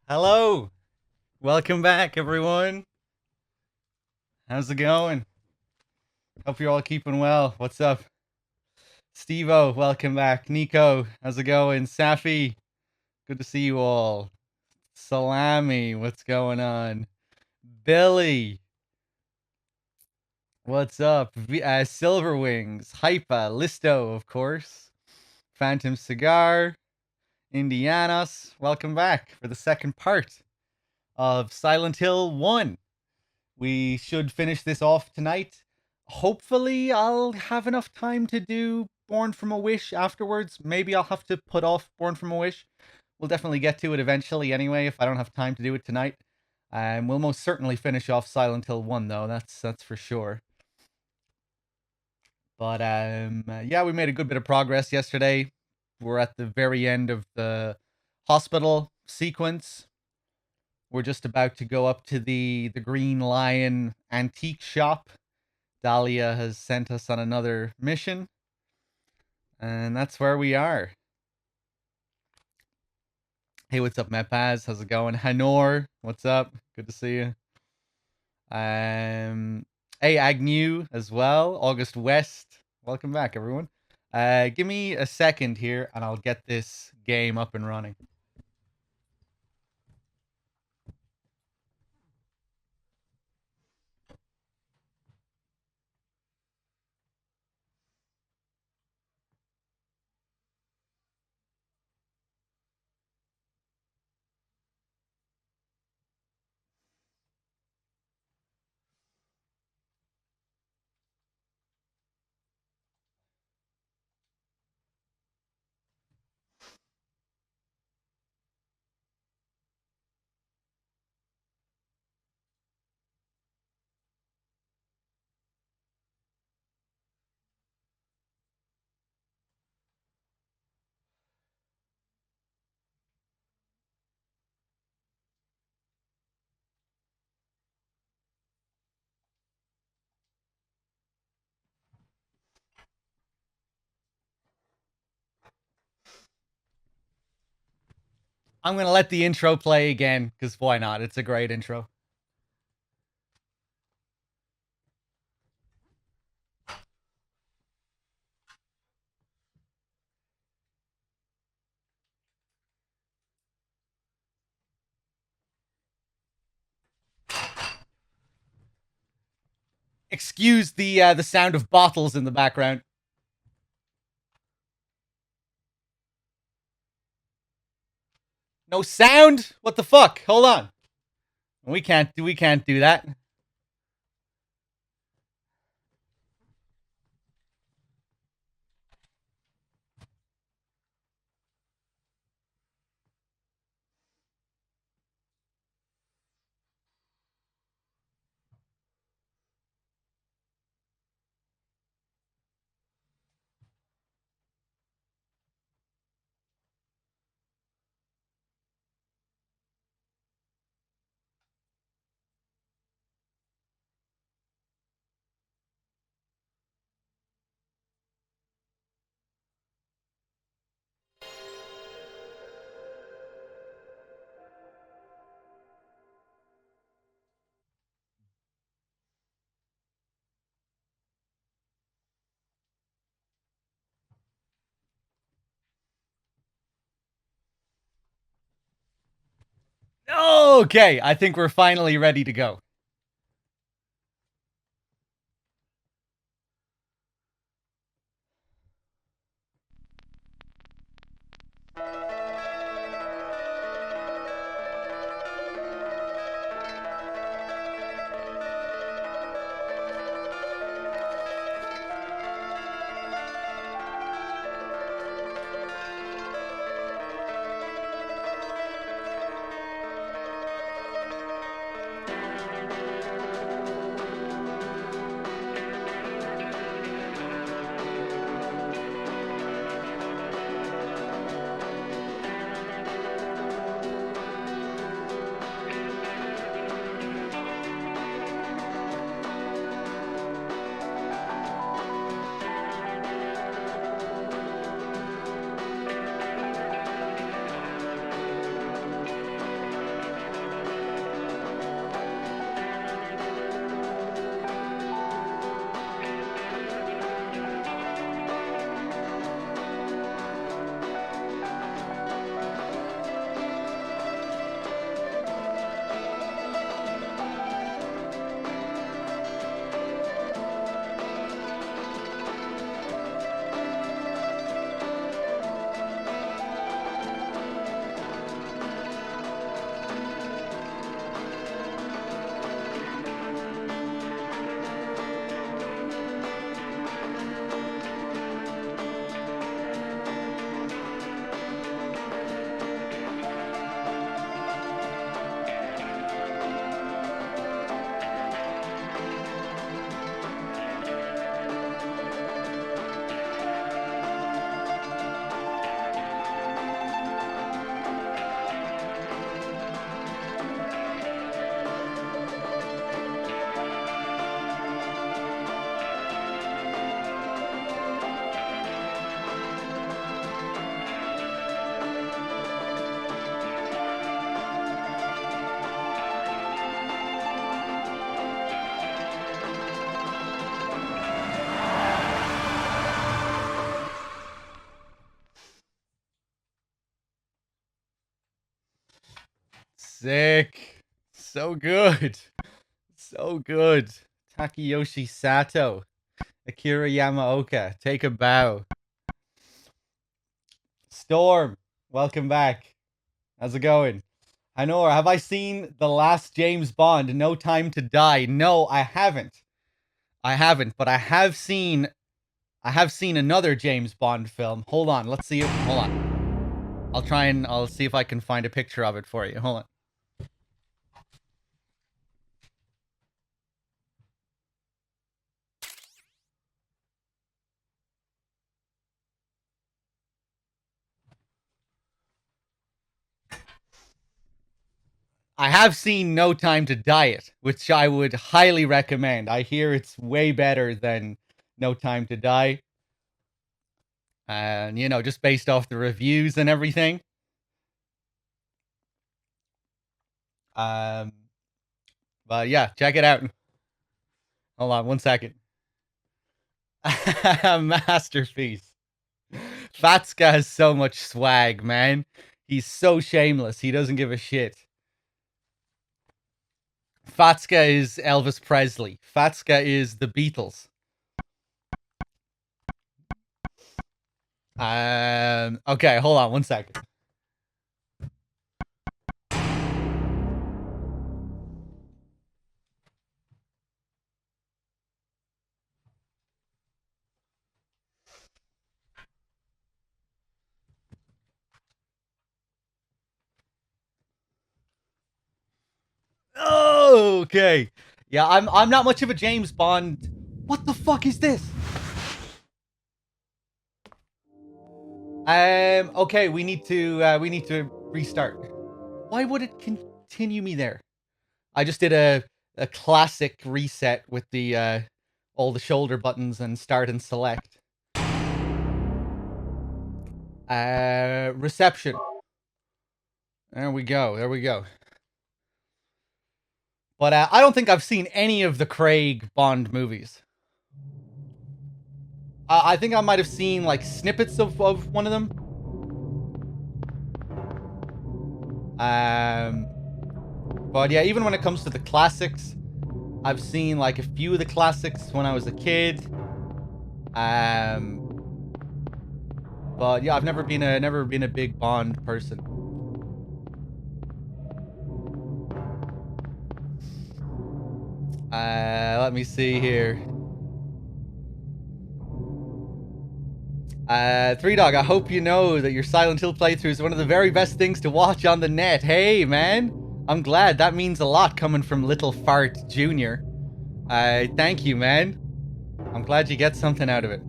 Hello. Welcome back, everyone. How's it going? Hope you're all keeping well. What's up? Stevo, welcome back. Nico, how's it going? Safi, good to see you all. Salami, what's going on? Billy, what's up? Silver Wings, Hypa, Listo, of course. Phantom Cigar, Indianas, welcome back for the second part of Silent Hill 1. We should finish this off tonight. Hopefully, I'll have enough time to do Born from a Wish afterwards. Maybe I'll have to put off Born from a Wish. We'll definitely get to it eventually anyway, if I don't have time to do it tonight. We'll most certainly finish off Silent Hill 1, though. That's for sure. But yeah, we made a good bit of progress yesterday. We're at the very end of the hospital sequence. We're just about to go up to the Green Lion antique shop. Dahlia has sent us on another mission. And that's where we are. Hey, what's up, Mepaz? How's it going? Hanor, what's up? Good to see you. Hey, Agnew as well. August West. Welcome back, everyone. Give me a second here and I'll get this game up and running. I'm going to let the intro play again, because why not? It's a great intro. Excuse the sound of bottles in the background. No sound? What the fuck? Hold on. We can't do that. Okay, I think we're finally ready to go. Sick. So good. So good. Takeyoshi Sato. Akira Yamaoka. Take a bow. Storm. Welcome back. How's it going? Hanor, have I seen the last James Bond, No Time to Die? No, I haven't. But I have seen another James Bond film. Hold on, let's see it. Hold on. I'll see if I can find a picture of it for you. Hold on. I have seen No Time to Die, which I would highly recommend. I hear it's way better than No Time to Die. And, just based off the reviews and everything. But yeah, check it out. Hold on 1 second. Masterpiece. Fatska has so much swag, man. He's so shameless. He doesn't give a shit. Fatska is Elvis Presley. Fatska is the Beatles. Okay, hold on 1 second. Oh, okay. Yeah, I'm not much of a James Bond. What the fuck is this? Okay, we need to restart. Why would it continue me there? I just did a classic reset with the all the shoulder buttons and start and select. Reception. There we go. But I don't think I've seen any of the Craig Bond movies. I think I might have seen like snippets of one of them. But yeah, even when it comes to the classics, I've seen like a few of the classics when I was a kid. But yeah, I've never been a big Bond person. Let me see here. Three Dog, I hope you know that your Silent Hill playthrough is one of the very best things to watch on the net. Hey, man. I'm glad. That means a lot coming from Little Fart Jr. Thank you, man. I'm glad you get something out of it.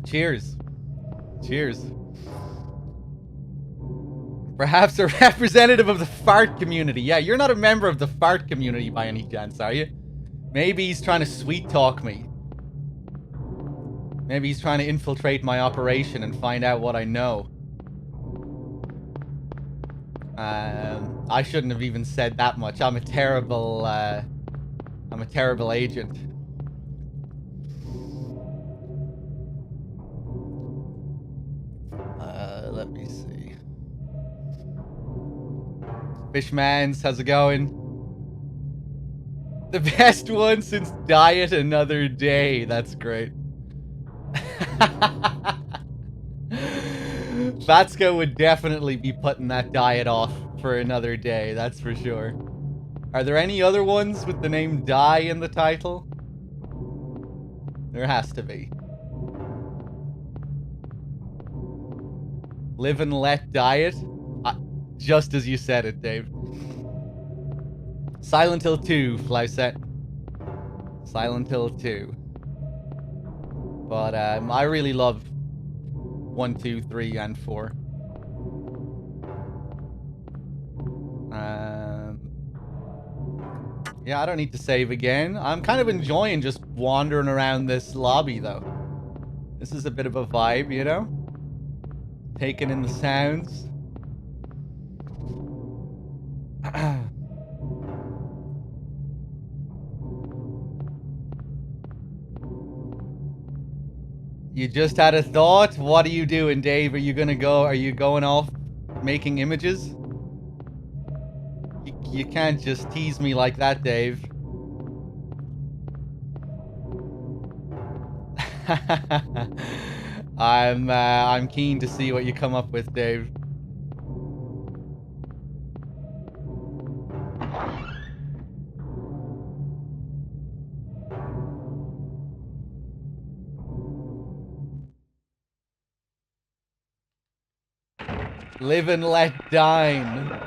Cheers. Cheers. Perhaps a representative of the fart community. Yeah, you're not a member of the fart community by any chance, are you? Maybe he's trying to sweet talk me. Maybe he's trying to infiltrate my operation and find out what I know. I shouldn't have even said that much. I'm a terrible agent. Let me see. Fishmans, how's it going? The best one since Diet Another Day. That's great. Vatska would definitely be putting that diet off for another day, that's for sure. Are there any other ones with the name Die in the title? There has to be. Live and Let Diet? Just as you said it, Dave. Silent Hill 2, Flyset. Silent Hill 2. But I really love 1, 2, 3, and 4. Yeah, I don't need to save again. I'm kind of enjoying just wandering around this lobby, though. This is a bit of a vibe, you know? Taking in the sounds. You just had a thought? What are you doing, Dave? Are you going off making images? You can't just tease me like that, Dave. I'm keen to see what you come up with, Dave. Live and let dine.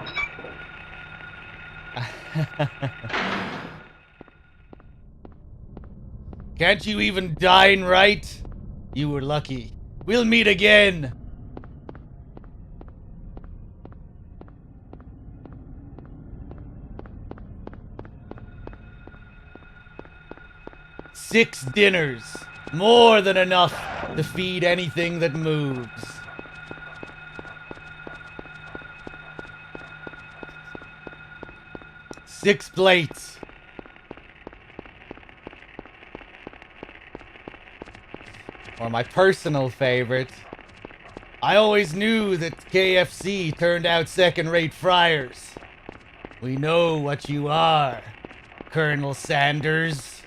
Can't you even dine right? You were lucky. We'll meet again. Six dinners. More than enough to feed anything that moves. Six plates. Or my personal favorite. I always knew that KFC turned out second-rate fryers. We know what you are, Colonel Sanders.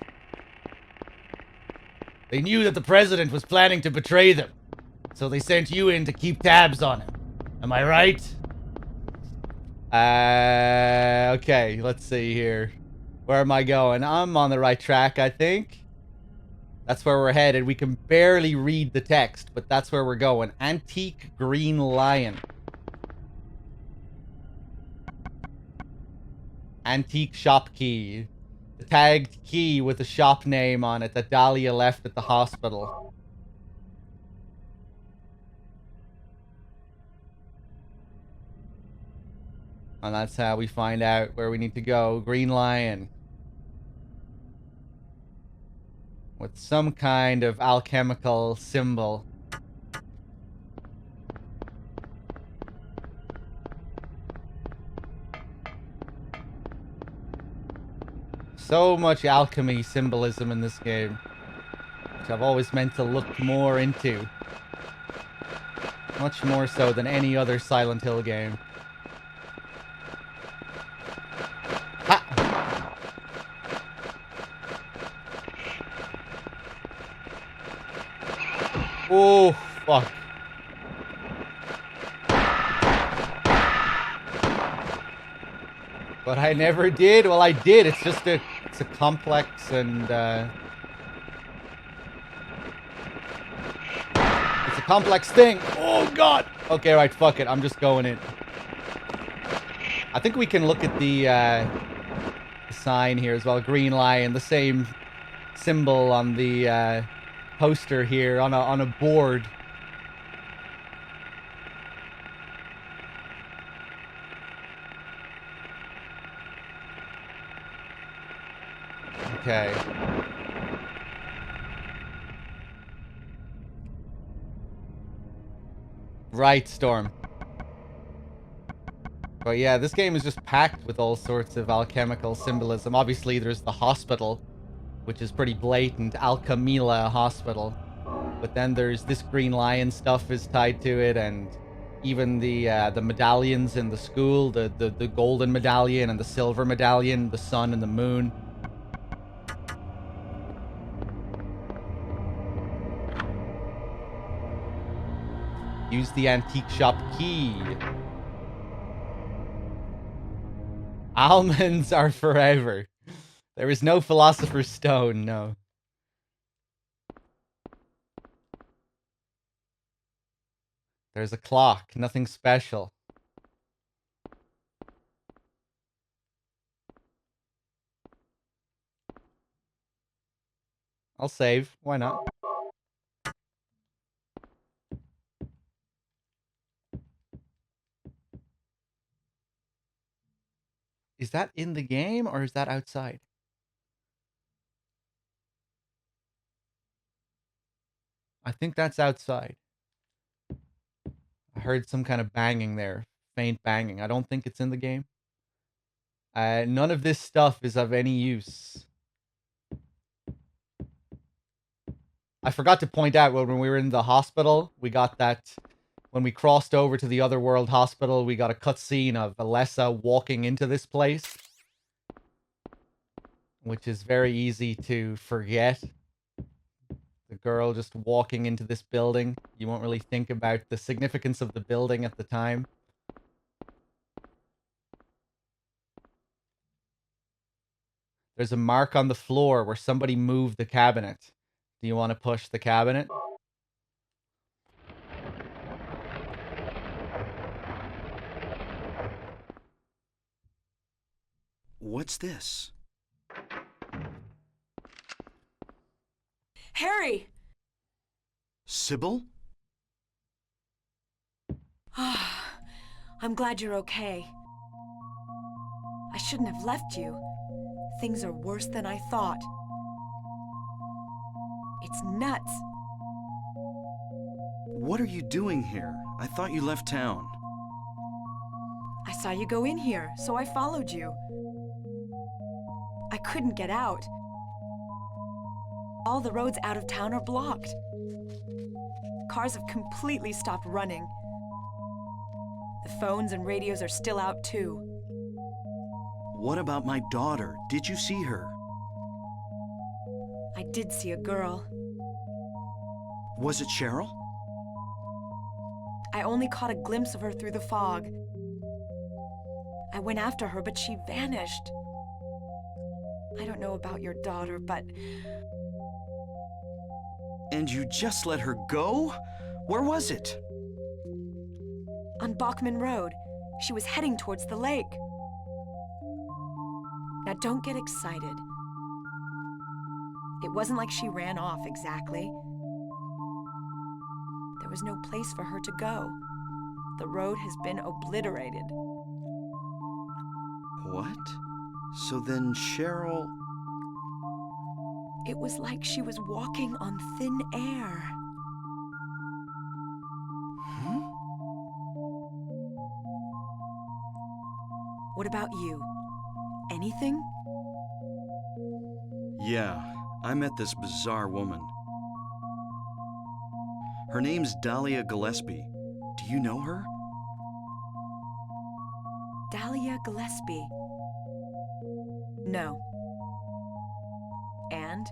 They knew that the president was planning to betray them, so they sent you in to keep tabs on him. Am I right? Okay, let's see here. Where am I going? I'm on the right track, I think. That's where we're headed. We can barely read the text, but that's where we're going. Antique Green Lion. Antique shop key. The tagged key with the shop name on it that Dahlia left at the hospital. And that's how we find out where we need to go. Green Lion. With some kind of alchemical symbol. So much alchemy symbolism in this game, which I've always meant to look more into. Much more so than any other Silent Hill game. Ha! Oh, fuck. But I never did. Well, I did. It's just it's a complex and, it's a complex thing. Oh, God. Okay, right, fuck it. I'm just going in. I think we can look at the sign here as well. Green Lion, the same symbol on the, poster here on a board. Okay. Right, Storm. But yeah, this game is just packed with all sorts of alchemical symbolism. Obviously, there's the hospital, which is pretty blatant. Alchemila Hospital. But then there's this Green Lion stuff is tied to it, and even the medallions in the school, the golden medallion and the silver medallion, the sun and the moon. Use the antique shop key. Almonds are forever. There is no Philosopher's Stone, no. There's a clock, nothing special. I'll save. Why not? Is that in the game or is that outside? I think that's outside. I heard some kind of banging there. Faint banging. I don't think it's in the game. None of this stuff is of any use. I forgot to point out when we were in the hospital, we got that when we crossed over to the Otherworld hospital, we got a cutscene of Alessa walking into this place, which is very easy to forget. The girl just walking into this building. You won't really think about the significance of the building at the time. There's a mark on the floor where somebody moved the cabinet. Do you want to push the cabinet? What's this? Harry! Sybil? I'm glad you're okay. I shouldn't have left you. Things are worse than I thought. It's nuts. What are you doing here? I thought you left town. I saw you go in here, so I followed you. I couldn't get out. All the roads out of town are blocked. Cars have completely stopped running. The phones and radios are still out too. What about my daughter? Did you see her? I did see a girl. Was it Cheryl? I only caught a glimpse of her through the fog. I went after her, but she vanished. I don't know about your daughter, but... And you just let her go? Where was it? On Bachman Road. She was heading towards the lake. Now don't get excited. It wasn't like she ran off exactly. There was no place for her to go. The road has been obliterated. What? So then Cheryl... It was like she was walking on thin air. Huh? What about you? Anything? Yeah, I met this bizarre woman. Her name's Dahlia Gillespie. Do you know her? Dahlia Gillespie. No. And?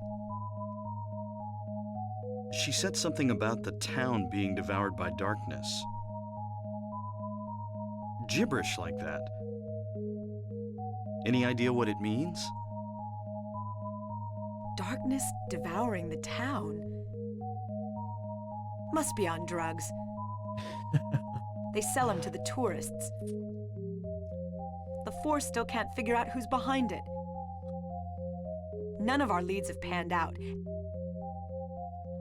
She said something about the town being devoured by darkness. Gibberish like that. Any idea what it means? Darkness devouring the town. Must be on drugs. They sell them to the tourists. The Force still can't figure out who's behind it. None of our leads have panned out.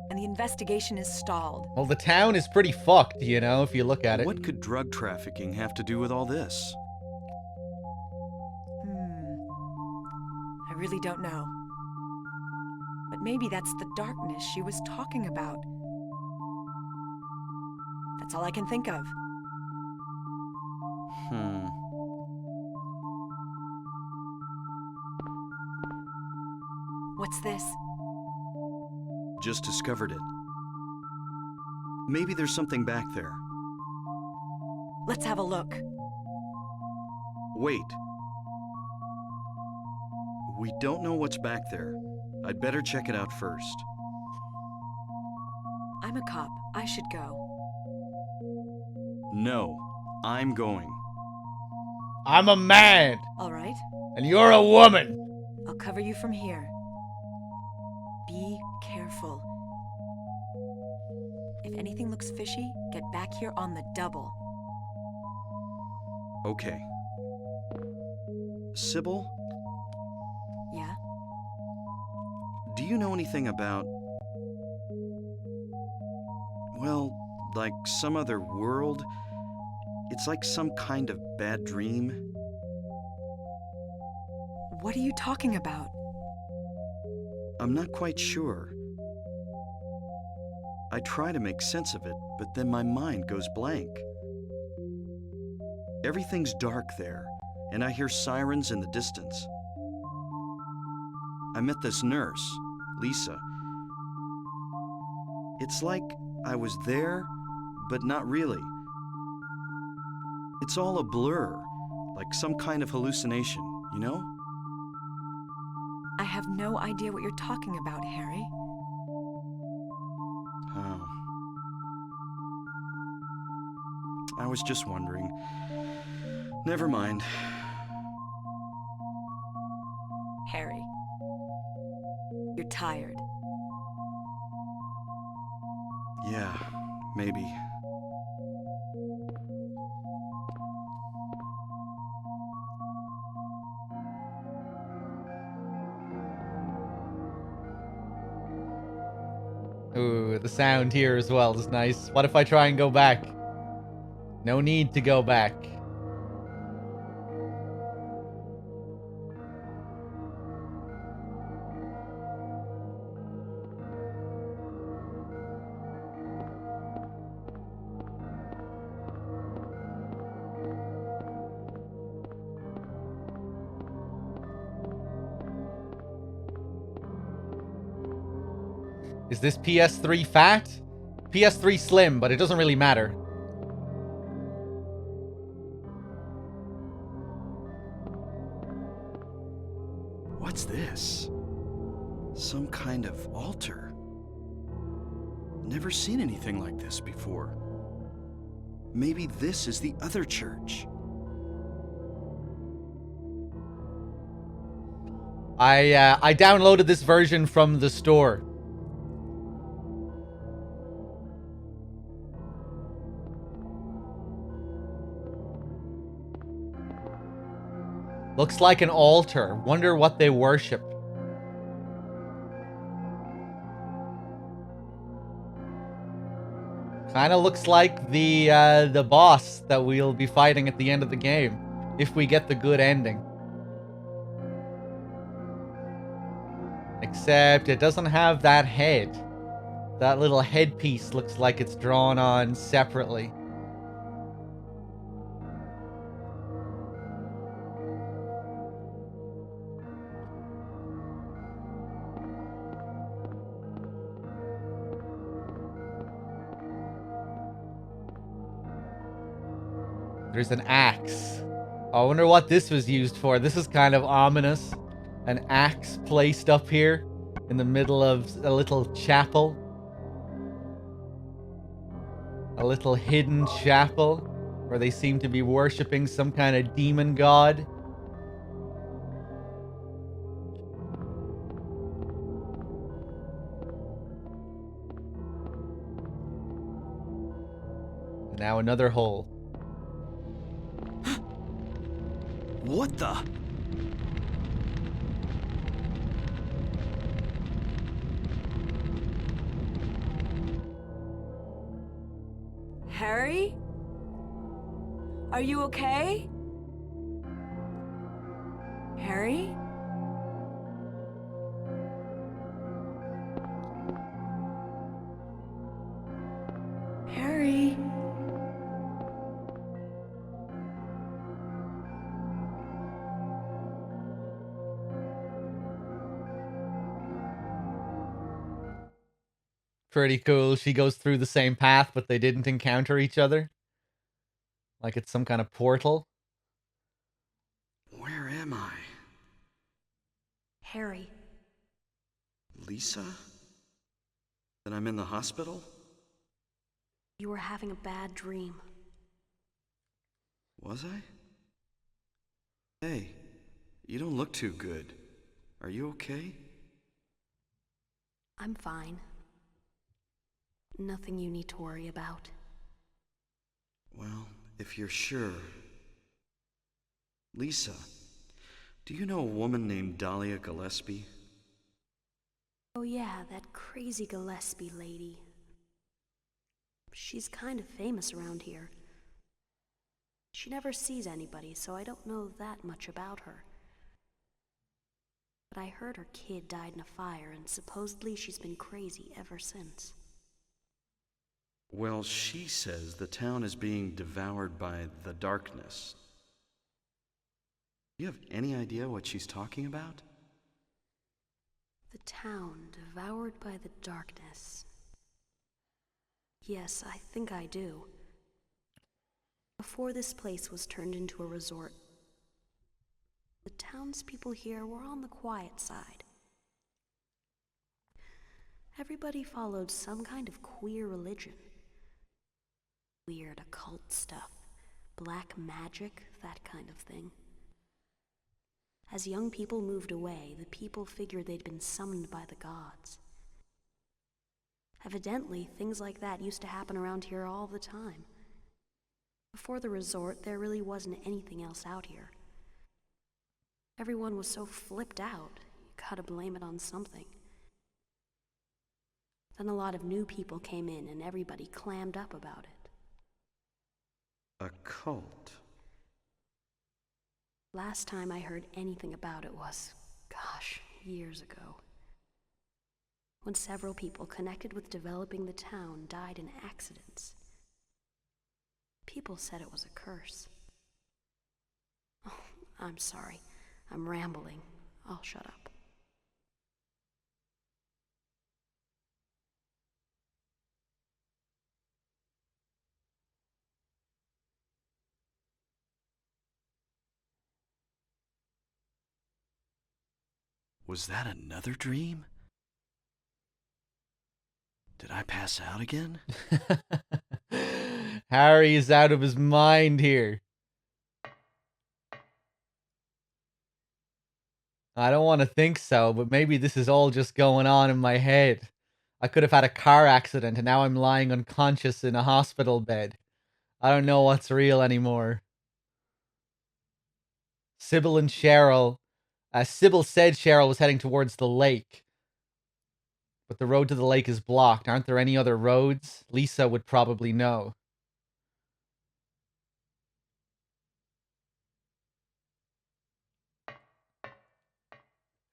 And the investigation is stalled. Well, the town is pretty fucked, you know, if you look at it. What could drug trafficking have to do with all this? I really don't know. But maybe that's the darkness she was talking about. That's all I can think of. What's this? Just discovered it. Maybe there's something back there. Let's have a look. Wait. We don't know what's back there. I'd better check it out first. I'm a cop. I should go. No, I'm going. I'm a man, All right. and you're a woman. I'll cover you from here. Be careful. If anything looks fishy, get back here on the double. Okay. Sybil, Yeah? do you know anything about... well, like some other world? It's like some kind of bad dream. What are you talking about? I'm not quite sure. I try to make sense of it, but then my mind goes blank. Everything's dark there, and I hear sirens in the distance. I met this nurse, Lisa. It's like I was there, but not really. It's all a blur, like some kind of hallucination, you know? I have no idea what you're talking about, Harry. Oh. I was just wondering. Never mind. Harry, you're tired. Yeah, maybe. Ooh, the sound here as well is nice. What if I try and go back? No need to go back. Is this PS3 fat? PS3 slim, but it doesn't really matter. What's this? Some kind of altar. Never seen anything like this before. Maybe this is the other church. I downloaded this version from the store. Looks like an altar. Wonder what they worship. Kind of looks like the boss that we'll be fighting at the end of the game, if we get the good ending. Except it doesn't have that head. That little headpiece looks like it's drawn on separately. There's an axe. I wonder what this was used for. This is kind of ominous. An axe placed up here in the middle of a little chapel. A little hidden chapel where they seem to be worshipping some kind of demon god. Now another hole. What the? Harry? Are you okay? Harry? Harry? Pretty cool. She goes through the same path, but they didn't encounter each other. Like it's some kind of portal. Where am I? Harry. Lisa? That I'm in the hospital? You were having a bad dream. Was I? Hey, you don't look too good. Are you okay? I'm fine. Nothing you need to worry about. Well, if you're sure. Lisa, do you know a woman named Dahlia Gillespie? Oh yeah, that crazy Gillespie lady. She's kind of famous around here. She never sees anybody, so I don't know that much about her. But I heard her kid died in a fire, and supposedly she's been crazy ever since. Well, she says the town is being devoured by the darkness. Do you have any idea what she's talking about? The town devoured by the darkness. Yes, I think I do. Before this place was turned into a resort, the townspeople here were on the quiet side. Everybody followed some kind of queer religion. Weird occult stuff, black magic, that kind of thing. As young people moved away, the people figured they'd been summoned by the gods. Evidently, things like that used to happen around here all the time. Before the resort, there really wasn't anything else out here. Everyone was so flipped out, you gotta blame it on something. Then a lot of new people came in and everybody clammed up about it. A cult. Last time I heard anything about it was, gosh, years ago. When several people connected with developing the town died in accidents. People said it was a curse. Oh, I'm sorry. I'm rambling. I'll shut up. Was that another dream? Did I pass out again? Harry is out of his mind here. I don't want to think so, but maybe this is all just going on in my head. I could have had a car accident and now I'm lying unconscious in a hospital bed. I don't know what's real anymore. Sybil and Cheryl. Sybil said Cheryl was heading towards the lake. But the road to the lake is blocked. Aren't there any other roads? Lisa would probably know.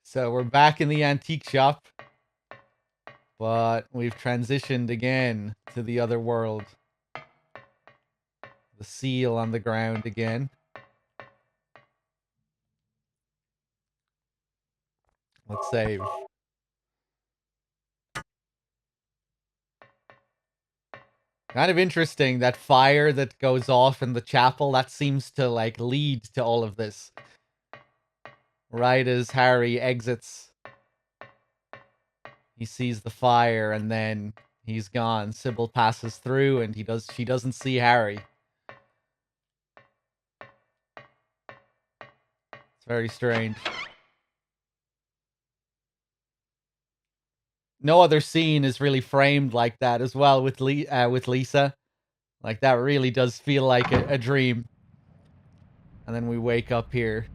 So we're back in the antique shop. But we've transitioned again to the other world. The seal on the ground again. Let's save. Kind of interesting, that fire that goes off in the chapel, that seems to, like, lead to all of this. Right as Harry exits, he sees the fire and then he's gone. Sybil passes through and she doesn't see Harry. It's very strange. No other scene is really framed like that as well with Lisa. Like, that really does feel like a dream. And then we wake up here.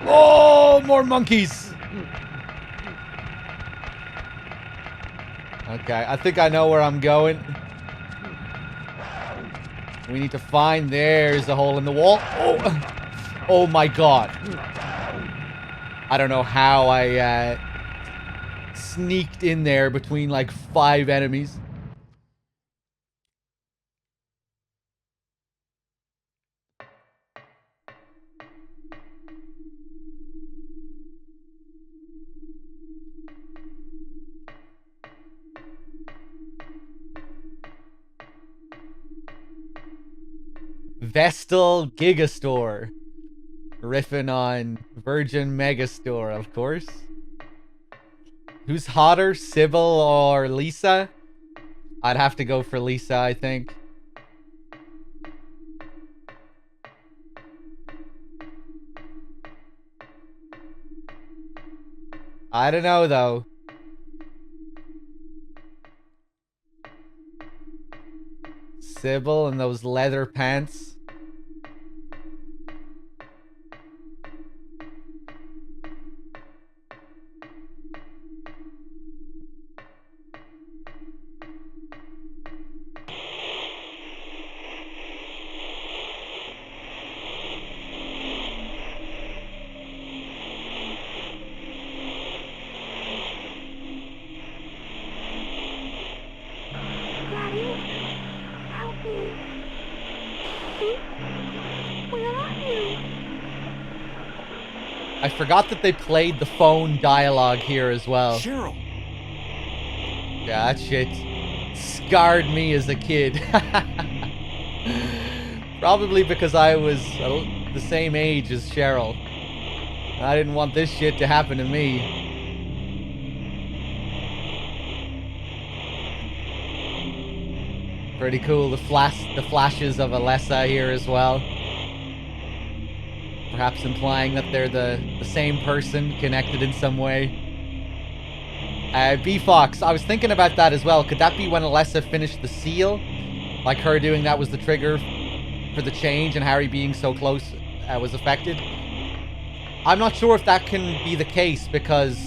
Oh, more monkeys! Okay, I think I know where I'm going. We need to find... There's a hole in the wall. Oh, oh my god. I don't know how I sneaked in there between like 5 enemies. Vestal Gigastore. Riffing on Virgin Megastore, of course. Who's hotter, Sybil or Lisa? I'd have to go for Lisa, I think. I don't know, though. Sybil and those leather pants. forgot that they played the phone dialogue here as well. Cheryl! Yeah, that shit scarred me as a kid. Probably because I was the same age as Cheryl. I didn't want this shit to happen to me. Pretty cool, the flashes of Alessa here as well. Perhaps implying that they're the same person, connected in some way. B-Fox, I was thinking about that as well. Could that be when Alessa finished the seal? Like her doing that was the trigger for the change and Harry being so close was affected? I'm not sure if that can be the case because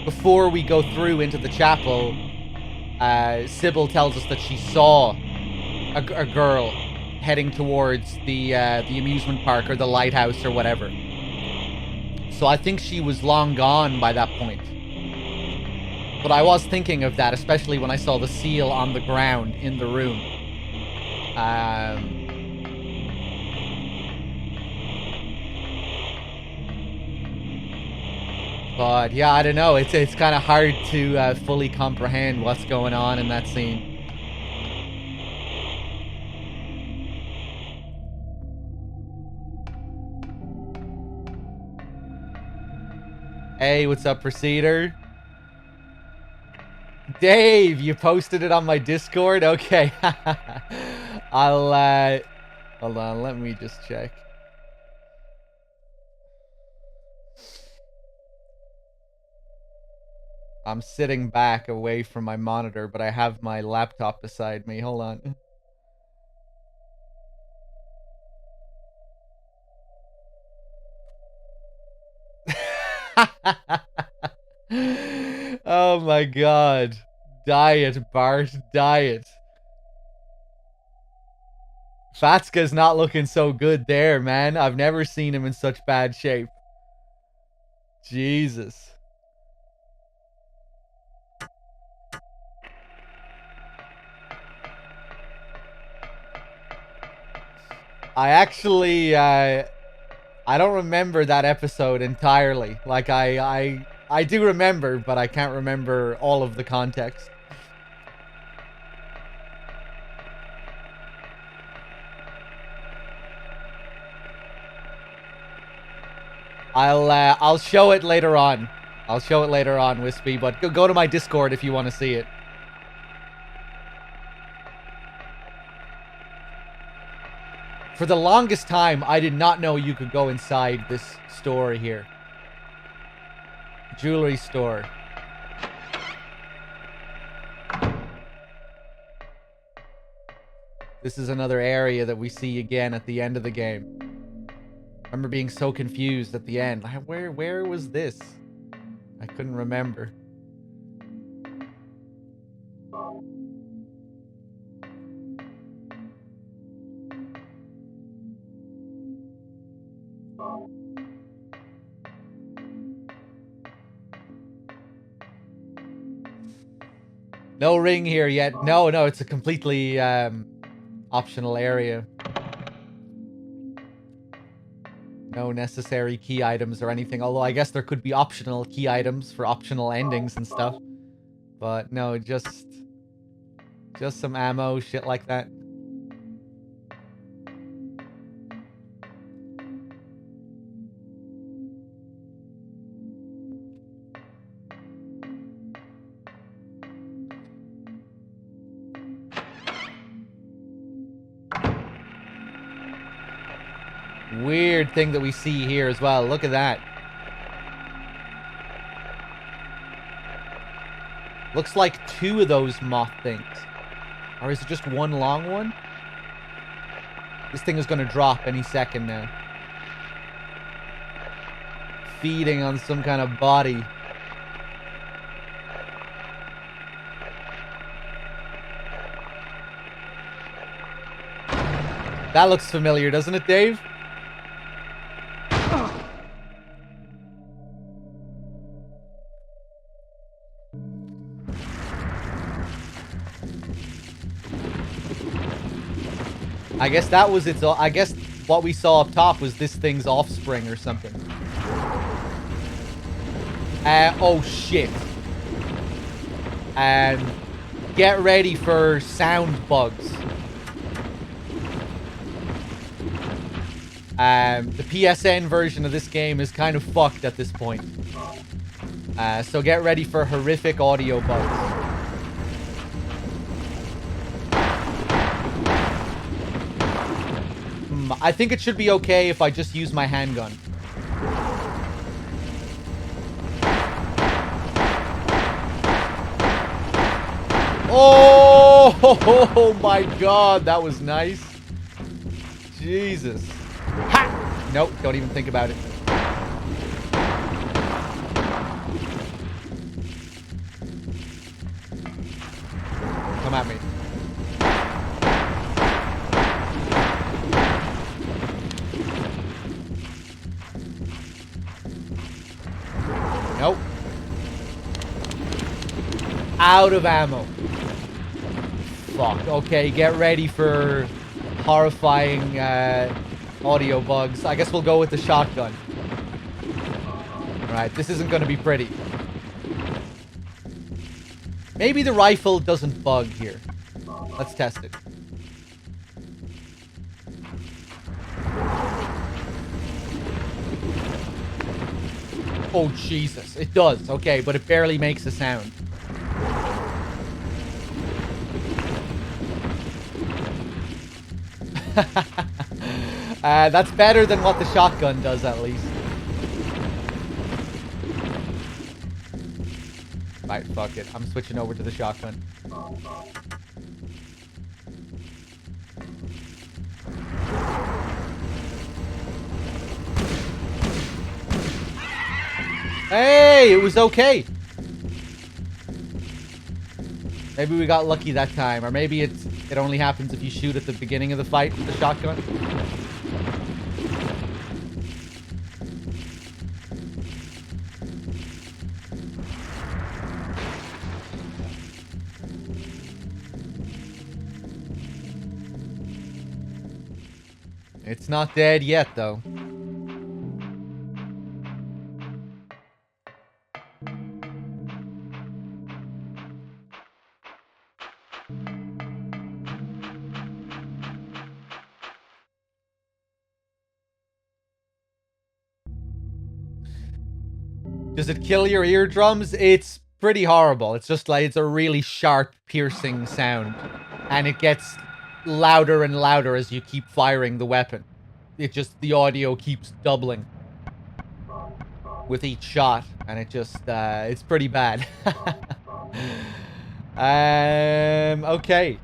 before we go through into the chapel, Sybil tells us that she saw a girl heading towards the amusement park or the lighthouse or whatever. So I think she was long gone by that point. But I was thinking of that, especially when I saw the seal on the ground in the room. But yeah, I don't know. It's kind of hard to fully comprehend what's going on in that scene. Hey, what's up, Proceeder? Dave, you posted it on my Discord? Okay. I'll, hold on, let me just check. I'm sitting back away from my monitor, but I have my laptop beside me. Hold on. Oh my god. Diet, Bart, diet. Fatska's not looking so good there, man. I've never seen him in such bad shape. Jesus. I actually, I don't remember that episode entirely. Like, I do remember, but I can't remember all of the context. I'll show it later on. I'll show it later on, Wispy, but go to my Discord if you want to see it. For the longest time, I did not know you could go inside this store here. Jewelry store. This is another area that we see again at the end of the game. I remember being so confused at the end. Where was this? I couldn't remember. No ring here yet. No, it's a completely optional area. No necessary key items or anything. Although I guess there could be optional key items for optional endings and stuff. But no, just some ammo, shit like that. Weird thing that we see here as well. Look at that. Looks like two of those moth things. Or is it just one long one? This thing is going to drop any second now. Feeding on some kind of body. That looks familiar, doesn't it, Dave? I guess that was its... I guess what we saw up top was this thing's offspring or something. Oh shit. Get ready for sound bugs. The PSN version of this game is kind of fucked at this point. So get ready for horrific audio bugs. I think it should be okay if I just use my handgun. Oh my god, that was nice. Jesus. Ha! Nope, don't even think about it. Come at me. Nope. Out of ammo. Fuck. Okay, get ready for horrifying audio bugs. I guess we'll go with the shotgun. Alright, this isn't going to be pretty. Maybe the rifle doesn't bug here. Let's test it. Oh, Jesus. It does. Okay, but it barely makes a sound. That's better than what the shotgun does, at least. Right, fuck it. I'm switching over to the shotgun. Hey, it was okay. Maybe we got lucky that time, or maybe it only happens if you shoot at the beginning of the fight with the shotgun. It's not dead yet, though. Does it kill your eardrums? It's pretty horrible. It's just like, it's a really sharp, piercing sound. And it gets louder and louder as you keep firing the weapon. It just, the audio keeps doubling with each shot. And it just, it's pretty bad. Okay.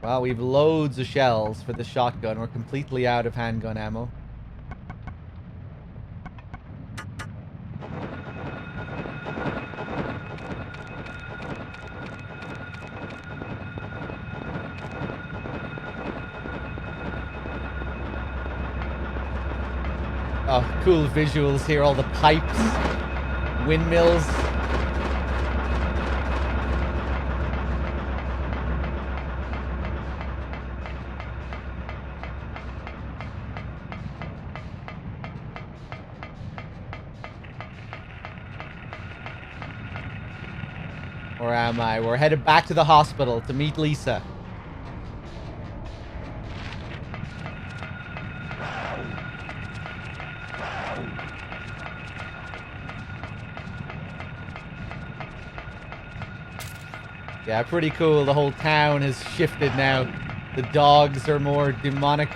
Well, we've loads of shells for the shotgun. We're completely out of handgun ammo. Oh, cool visuals here. All the pipes, windmills. Where am I? We're headed back to the hospital to meet Lisa. Yeah, pretty cool. The whole town has shifted now. The dogs are more demonic.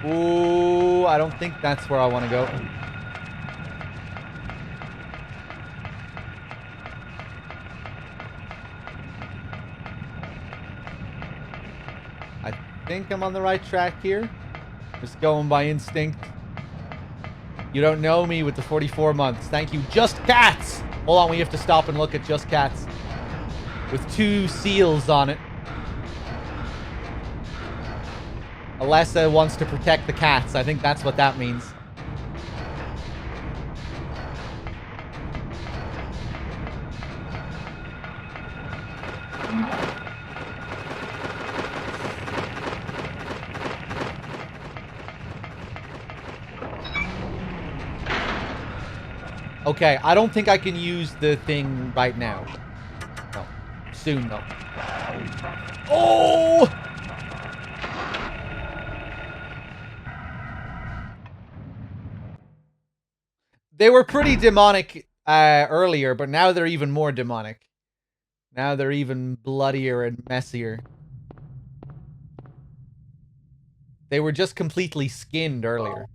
Ooh, I don't think that's where I want to go. I think I'm on the right track here. Just going by instinct. You don't know me with the 44 months. Thank you. Just Cats! Hold on, we have to stop and look at Just Cats. With 2 seals on it. Alessa wants to protect the cats. I think that's what that means. Okay, I don't think I can use the thing right now. No. Soon, though. Oh! They were pretty demonic earlier, but now they're even more demonic. Now they're even bloodier and messier. They were just completely skinned earlier.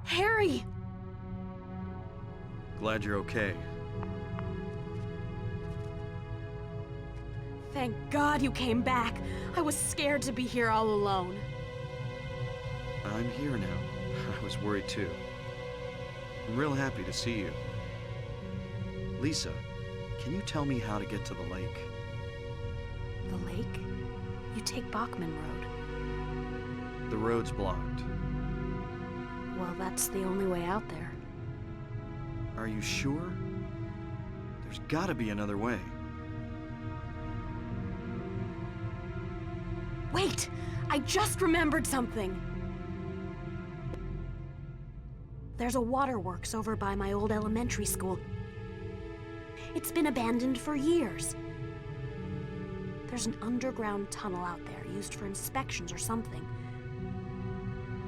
Harry! Glad you're okay. Thank God you came back. I was scared to be here all alone. I'm here now. I was worried too. I'm real happy to see you. Lisa, can you tell me how to get to the lake? The lake? You take Bachman Road. The road's blocked. Well, that's the only way out there. Are you sure? There's gotta be another way. Wait! I just remembered something! There's a waterworks over by my old elementary school. It's been abandoned for years. There's an underground tunnel out there used for inspections or something.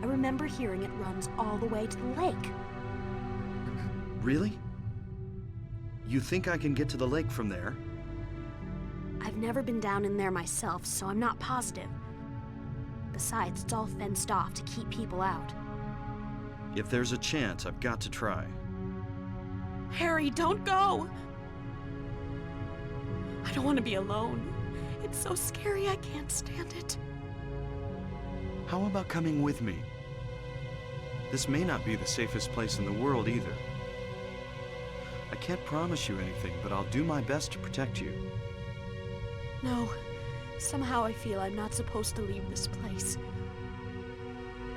I remember hearing it runs all the way to the lake. Really? You think I can get to the lake from there? I've never been down in there myself, so I'm not positive. Besides, it's all fenced off to keep people out. If there's a chance, I've got to try. Harry, don't go! I don't want to be alone. It's so scary, I can't stand it. How about coming with me? This may not be the safest place in the world either. I can't promise you anything, but I'll do my best to protect you. No. Somehow I feel I'm not supposed to leave this place.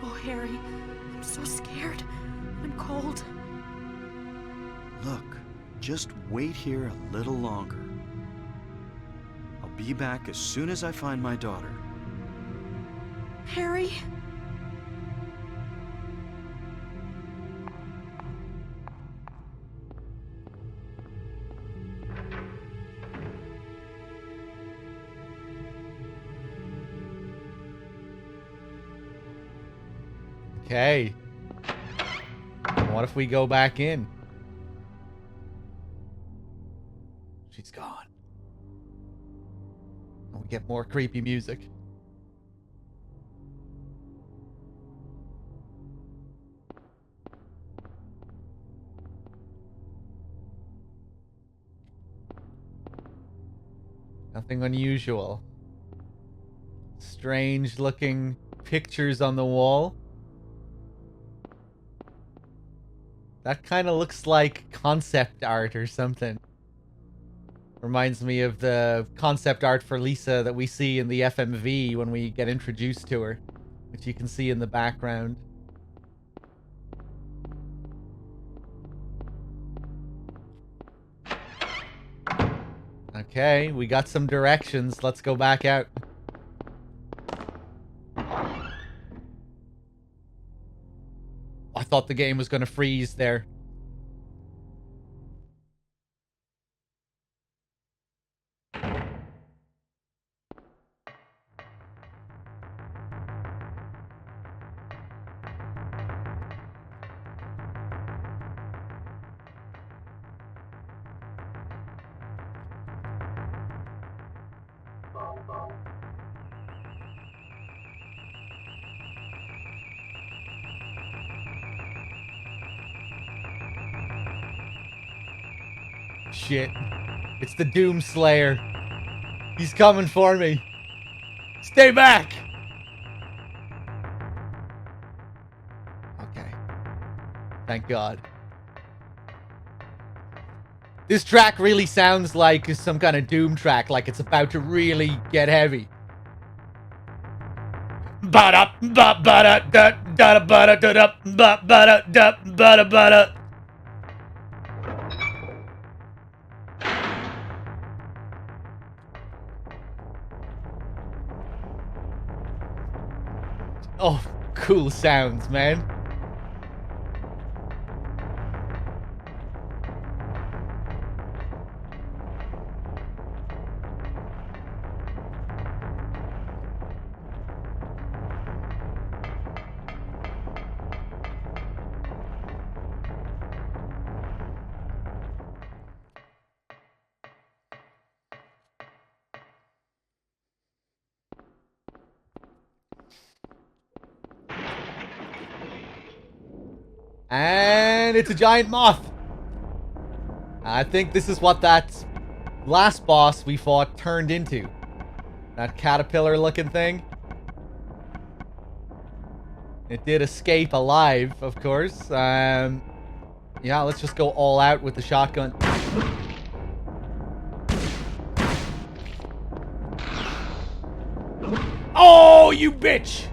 Oh, Harry, I'm so scared. I'm cold. Look, just wait here a little longer. I'll be back as soon as I find my daughter. Harry? Okay. What if we go back in? She's gone. And we get more creepy music. Nothing unusual. Strange looking pictures on the wall. That kind of looks like concept art or something. Reminds me of the concept art for Lisa that we see in the FMV when we get introduced to her, which you can see in the background. Okay, we got some directions. Let's go back out. I thought the game was going to freeze there. Shit. It's the Doom Slayer. He's coming for me. Stay back! Okay. Thank God. This track really sounds like some kind of Doom track, like it's about to really get heavy. Ba-da, ba-da, da, da, ba-da, da, da, ba-da, da, ba-da, ba-da. Oh, cool sounds, man. And it's a giant moth. I think this is what that last boss we fought turned into. That caterpillar looking thing. It did escape alive, of course. Yeah, let's just go all out with the shotgun. Oh, you bitch!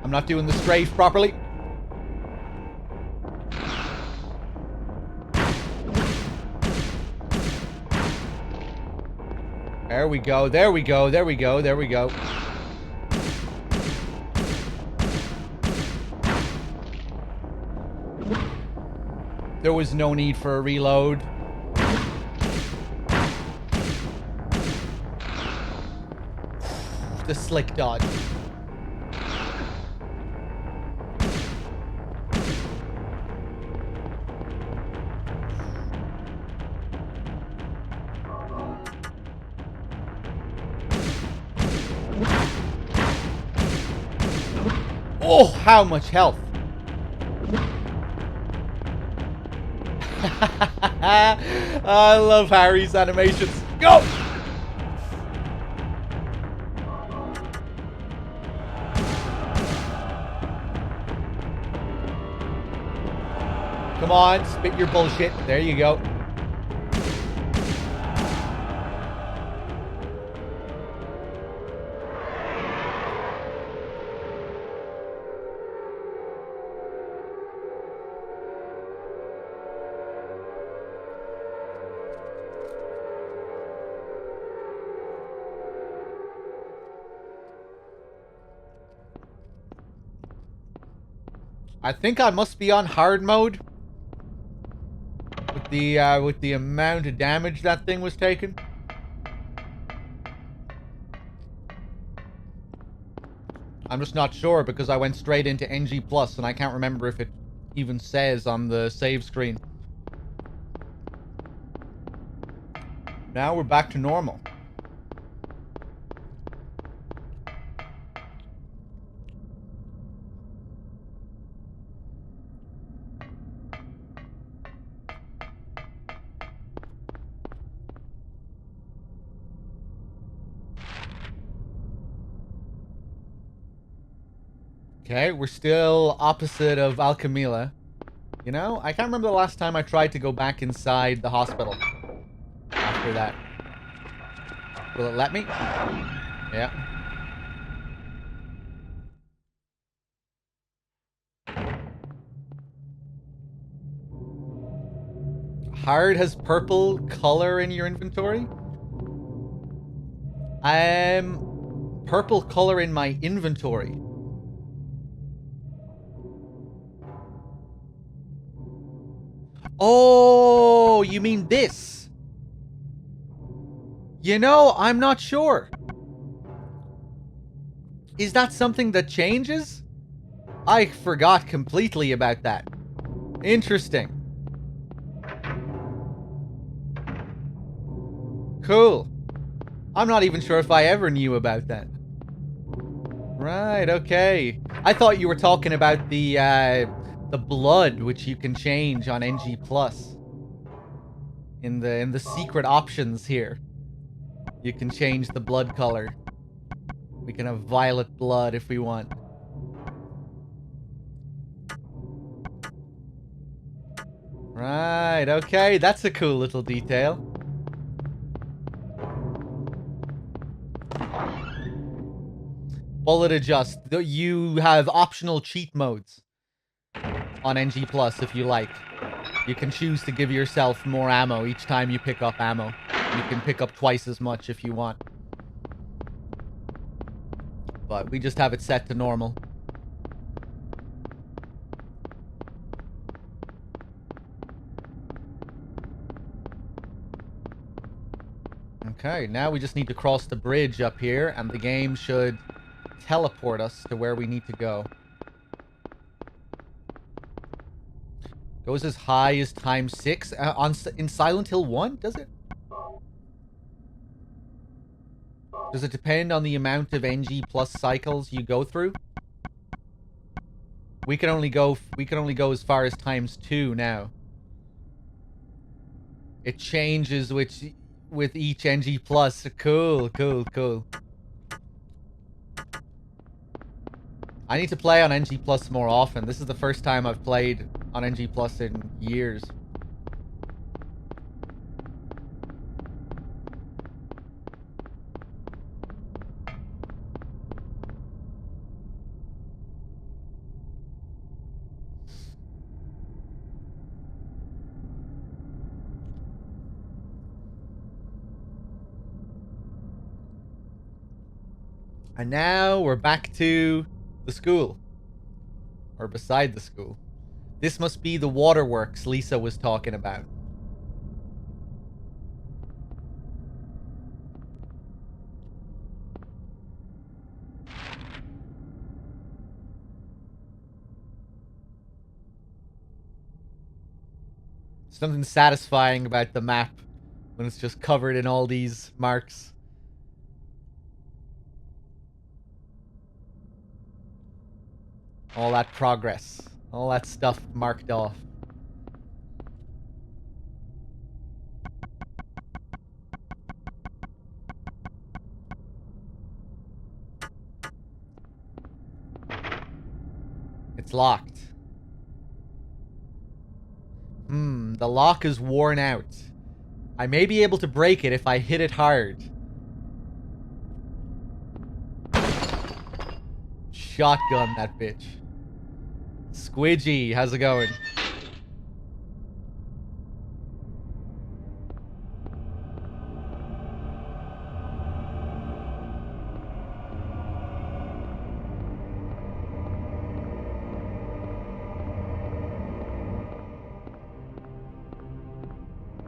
I'm not doing the strafe properly. There we go, there we go, there we go, there we go. There was no need for a reload. The slick dodge. Oh, how much health. I love Harry's animations. Go! Come on, spit your bullshit. There you go. I think I must be on hard mode with the amount of damage that thing was taking. I'm just not sure because I went straight into NG Plus and I can't remember if it even says on the save screen. Now we're back to normal. Okay, we're still opposite of Alchemilla. You know, I can't remember the last time I tried to go back inside the hospital after that. Will it let me? Yeah. Hard has purple color in your inventory? Purple color in my inventory. Oh, you mean this? You know, I'm not sure. Is that something that changes? I forgot completely about that. Interesting. Cool. I'm not even sure if I ever knew about that. Right, okay. I thought you were talking about the blood, which you can change on NG Plus. In the secret options here, you can change the blood color. We can have violet blood if we want. Right, okay, that's a cool little detail. Bullet adjust. You have optional cheat modes on NG Plus if you like. You can choose to give yourself more ammo each time you pick up ammo. You can pick up twice as much if you want. But we just have it set to normal. Okay, now we just need to cross the bridge up here, and the game should teleport us to where we need to go. Goes as high as ×6 in Silent Hill 1, does it? Does it depend on the amount of NG Plus cycles you go through? We can only go as far as ×2 now. It changes with each NG Plus. Cool, cool, cool. I need to play on NG Plus more often. This is the first time I've played on NG Plus in years. And now we're back to the school. Or beside the school. This must be the waterworks Lisa was talking about. Something satisfying about the map when it's just covered in all these marks. All that progress. All that stuff marked off. It's locked. The lock is worn out. I may be able to break it if I hit it hard. Shotgun that bitch. Squidgy, how's it going?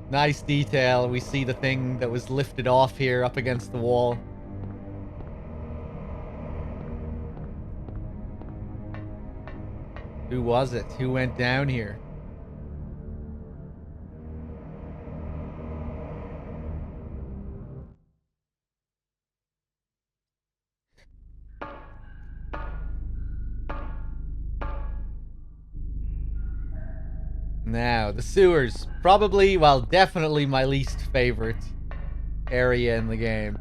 Nice detail. We see the thing that was lifted off here up against the wall. Who was it? Who went down here? Now, the sewers. Probably, well, definitely my least favorite area in the game.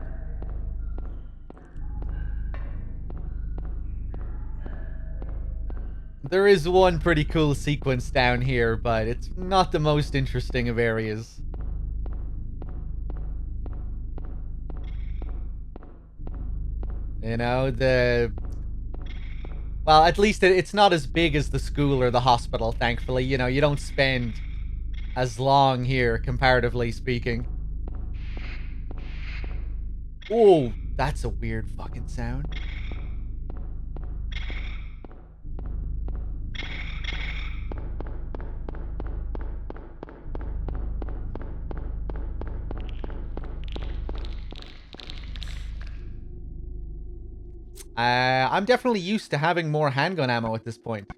There is one pretty cool sequence down here, but it's not the most interesting of areas. You know, well, at least it's not as big as the school or the hospital, thankfully. You know, you don't spend as long here, comparatively speaking. Oh, that's a weird fucking sound. I'm definitely used to having more handgun ammo at this point.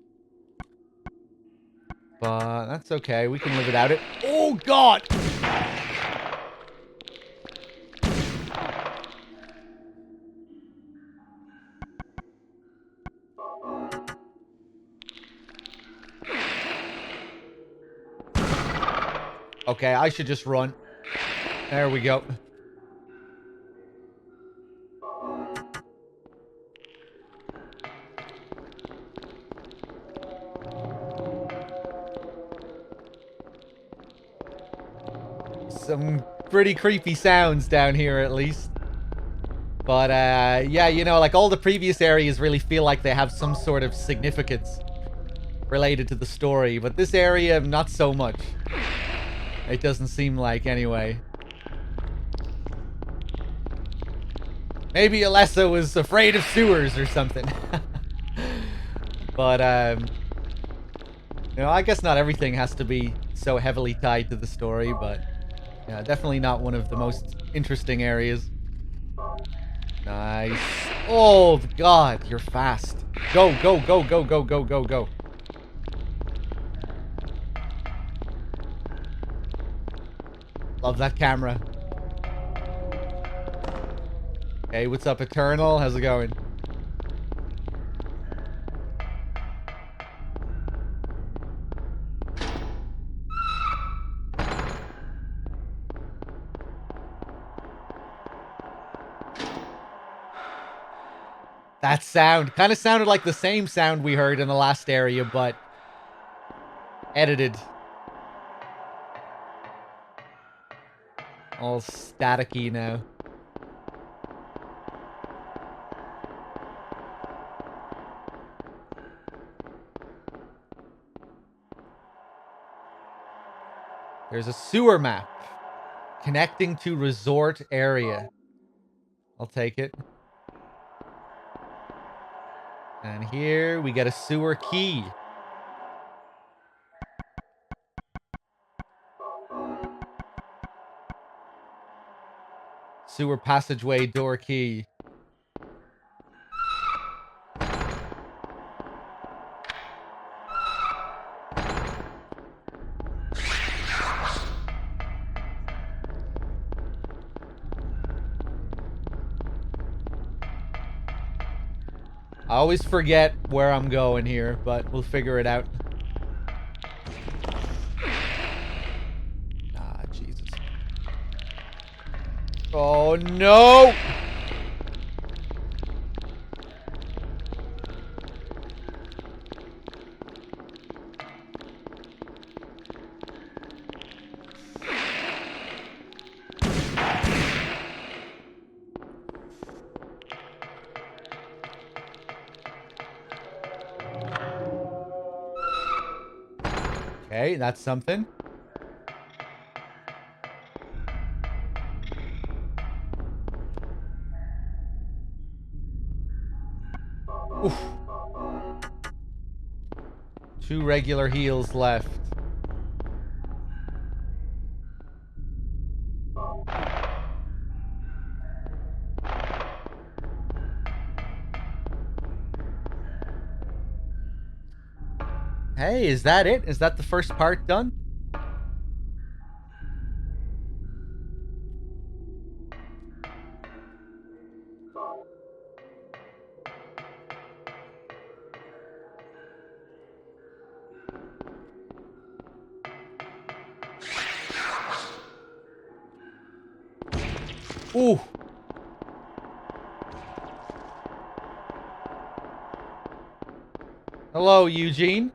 But that's okay. We can live without it. Oh, God! Okay, I should just run. There we go. Some pretty creepy sounds down here, at least. But, yeah, you know, like all the previous areas really feel like they have some sort of significance related to the story. But this area, not so much. It doesn't seem like, anyway. Maybe Alessa was afraid of sewers or something. But, you know, I guess not everything has to be so heavily tied to the story, but yeah, definitely not one of the most interesting areas. Nice. Oh, God, you're fast. Go, go, go, go, go, go, go, go. Love that camera. Hey, what's up, Eternal? How's it going? That sound kind of sounded like the same sound we heard in the last area, but edited. All staticky now. There's a sewer map connecting to resort area. I'll take it. And here we get a sewer key. Sewer passageway door key. I always forget where I'm going here, but we'll figure it out. Ah, Jesus. Oh, no! Okay, that's something. Oof. 2 regular heals left. Hey, is that it? Is that the first part done? Ooh. Hello, Eugene.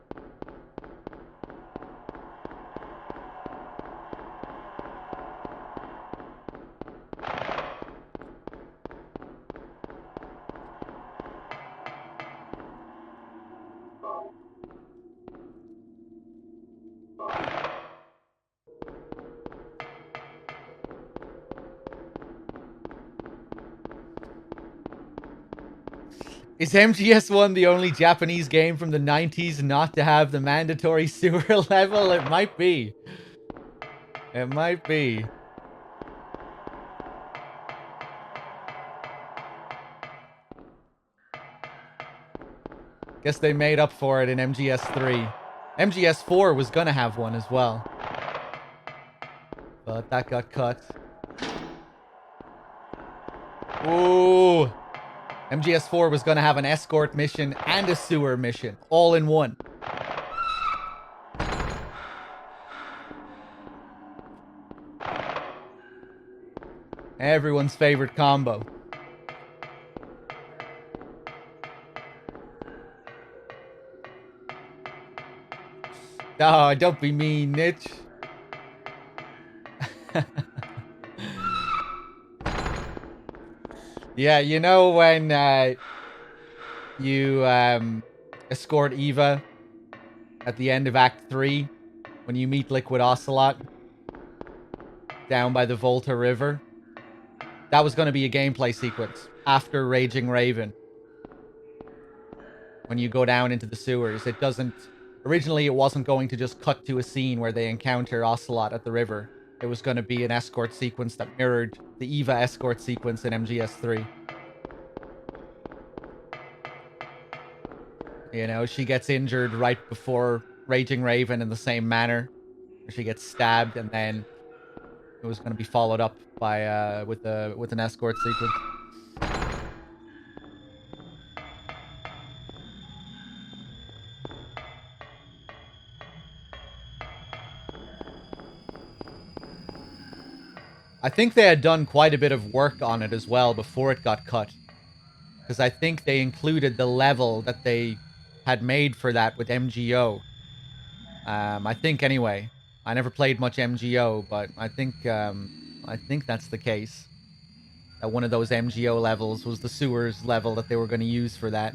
Is MGS1 the only Japanese game from the 90s not to have the mandatory sewer level? It might be. It might be. Guess they made up for it in MGS3. MGS4 was gonna have one as well. But that got cut. Ooh. MGS4 was gonna have an escort mission and a sewer mission, all in one. Everyone's favorite combo. Oh, don't be mean, Nitch. Yeah, you know when you escort Eva at the end of Act 3 when you meet Liquid Ocelot down by the Volta River? That was going to be a gameplay sequence after Raging Raven. When you go down into the sewers, it doesn't... Originally, it wasn't going to just cut to a scene where they encounter Ocelot at the river. It was going to be an escort sequence that mirrored the Eva escort sequence in MGS3. You know, she gets injured right before Raging Raven in the same manner. She gets stabbed, and then it was going to be followed up by with an escort sequence. I think they had done quite a bit of work on it as well before it got cut. Because I think they included the level that they had made for that with MGO. I think anyway. I never played much MGO, but I think that's the case. That one of those MGO levels was the sewers level that they were going to use for that.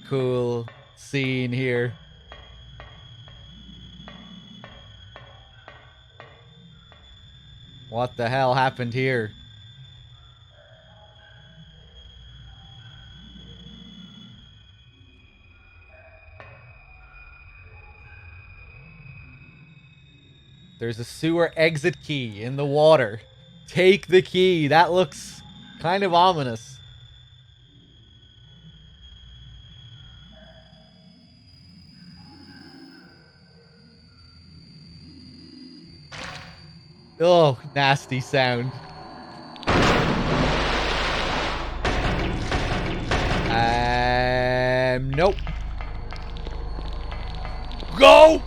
Cool scene here. What the hell happened here? There's a sewer exit key in the water. Take the key. That looks kind of ominous. Oh, nasty sound. Nope. Go!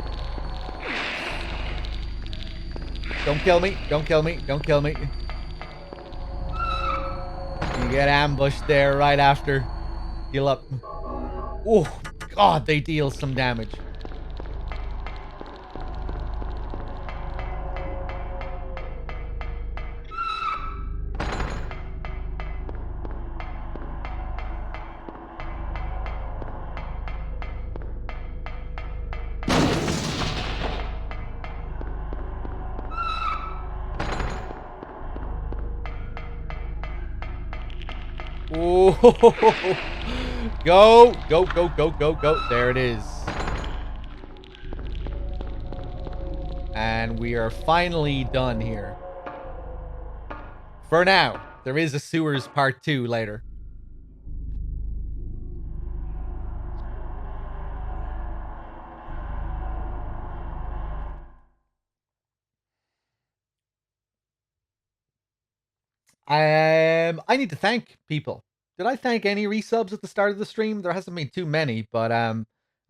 Don't kill me. Don't kill me. Don't kill me. You get ambushed there right after. Heal up. Oh, God, they deal some damage. Oh, go, go, go, go, go, go. There it is. And we are finally done here. For now. There is a sewers part 2 later. I need to thank people. Did I thank any resubs at the start of the stream? There hasn't been too many, but I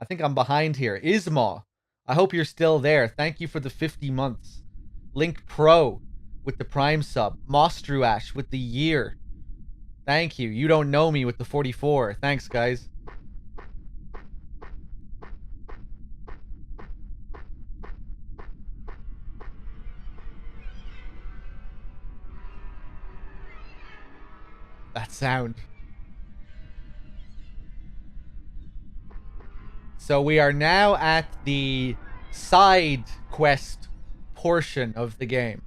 think I'm behind here. Isma, I hope you're still there. Thank you for the 50 months. Link Pro with the Prime sub. Mostruash with the year. Thank you. You don't know me with the 44. Thanks, guys. That sound. So we are now at the side quest portion of the game.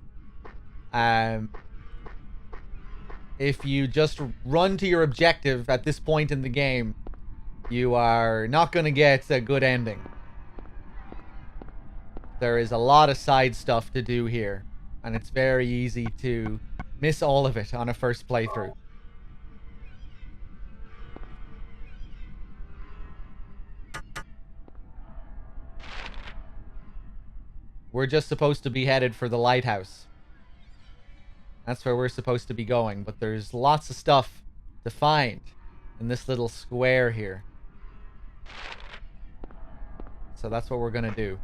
If you just run to your objective at this point in the game, you are not going to get a good ending. There is a lot of side stuff to do here, and it's very easy to miss all of it on a first playthrough. We're just supposed to be headed for the lighthouse. That's where we're supposed to be going, but there's lots of stuff to find in this little square here. So that's what we're gonna do.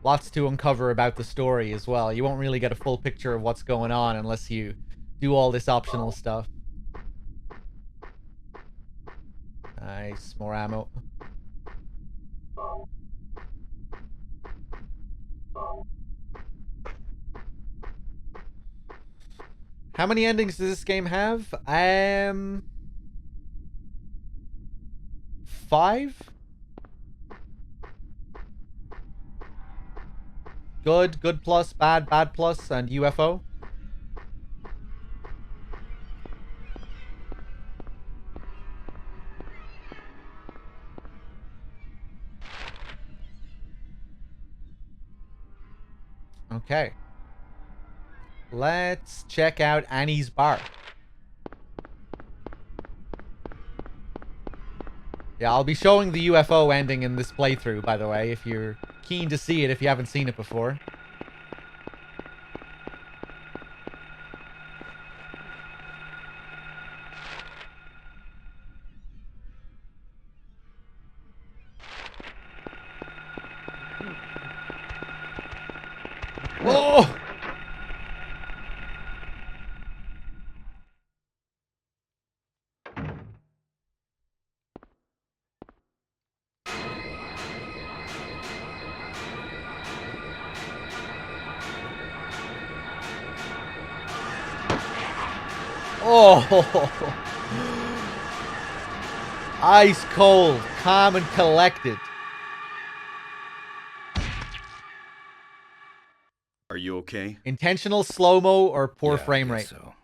Lots to uncover about the story as well. You won't really get a full picture of what's going on unless you do all this optional stuff. Nice, more ammo. How many endings does this game have? 5? Good, good plus, bad, bad plus, and UFO. Okay. Let's check out Annie's bar. Yeah, I'll be showing the UFO ending in this playthrough, by the way, if you're keen to see it if you haven't seen it before. Oh! Oh! Ice cold, calm and collected. Are you okay? Intentional slow-mo or poor Yeah, frame I rate? guess so.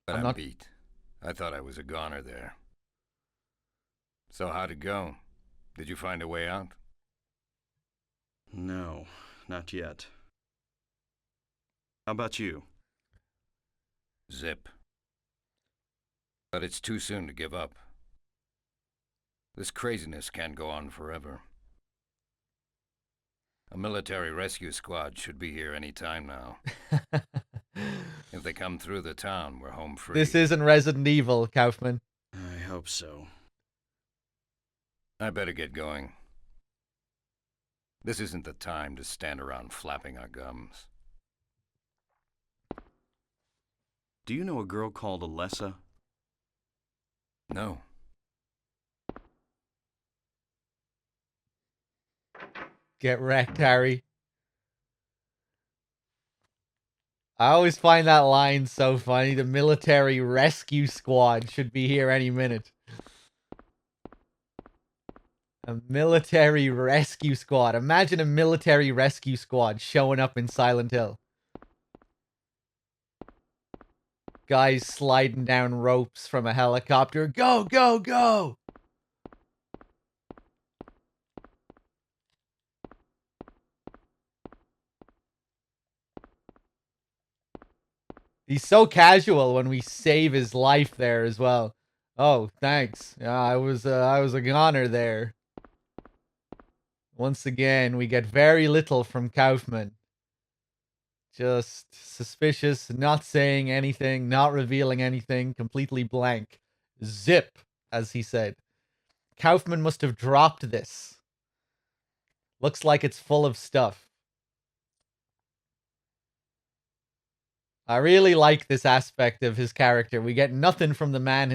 But I'm I'm not- beat. I thought I was a goner there. So how'd it go? Did you find a way out? No, not yet. How about you? Zip. But it's too soon to give up. This craziness can't go on forever. A military rescue squad should be here any time now. If they come through the town, we're home free. This isn't Resident Evil, Kaufman. I hope so. I better get going. This isn't the time to stand around flapping our gums. Do you know a girl called Alessa? No. Get wrecked, Harry. I always find that line so funny. The military rescue squad should be here any minute. A military rescue squad. Imagine a military rescue squad showing up in Silent Hill. Guys sliding down ropes from a helicopter. Go, go, go! He's so casual when we save his life there as well. Oh, thanks. Yeah, I was a goner there. Once again, we get very little from Kaufman. Just suspicious, not saying anything, not revealing anything, completely blank. Zip, as he said. Kaufman must have dropped this. Looks like it's full of stuff. I really like this aspect of his character. We get nothing from the man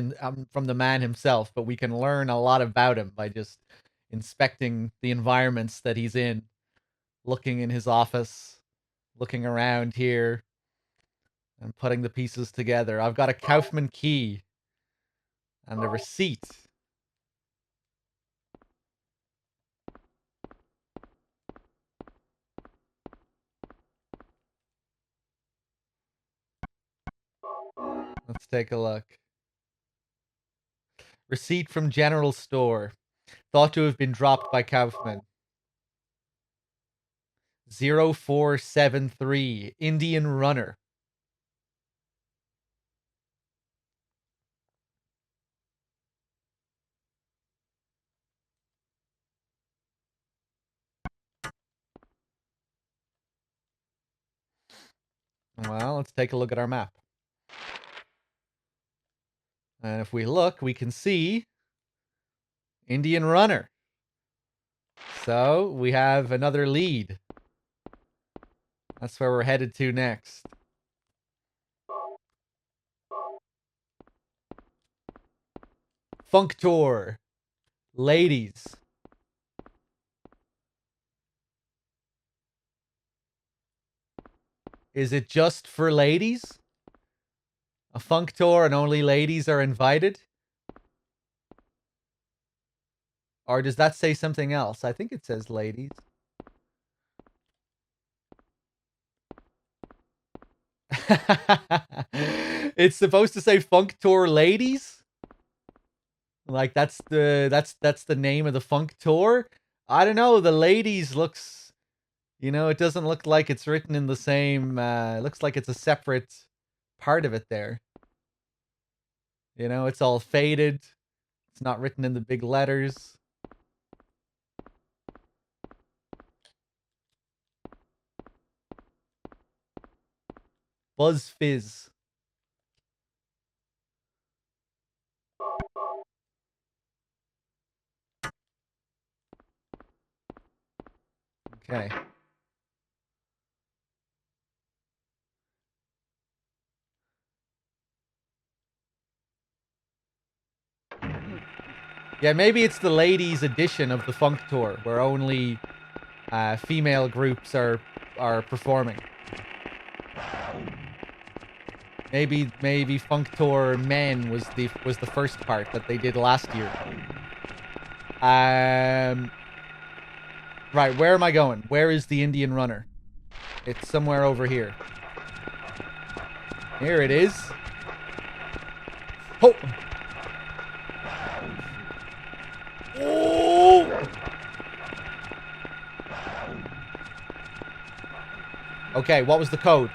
himself, but we can learn a lot about him by just inspecting the environments that he's in, looking in his office, looking around here, and putting the pieces together. I've got a Kaufman key and a receipt. Let's take a look. Receipt from General Store. Thought to have been dropped by Kaufman. 0473. Indian Runner. Well, let's take a look at our map. And if we look, we can see Indian Runner. So we have another lead. That's where we're headed to next. Functor. Ladies. Is it just for ladies? A Functor and only ladies are invited? Or does that say something else? I think it says ladies. It's supposed to say Functor ladies? Like that's the name of the Functor? I don't know, the ladies looks, you know, it doesn't look like it's written in the same it looks like it's a separate part of it there. You know, it's all faded. It's not written in the big letters. Buzz Fizz. Okay. Yeah, maybe it's the ladies' edition of the Functor, where only female groups are performing. Maybe Functor Men was the first part that they did last year. Right, where am I going? Where is the Indian Runner? It's somewhere over here. Here it is. Oh! Oh! Okay, what was the code?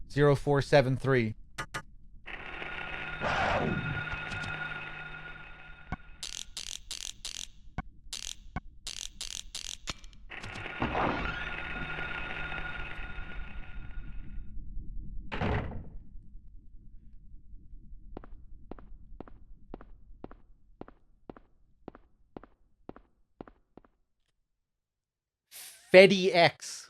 0473. Fedi X.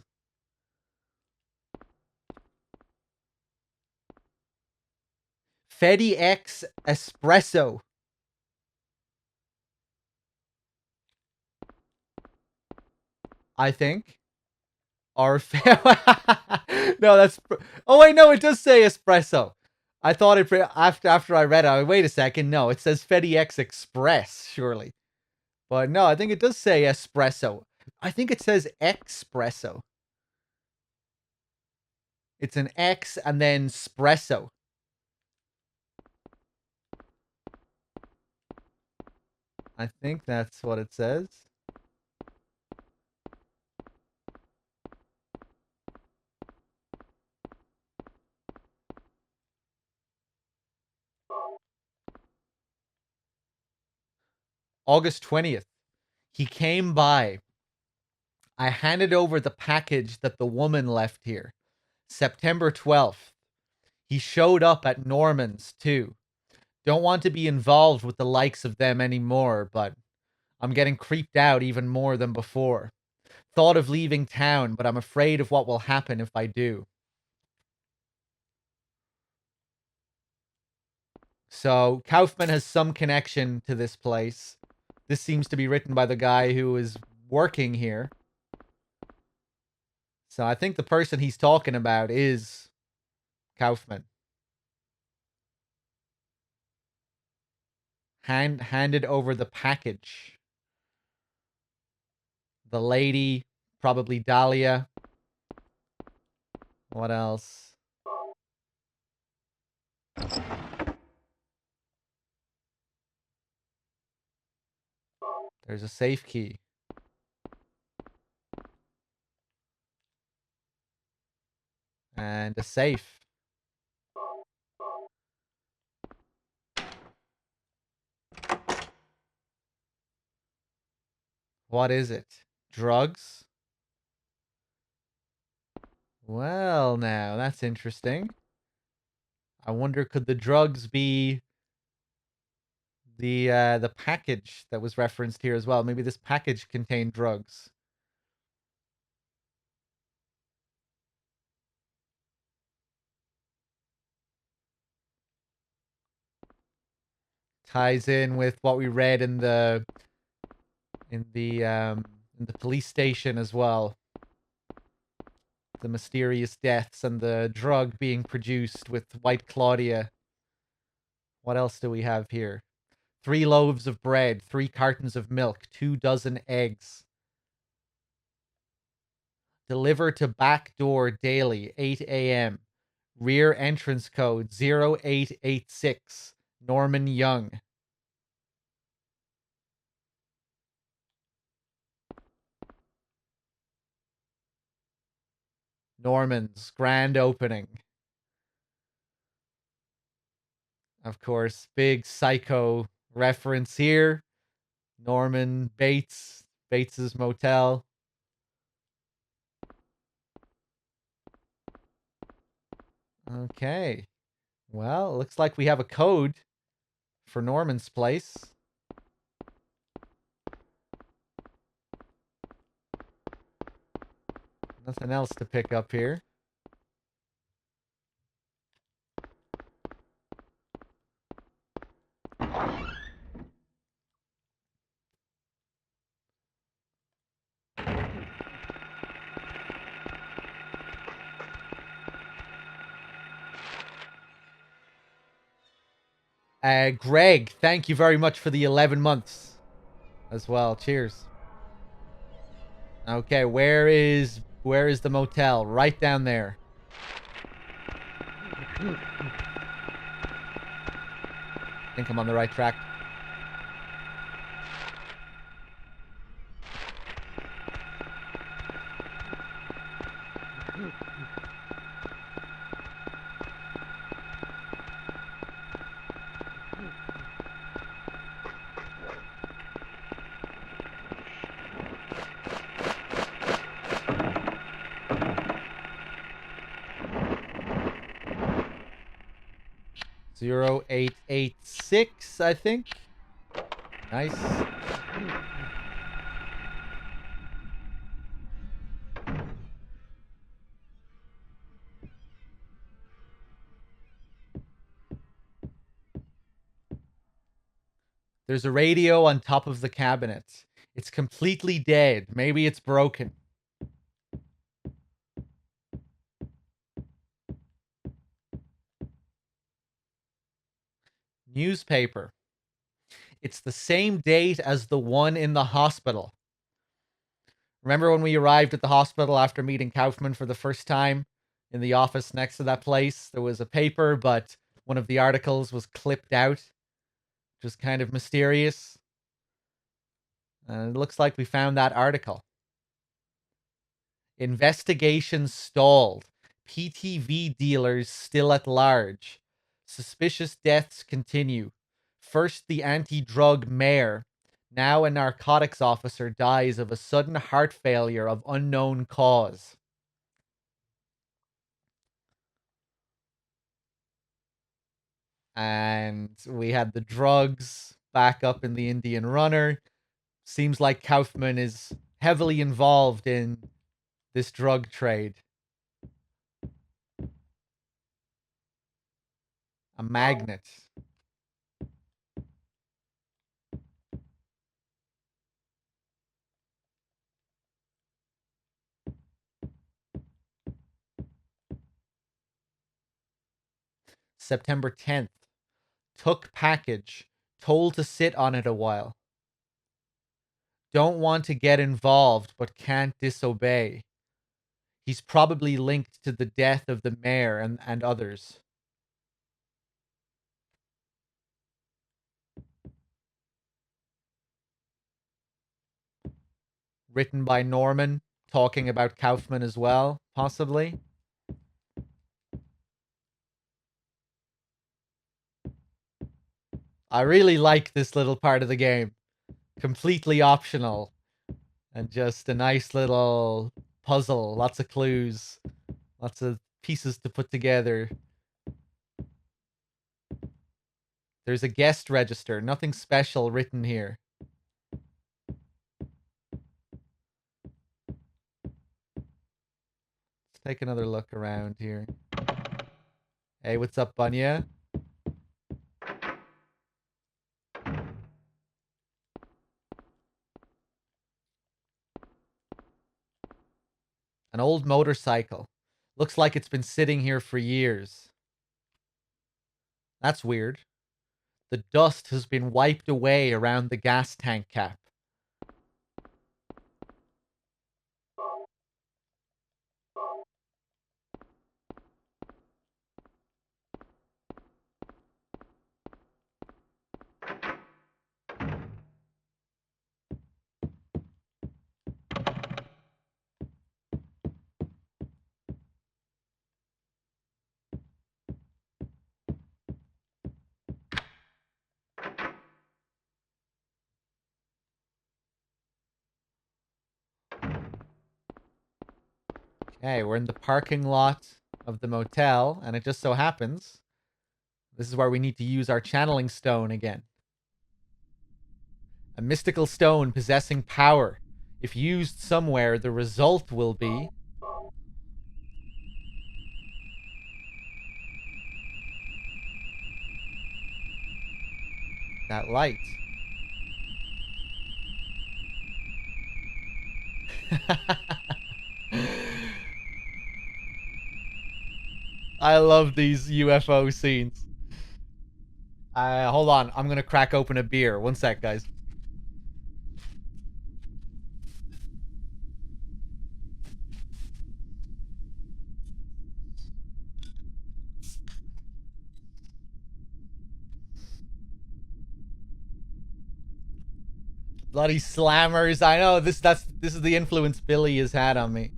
Fedi X Espresso. I think. Or no, that's oh wait, no, it does say espresso. I thought it after I read it. Wait a second, no, it says Fedi X Express, surely. But no, I think it does say espresso. I think it says espresso. It's an X and then espresso. I think that's what it says. August 20th. He came by. I handed over the package that the woman left here. September 12th. He showed up at Norman's, too. Don't want to be involved with the likes of them anymore, but I'm getting creeped out even more than before. Thought of leaving town, but I'm afraid of what will happen if I do. So, Kaufman has some connection to this place. This seems to be written by the guy who is working here. So I think the person he's talking about is Kaufman. Handed over the package. The lady, probably Dahlia. What else? There's a safe key. And a safe. What is it? Drugs? Well, now, that's interesting. I wonder, could the drugs be the package that was referenced here as well. Maybe this package contained drugs. Ties in with what we read in the police station as well. The mysterious deaths and the drug being produced with White Claudia. What else do we have here? 3 loaves of bread, 3 cartons of milk, 2 dozen eggs. Deliver to back door daily, 8 a.m. Rear entrance code 0886. Norman Young. Norman's grand opening. Of course, big Psycho reference here. Norman Bates, Bates's Motel. Okay. Well, it looks like we have a code for Norman's place. Nothing else to pick up here. Greg, thank you very much for the 11 months as well. Cheers. Okay, where is the motel? Right down there. I think I'm on the right track. Zero 0886, I think. Nice. There's a radio on top of the cabinet. It's completely dead. Maybe it's broken. Newspaper. It's the same date as the one in the hospital. Remember when we arrived at the hospital after meeting Kaufman for the first time in the office next to that place? There was a paper, but one of the articles was clipped out, which was kind of mysterious. It looks like we found that article. Investigation stalled. PTV dealers still at large. Suspicious deaths continue. First, the anti-drug mayor. Now a narcotics officer dies of a sudden heart failure of unknown cause. And we had the drugs back up in the Indian Runner. Seems like Kaufman is heavily involved in this drug trade. A magnet. September 10th. Took package. Told to sit on it a while. Don't want to get involved, but can't disobey. He's probably linked to the death of the mayor and others. Written by Norman, talking about Kaufman as well, possibly. I really like this little part of the game. Completely optional. And just a nice little puzzle. Lots of clues. Lots of pieces to put together. There's a guest register. Nothing special written here. Let's take another look around here. Hey, what's up, Bunya? An old motorcycle. Looks like it's been sitting here for years. That's weird. The dust has been wiped away around the gas tank cap. Okay, we're in the parking lot of the motel, and it just so happens this is where we need to use our channeling stone again. A mystical stone possessing power. If used somewhere, the result will be... that light. I love these UFO scenes. Hold on. I'm gonna crack open a beer. One sec, guys. Bloody slammers. I know this is the influence Billy has had on me.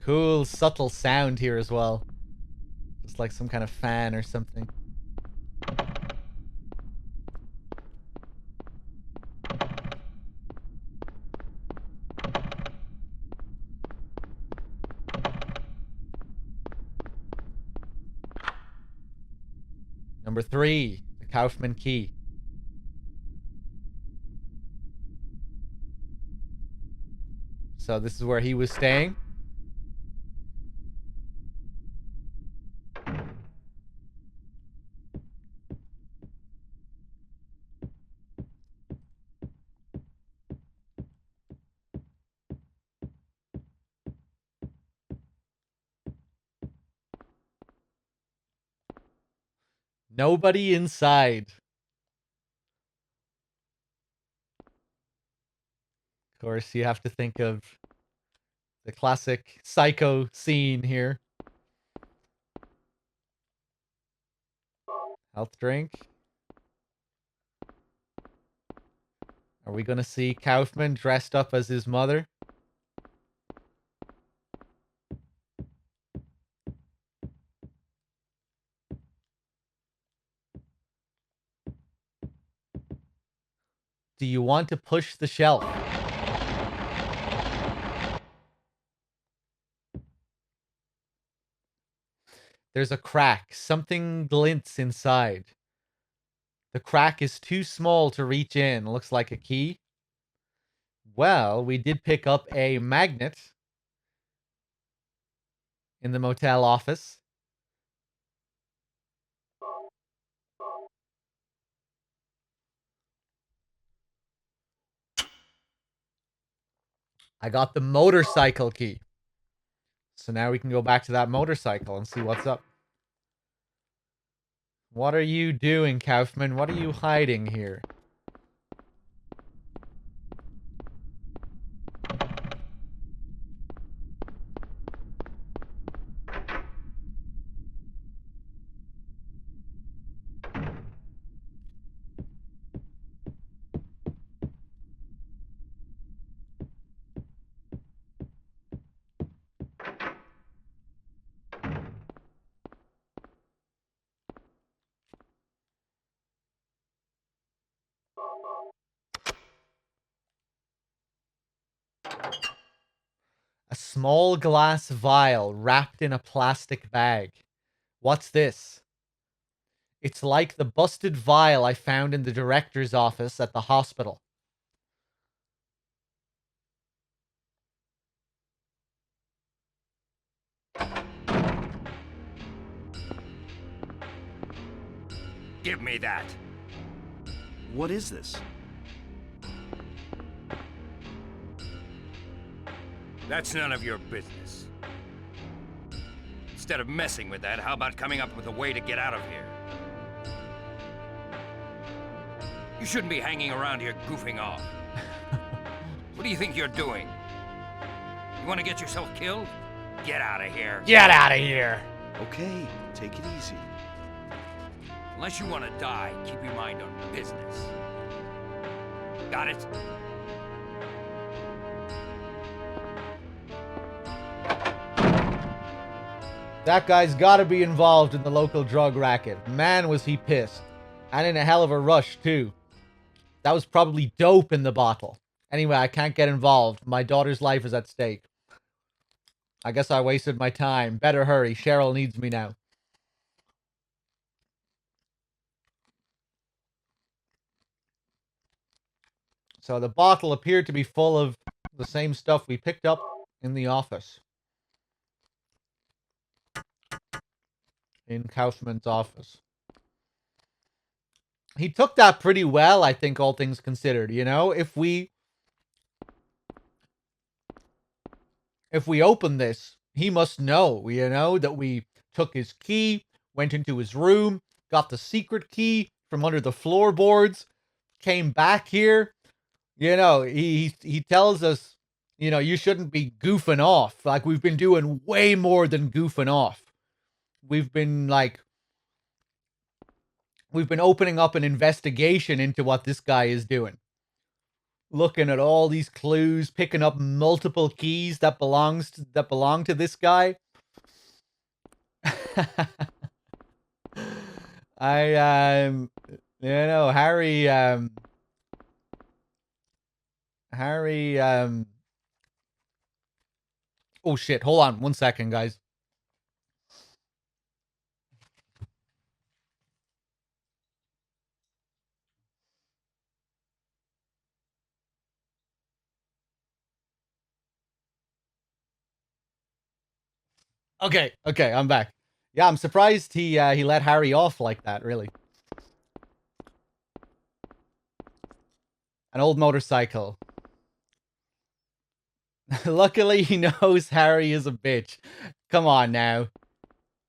Cool, subtle sound here as well. Just like some kind of fan or something. Number 3, the Kaufman key. So this is where he was staying. Nobody inside. Of course, you have to think of the classic Psycho scene here. Health drink. Are we gonna see Kaufman dressed up as his mother? Do you want to push the shelf? There's a crack. Something glints inside. The crack is too small to reach in. Looks like a key. Well, we did pick up a magnet in the motel office. I got the motorcycle key. So now we can go back to that motorcycle and see what's up. What are you doing, Kaufman? What are you hiding here? A small glass vial wrapped in a plastic bag. What's this? It's like the busted vial I found in the director's office at the hospital. Give me that. What is this? That's none of your business. Instead of messing with that, how about coming up with a way to get out of here? You shouldn't be hanging around here goofing off. What do you think you're doing? You want to get yourself killed? Get out of here. Get out of here! Okay, take it easy. Unless you want to die, keep your mind on business. Got it? That guy's gotta be involved in the local drug racket. Man, was he pissed. And in a hell of a rush, too. That was probably dope in the bottle. Anyway, I can't get involved. My daughter's life is at stake. I guess I wasted my time. Better hurry. Cheryl needs me now. So the bottle appeared to be full of the same stuff we picked up in the office. In Kaufman's office. He took that pretty well, I think, all things considered. You know, if we open this, he must know, you know, that we took his key, went into his room, got the secret key from under the floorboards, came back here. You know, he tells us, you know, you shouldn't be goofing off. Like, we've been doing way more than goofing off. We've been opening up an investigation into what this guy is doing. Looking at all these clues, picking up multiple keys that belong to this guy. Harry, oh shit, hold on 1 second, guys. Okay, I'm back. Yeah, I'm surprised he let Harry off like that, really. An old motorcycle. Luckily, he knows Harry is a bitch. Come on now.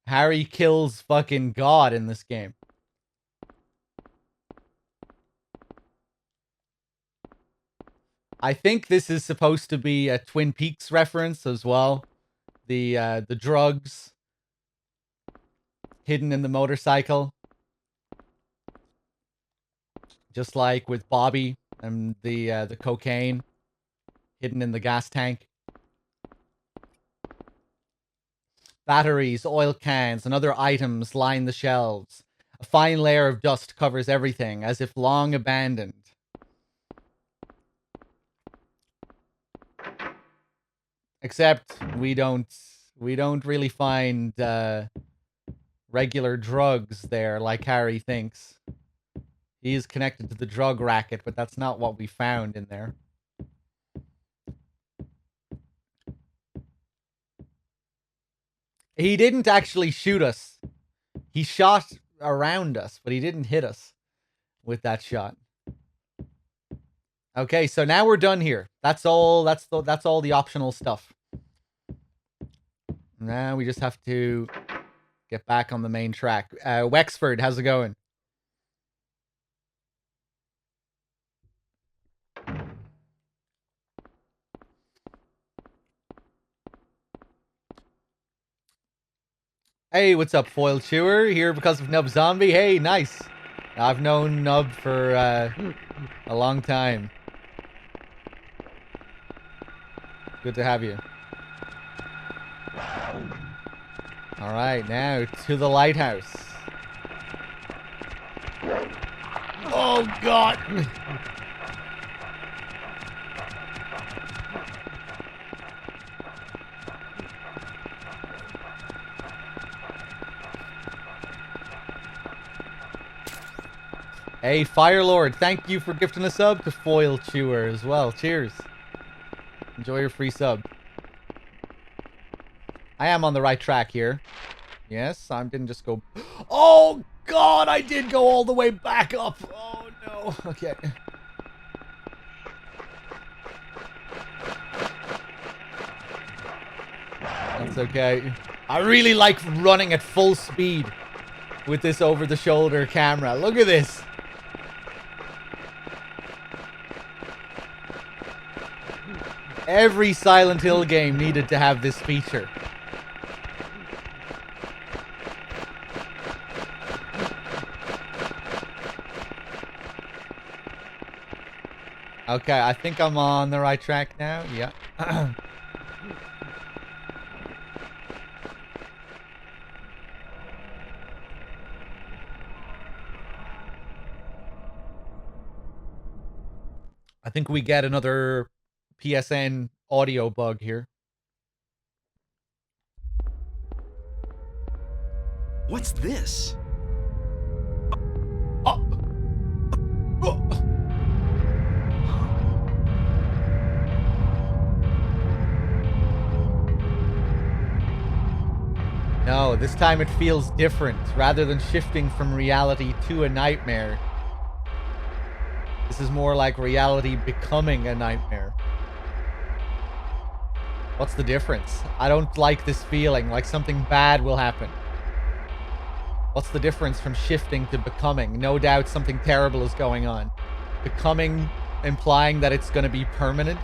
Harry kills fucking God in this game. I think this is supposed to be a Twin Peaks reference as well. The drugs hidden in the motorcycle. Just like with Bobby and the cocaine hidden in the gas tank. Batteries, oil cans, and other items line the shelves. A fine layer of dust covers everything, as if long abandoned. Except we don't really find regular drugs there like Harry thinks. He is connected to the drug racket, but that's not what we found in there. He didn't actually shoot us. He shot around us, but he didn't hit us with that shot. Okay, so now we're done here. That's all. That's all the optional stuff. Now we just have to get back on the main track. Wexford, how's it going? Hey, what's up, Foil Chewer? Here because of Nub Zombie. Hey, nice. I've known Nub for a long time. Good to have you. All right, now to the lighthouse. Oh, God. Hey, Firelord, thank you for gifting a sub to Foil Chewer as well. Cheers. Enjoy your free sub. I am on the right track here. Yes, I didn't just go... Oh, God, I did go all the way back up. Oh, no. Okay. That's okay. I really like running at full speed with this over-the-shoulder camera. Look at this. Every Silent Hill game needed to have this feature. Okay, I think I'm on the right track now. Yeah. I think we get another PSN audio bug here. What's this? No, this time it feels different. Rather than shifting from reality to a nightmare, this is more like reality becoming a nightmare. What's the difference? I don't like this feeling, like something bad will happen. What's the difference from shifting to becoming? No doubt something terrible is going on. Becoming, implying that it's going to be permanent.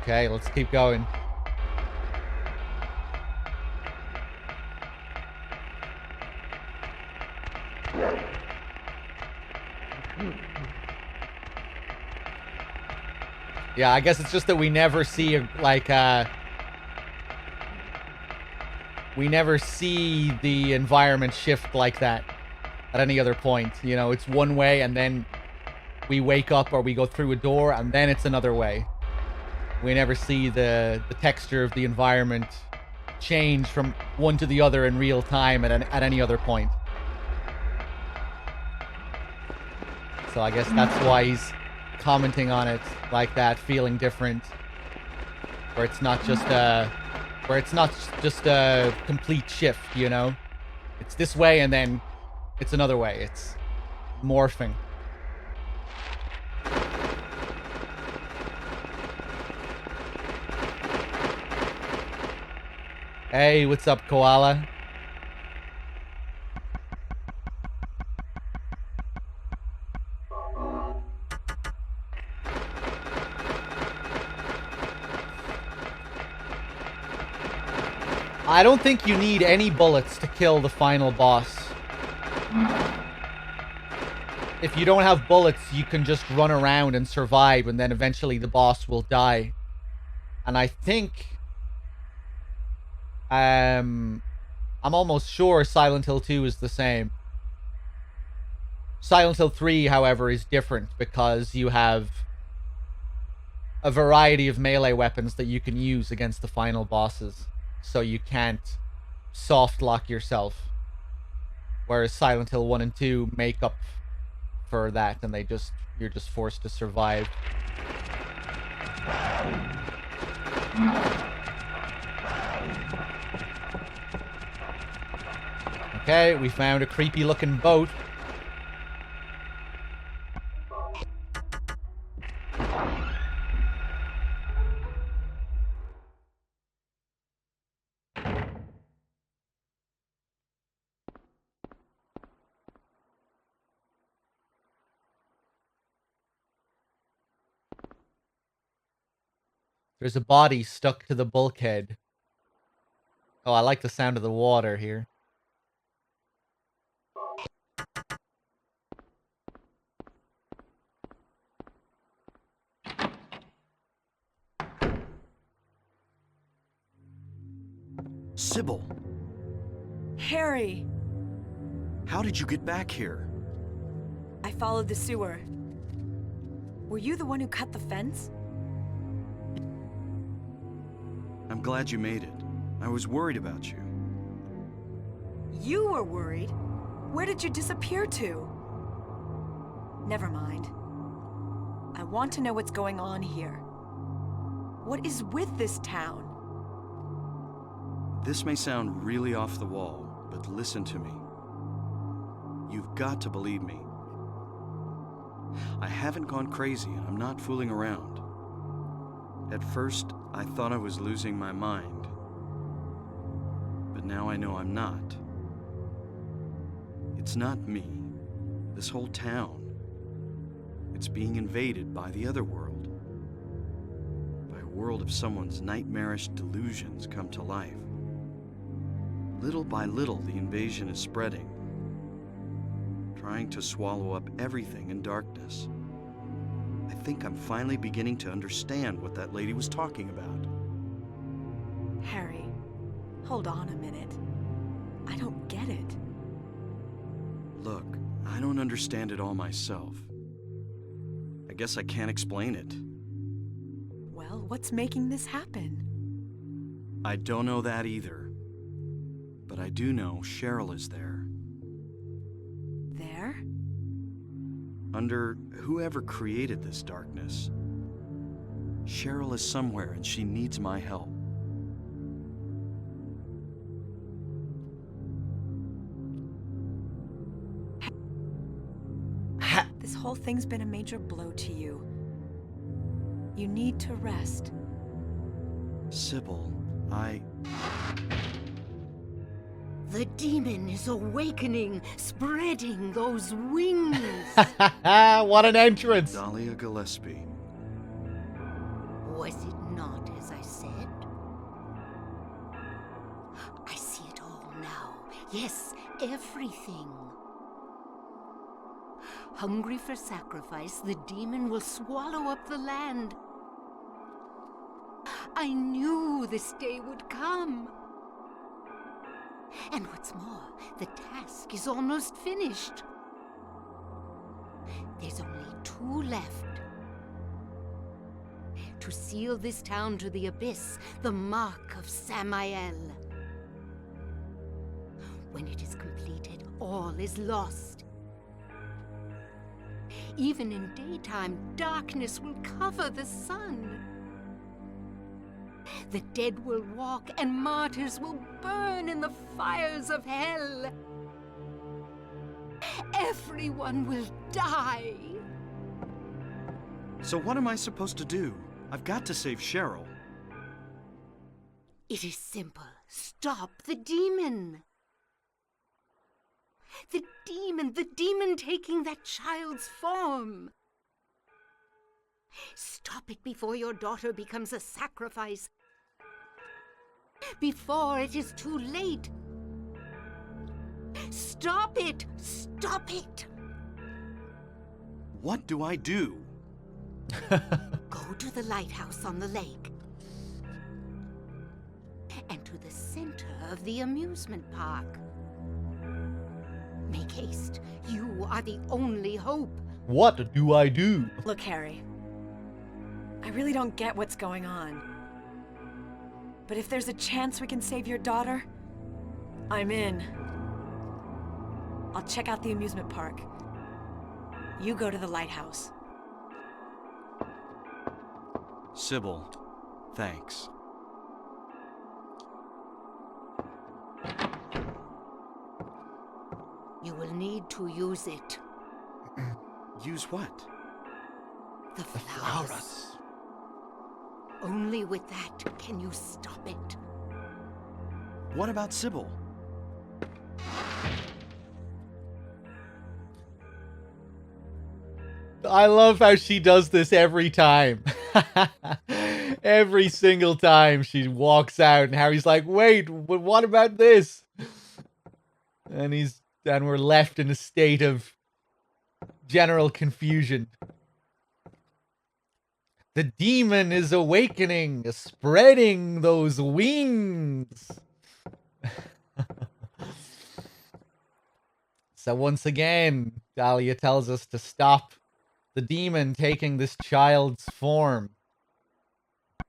Okay, let's keep going. Yeah, I guess it's just that we never see, we never see the environment shift like that at any other point. You know, it's one way and then we wake up or we go through a door and then it's another way. We never see the texture of the environment change from one to the other in real time at any other point. So I guess that's why he's commenting on it like that, feeling different, where it's not just a complete shift, you know? It's this way and then it's another way. It's morphing. Hey, what's up, Koala? I don't think you need any bullets to kill the final boss. If you don't have bullets, you can just run around and survive, and then eventually the boss will die. And I think... I'm almost sure Silent Hill 2 is the same. Silent Hill 3, however, is different because you have a variety of melee weapons that you can use against the final bosses. So you can't soft lock yourself. Whereas Silent Hill 1 and 2 make up for that, and you're just forced to survive. Okay, we found a creepy looking boat. There's a body stuck to the bulkhead. Oh, I like the sound of the water here. Sybil, Harry! how did you get back here? I followed the sewer. Were you the one who cut the fence? I'm glad you made it. I was worried about you. You were worried? Where did you disappear to? Never mind. I want to know what's going on here. What is with this town? This may sound really off the wall, but listen to me. You've got to believe me. I haven't gone crazy and I'm not fooling around. At first, I thought I was losing my mind. But now I know I'm not. It's not me. This whole town. It's being invaded by the other world. By a world of someone's nightmarish delusions come to life. Little by little, the invasion is spreading, trying to swallow up everything in darkness. I think I'm finally beginning to understand what that lady was talking about. Harry, hold on a minute. I don't get it. Look, I don't understand it all myself. I guess I can't explain it. Well, what's making this happen? I don't know that either. But I do know Cheryl is there. There? Under whoever created this darkness. Cheryl is somewhere and she needs my help. This whole thing's been a major blow to you. You need to rest. Sybil, The demon is awakening, spreading those wings. What an entrance! Dahlia Gillespie. Was it not as I said? I see it all now. Yes, everything. Hungry for sacrifice, the demon will swallow up the land. I knew this day would come. And what's more, the task is almost finished. There's only 2 left. To seal this town to the abyss, the mark of Samael. When it is completed, all is lost. Even in daytime, darkness will cover the sun. The dead will walk, and martyrs will burn in the fires of hell. Everyone will die. So what am I supposed to do? I've got to save Cheryl. It is simple. Stop the demon. The demon taking that child's form. Stop it before your daughter becomes a sacrifice. Before it is too late. Stop it! Stop it! What do I do? Go to the lighthouse on the lake. And to the center of the amusement park. Make haste. You are the only hope. What do I do? Look, Harry. I really don't get what's going on. But if there's a chance we can save your daughter, I'm in. I'll check out the amusement park. You go to the lighthouse. Sybil, thanks. You will need to use it. Use what? The flowers. Only with that can you stop it. What about Sybil? I love how she does this every time. Every single time she walks out and Harry's like, wait, but what about this? And we're left in a state of general confusion. The demon is awakening, spreading those wings. So once again, Dahlia tells us to stop the demon taking this child's form.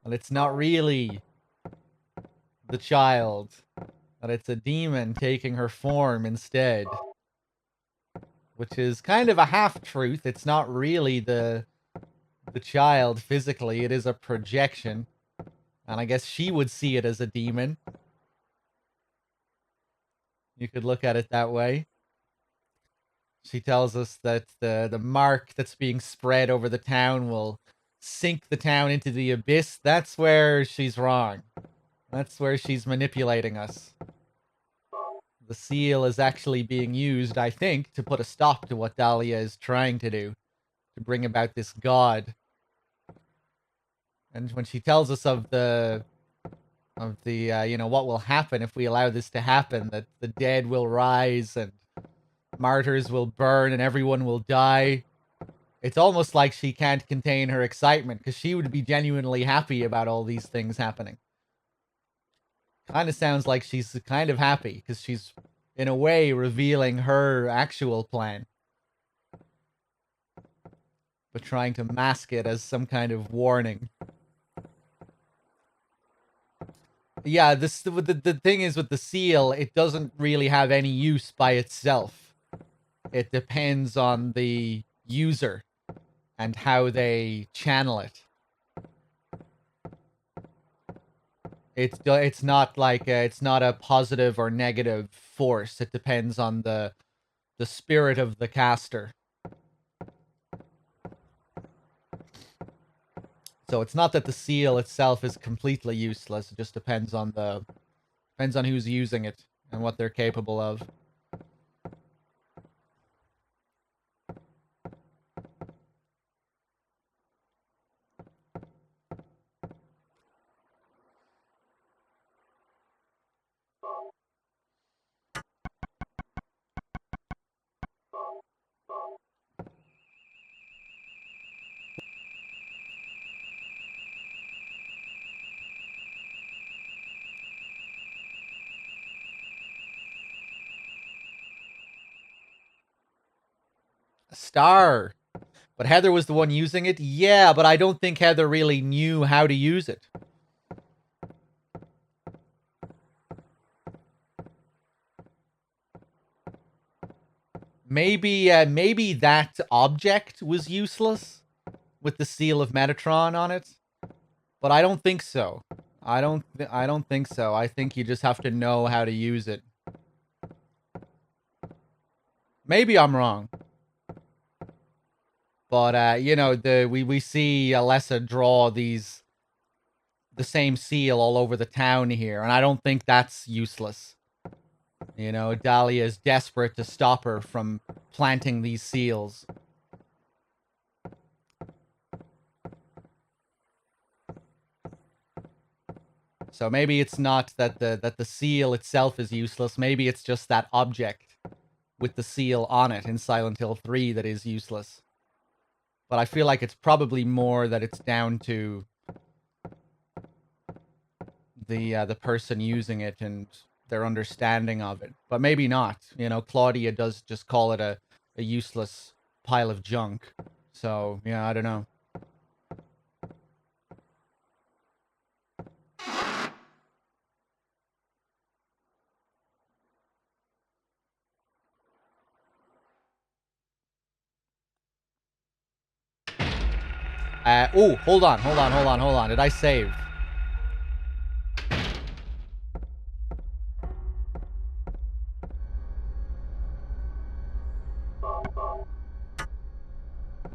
And it's not really the child, but it's a demon taking her form instead. Which is kind of a half-truth. It's not really the child physically. It is a projection. And I guess she would see it as a demon. You could look at it that way. She tells us that the mark that's being spread over the town will sink the town into the abyss. That's where she's wrong. That's where she's manipulating us. The seal is actually being used, I think, to put a stop to what Dahlia is trying to do. To bring about this god. And when she tells us of the you know, what will happen if we allow this to happen, that the dead will rise and martyrs will burn and everyone will die, it's almost like she can't contain her excitement, because she would be genuinely happy about all these things happening. Kind of sounds like she's kind of happy, because she's, in a way, revealing her actual plan. But trying to mask it as some kind of warning. Yeah, the thing is with the seal, it doesn't really have any use by itself. It depends on the user and how they channel it. It's not like it's not a positive or negative force. It depends on the spirit of the caster. So it's not that the seal itself is completely useless. It just depends on who's using it and what they're capable of. Star. But Heather was the one using it? Yeah, but I don't think Heather really knew how to use it. Maybe that object was useless with the seal of Metatron on it. But I don't think so. I don't think so. I think you just have to know how to use it. Maybe I'm wrong. But, you know, we see Alessa draw the same seal all over the town here, and I don't think that's useless. You know, Dahlia is desperate to stop her from planting these seals. So maybe it's not that the seal itself is useless. Maybe it's just that object with the seal on it in Silent Hill 3 that is useless. But I feel like it's probably more that it's down to the person using it and their understanding of it. But maybe not. You know, Claudia does just call it a useless pile of junk. So, yeah, I don't know. Oh, hold on. Did I save?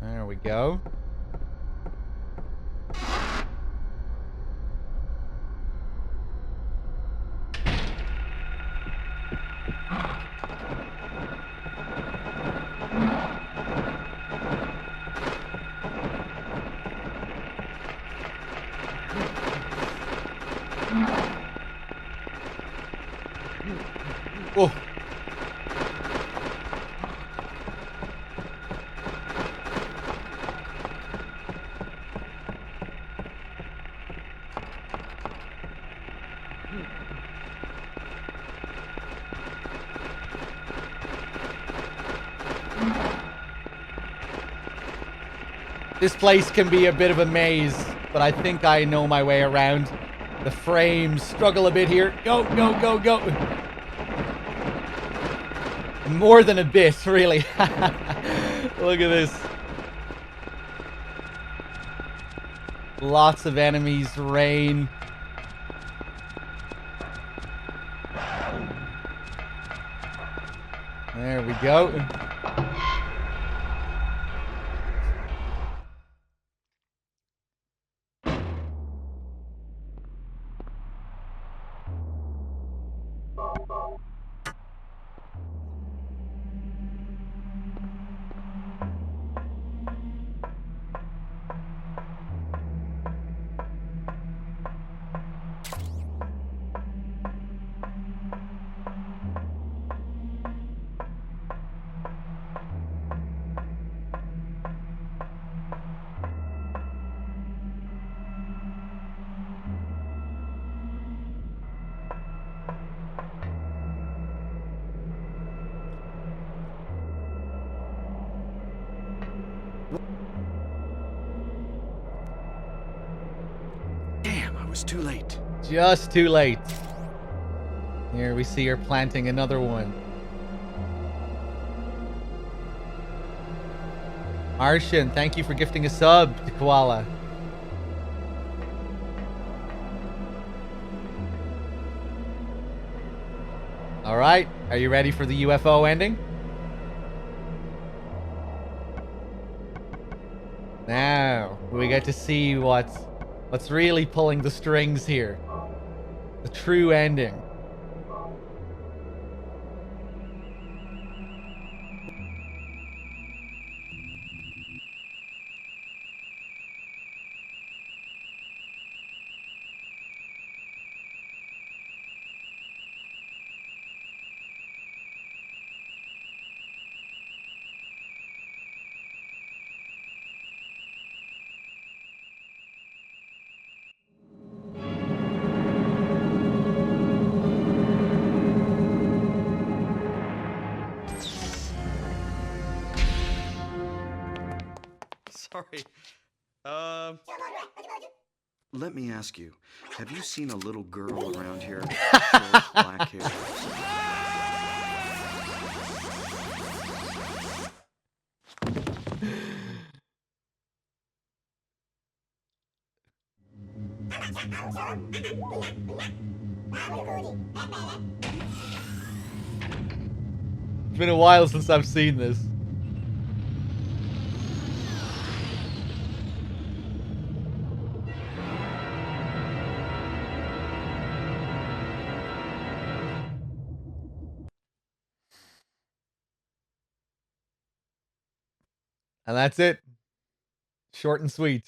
There we go. Oh. This place can be a bit of a maze, but I think I know my way around. The frames struggle a bit here. Go, go, go, go. More than a bit, really. Look at this. Lots of enemies, rain. There we go. Damn, I was too late. Just too late. Here we see her planting another one. Martian, thank you for gifting a sub to Koala. Alright, are you ready for the UFO ending? Now, we get to see what's really pulling the strings here. The true ending. Sorry. Let me ask you, have you seen a little girl around here? Short, black hair. It's been a while since I've seen this. And that's it. Short and sweet.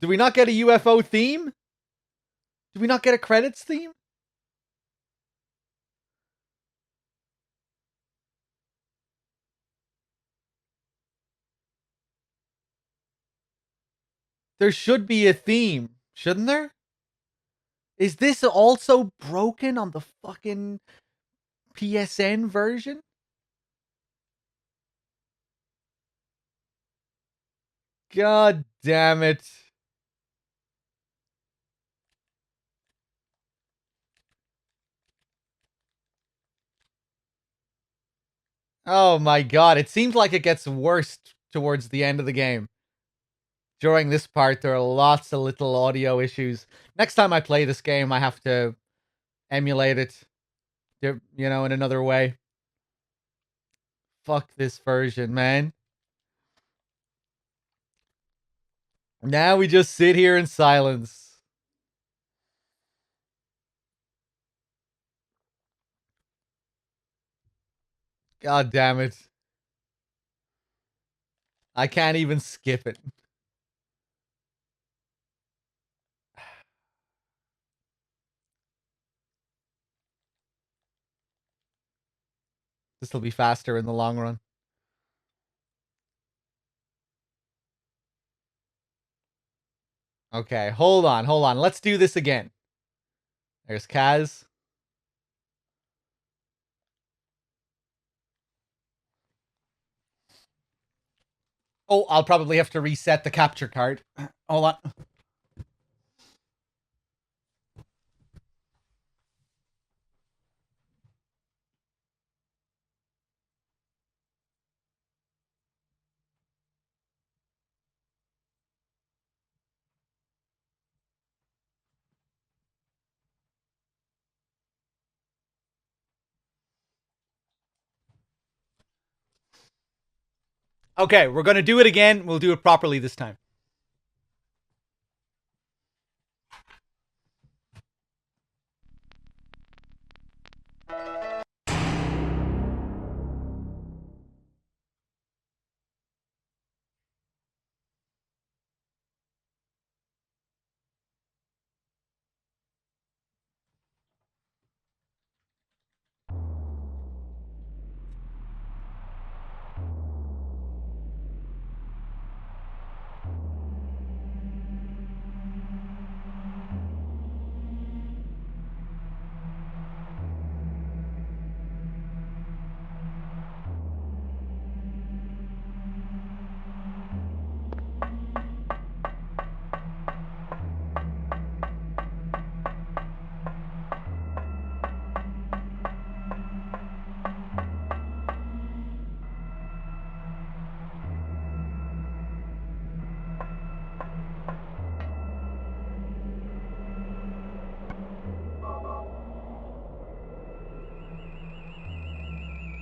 Do we not get a UFO theme? Do we not get a credits theme? There should be a theme, shouldn't there? Is this also broken on the fucking PSN version? God damn it. Oh my god, it seems like it gets worse towards the end of the game. During this part, there are lots of little audio issues. Next time I play this game, I have to emulate it, you know, in another way. Fuck this version, man. Now we just sit here in silence. God damn it. I can't even skip it. This will be faster in the long run. Okay, hold on. Let's do this again. There's Kaz. Oh, I'll probably have to reset the capture card. Hold on. Okay, we're going to do it again. We'll do it properly this time.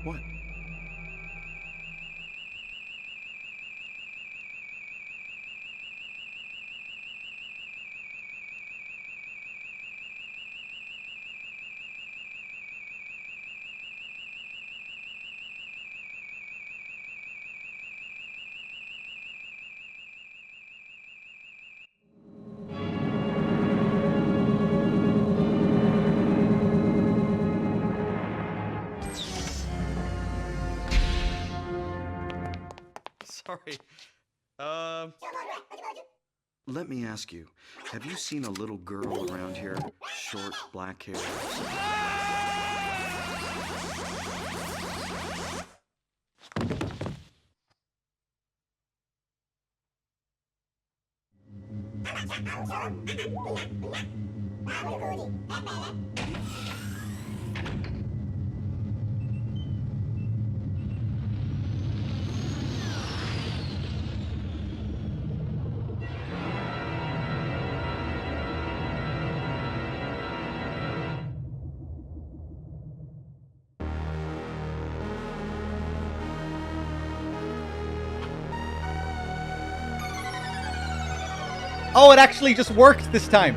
What? Sorry. Let me ask you, have you seen a little girl around here? Short, black hair. Oh, it actually just worked this time.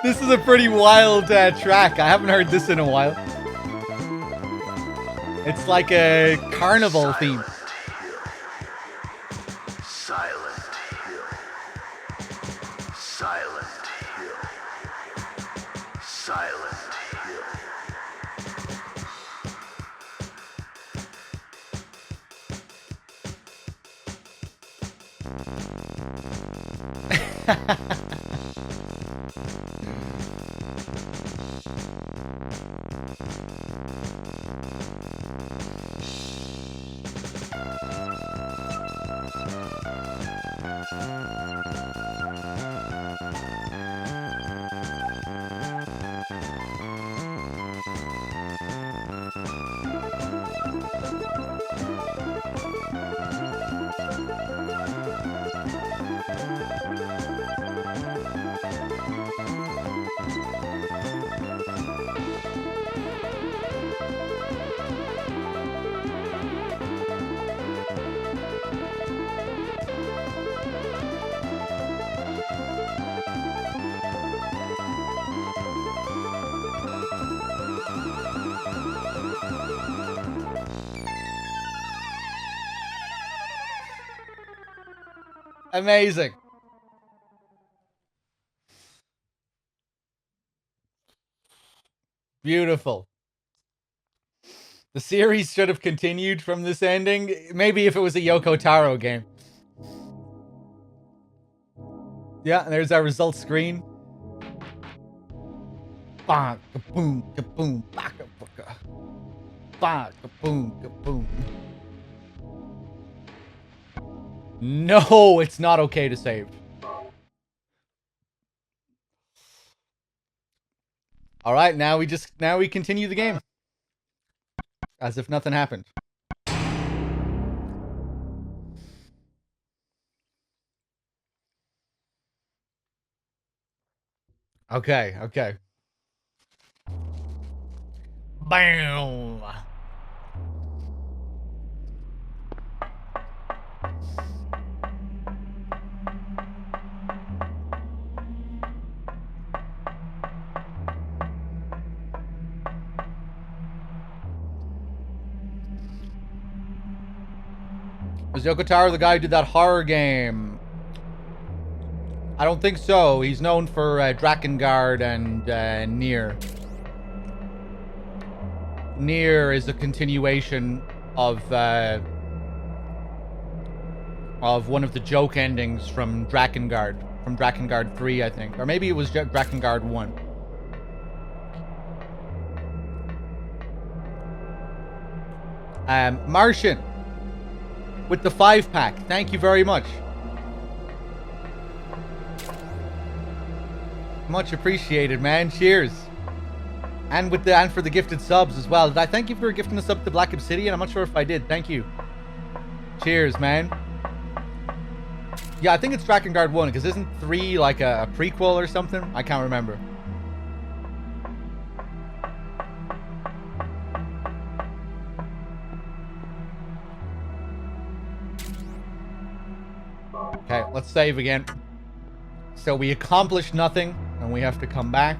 This is a pretty wild track. I haven't heard this in a while. It's like a carnival theme. Silent Hill. Silent Hill. Silent Hill. Amazing. Beautiful. The series should have continued from this ending. Maybe if it was a Yoko Taro game. Yeah, and there's our results screen. Bah, kaboom, kaboom, baka, baka. Bah, kaboom, kaboom. No, it's not okay to save. All right, now we continue the game. As if nothing happened. Okay, okay. Bam! Was Yoko Taro the guy who did that horror game? I don't think so. He's known for Drakengard and Nier. Nier is a continuation of one of the joke endings from Drakengard. From Drakengard 3, I think. Or maybe it was Drakengard 1. Martian. With the 5-pack. Thank you very much. Much appreciated, man. Cheers. And for the gifted subs as well. Did I thank you for gifting the sub to Black Obsidian? I'm not sure if I did. Thank you. Cheers, man. Yeah, I think it's Drakengard 1, because isn't 3 like a prequel or something? I can't remember. Okay, let's save again. So we accomplished nothing, and we have to come back.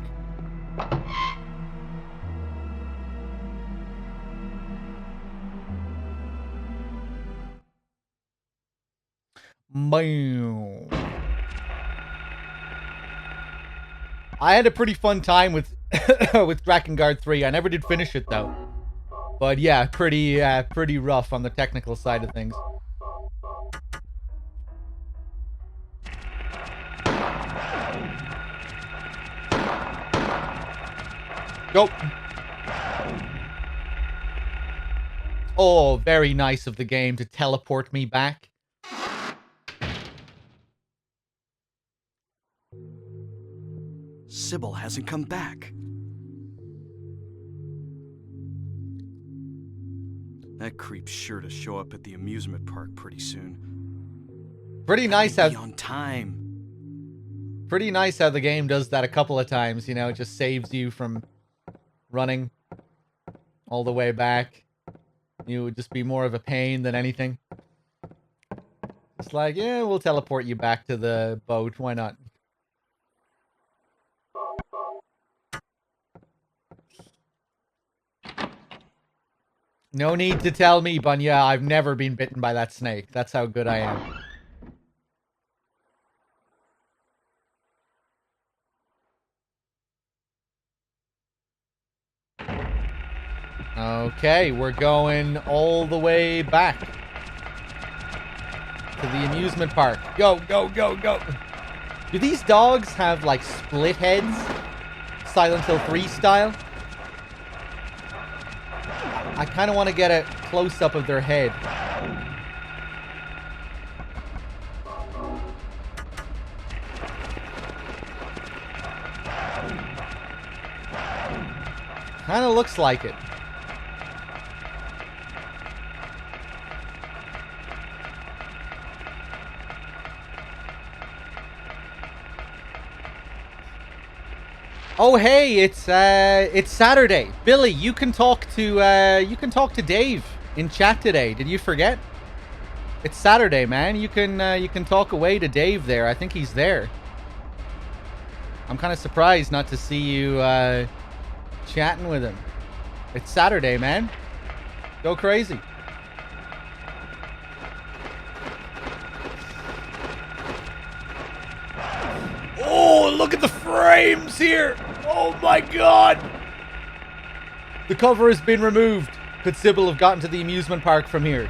Boom. I had a pretty fun time with with Drakengard 3. I never did finish it though. But yeah, pretty rough on the technical side of things. Go. Oh, very nice of the game to teleport me back. Sybil hasn't come back. That creep's sure to show up at the amusement park pretty soon. Pretty nice how... Be on time. Pretty nice how the game does that a couple of times, you know, it just saves you from running all the way back. You would just be more of a pain than anything. It's like, yeah, we'll teleport you back to the boat. Why not? No need to tell me, Bunya. I've never been bitten by that snake. That's how good I am. Okay, we're going all the way back to the amusement park. Go, go, go, go. Do these dogs have, like, split heads? Silent Hill 3 style? I kind of want to get a close-up of their head. Kind of looks like it. Oh hey, it's Saturday. Billy, you can talk to Dave in chat today. Did you forget? It's Saturday, man. You can talk away to Dave there. I think he's there. I'm kind of surprised not to see you chatting with him. It's Saturday, man. Go crazy. frames here! Oh my god! The cover has been removed. Could Sybil have gotten to the amusement park from here?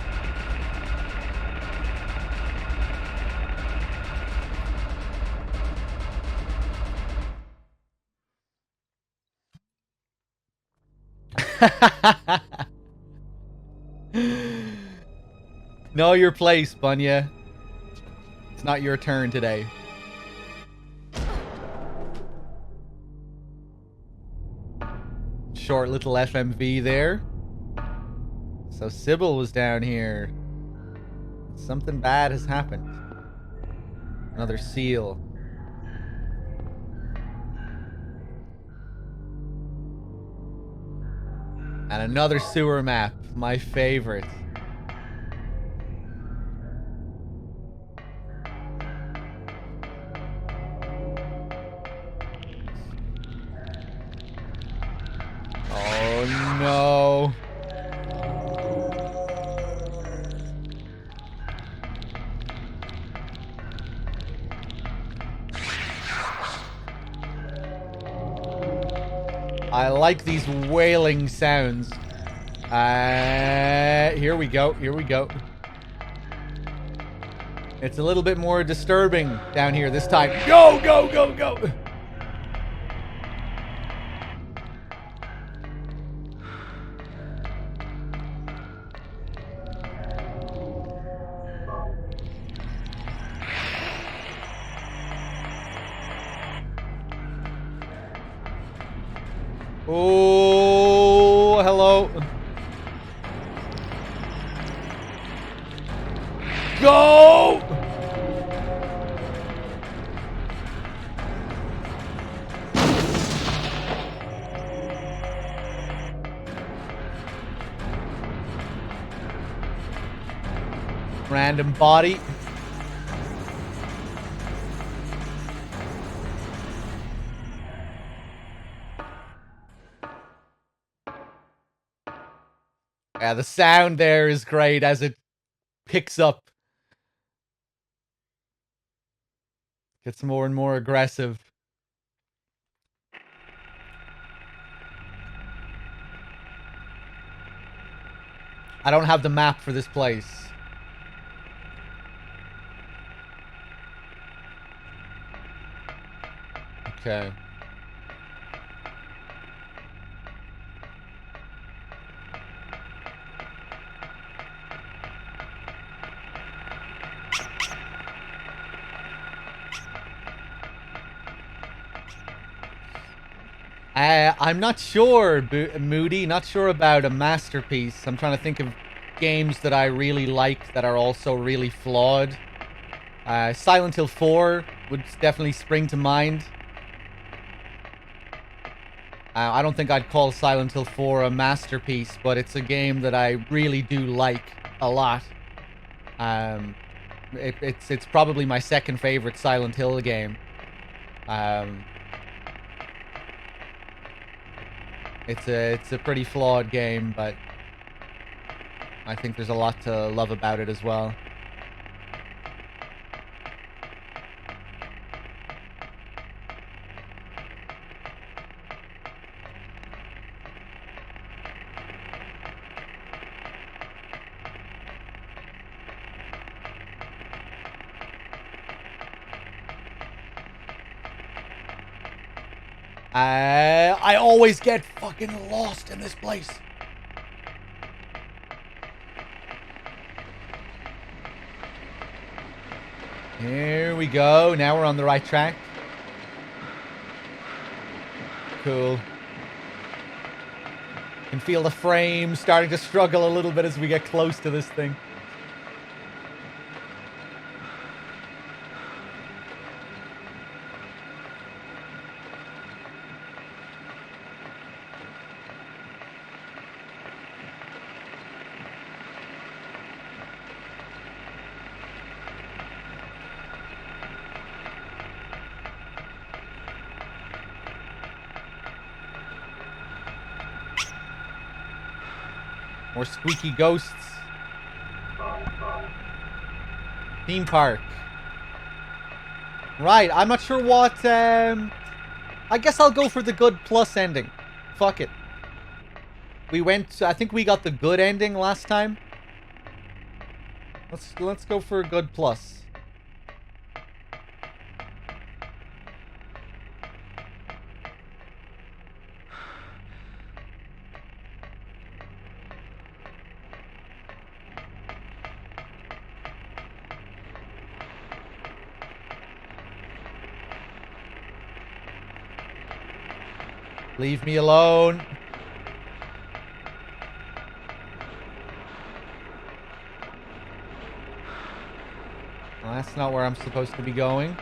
Know your place, Bunya. It's not your turn today. Short little FMV there. So Sybil was down here. Something bad has happened. Another seal. And another sewer map. My favorite. Oh no. I like these wailing sounds. Here we go. Here we go. It's a little bit more disturbing down here this time. Go, go, go, go. Oh, hello. Go! Random body. Yeah, the sound there is great as it picks up. Gets more and more aggressive. I don't have the map for this place. Okay. I'm not sure, Moody. Not sure about a masterpiece. I'm trying to think of games that I really like that are also really flawed. Silent Hill 4 would definitely spring to mind. I don't think I'd call Silent Hill 4 a masterpiece, but it's a game that I really do like a lot. It's probably my second favorite Silent Hill game. It's a pretty flawed game, but I think there's a lot to love about it as well. I always get fucking lost in this place. Here we go. Now we're on the right track. Cool. Can feel the frame starting to struggle a little bit as we get close to this thing. More squeaky ghosts. Theme park. Right, I'm not sure what I guess I'll go for the good plus ending. Fuck it. We went, I think we got the good ending last time. Let's go for a good plus. Leave me alone. Well, that's not where I'm supposed to be going.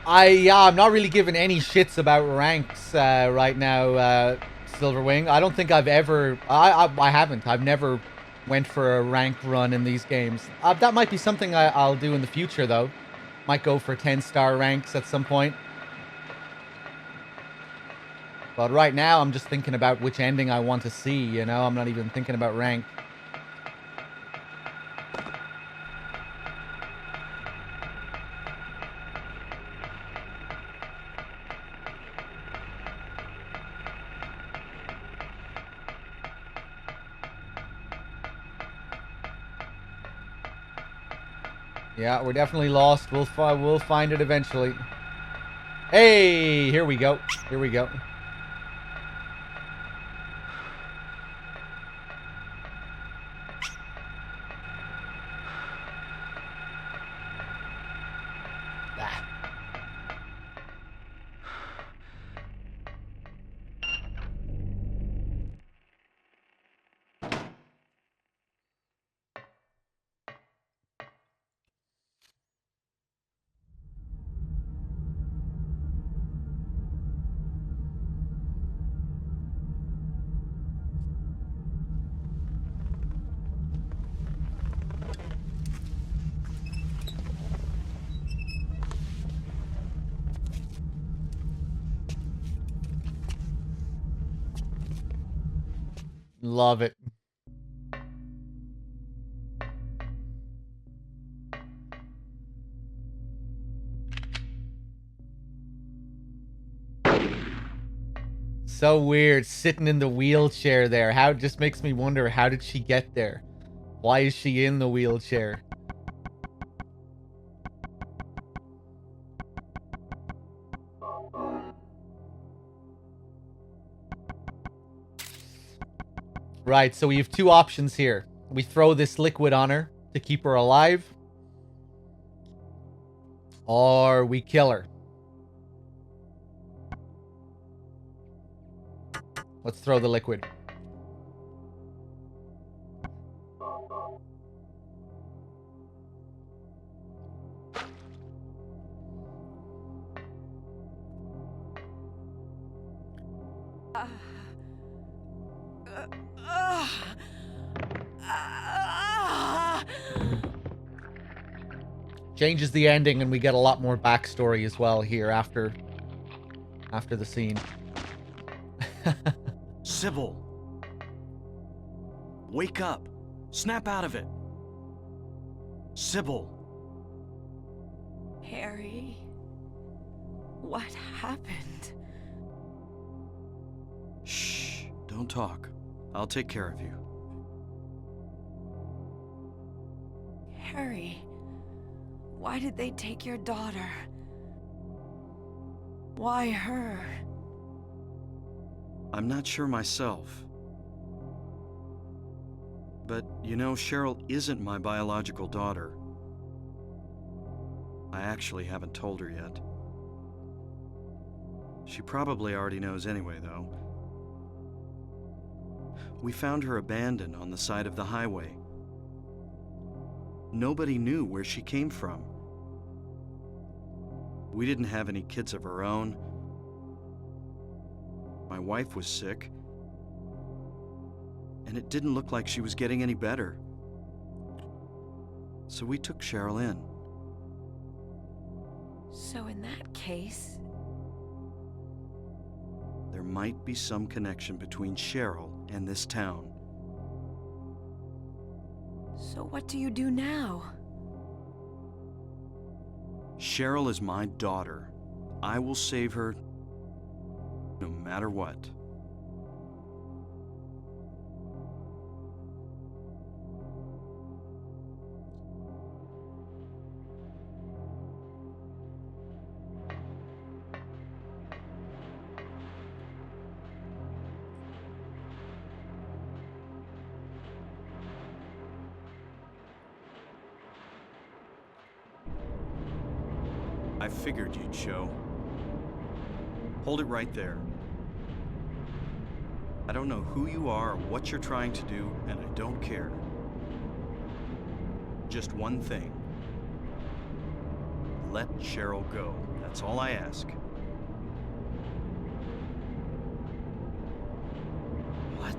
I'm not really giving any shits about ranks right now, Silverwing. I don't think I've ever... I haven't. I've never went for a rank run in these games. That might be something I'll do in the future, though. Might go for 10-star ranks at some point. But right now, I'm just thinking about which ending I want to see, you know? I'm not even thinking about rank. Yeah, we're definitely lost. We'll find it eventually. Hey, here we go. Here we go. Ah. Love it. So weird, sitting in the wheelchair there. How it just makes me wonder, how did she get there? Why is she in the wheelchair? Right, so we have two options here. We throw this liquid on her to keep her alive. Or we kill her. Let's throw the liquid. Changes the ending and we get a lot more backstory as well here after the scene. Sybil! Wake up! Snap out of it! Sybil! Harry, what happened? Shh, don't talk. I'll take care of you. Harry, why did they take your daughter? Why her? I'm not sure myself. But, you know, Cheryl isn't my biological daughter. I actually haven't told her yet. She probably already knows anyway, though. We found her abandoned on the side of the highway. Nobody knew where she came from. We didn't have any kids of our own. My wife was sick, and it didn't look like she was getting any better. So we took Cheryl in. So in that case... there might be some connection between Cheryl and this town. So what do you do now? Cheryl is my daughter. I will save her no matter what. I figured you'd show. Hold it right there. I don't know who you are or what you're trying to do, and I don't care. Just one thing. Let Cheryl go. That's all I ask. What?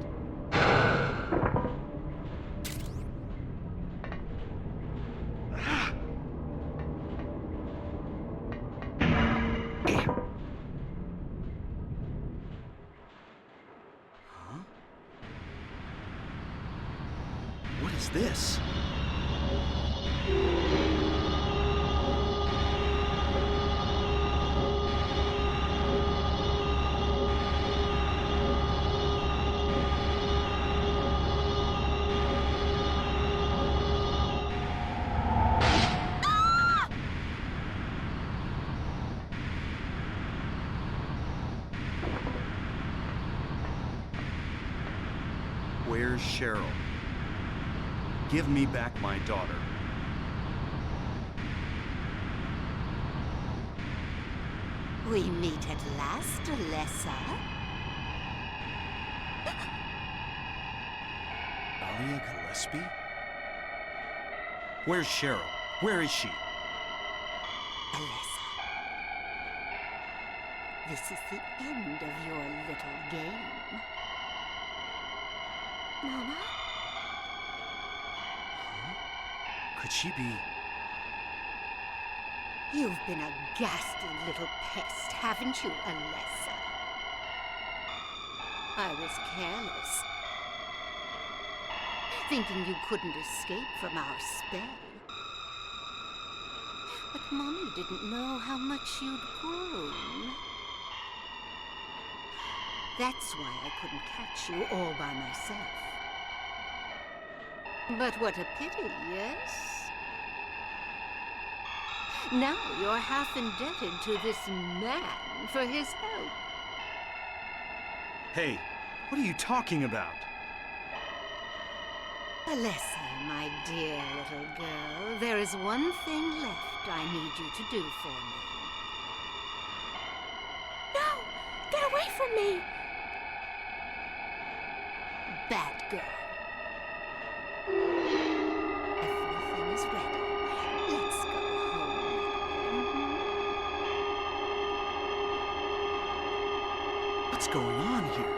What is this? Where's Cheryl? Give me back my daughter. We meet at last, Alessa. Dahlia Gillespie? Where's Cheryl? Where is she? Alessa. This is the end of your little game. Mama? Could she be? You've been a ghastly little pest, haven't you, Alessa? I was careless, thinking you couldn't escape from our spell. But Mommy didn't know how much you'd grown. That's why I couldn't catch you all by myself. But what a pity, yes? Now you're half indebted to this man for his help. Hey, what are you talking about? Alessa, my dear little girl, there is one thing left I need you to do for me. No! Get away from me! Bad girl. Everything is ready. Let's go home. What's going on here?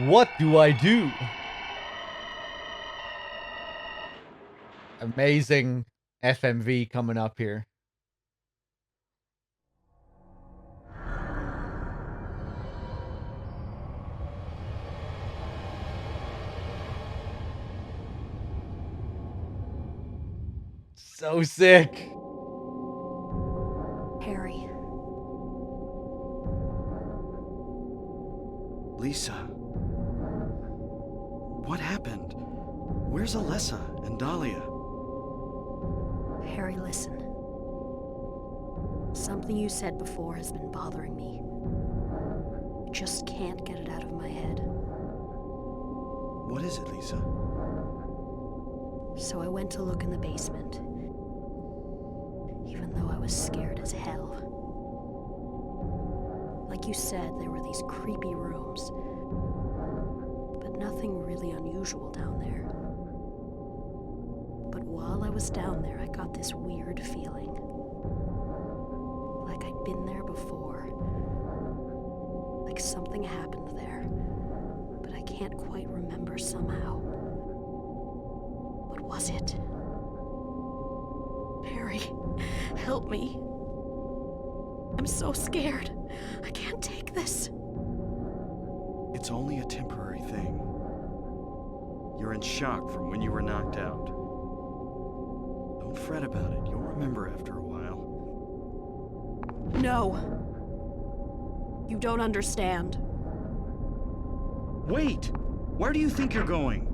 What do I do? Amazing FMV coming up here. So sick. Harry. Lisa. What happened? Where's Alessa and Dahlia? Harry, listen. Something you said before has been bothering me. I just can't get it out of my head. What is it, Lisa? So I went to look in the basement, even though I was scared as hell. Like you said, there were these creepy rooms, but nothing really unusual down there. But while I was down there, I got this weird feeling. Like I'd been there before. Like something happened there, but I can't quite remember somehow. What was it? Harry, help me. I'm so scared. I can't take this. It's only a temporary thing. You're in shock from when you were knocked out. Don't fret about it. You'll remember after a while. No. You don't understand. Wait! Where do you think you're going?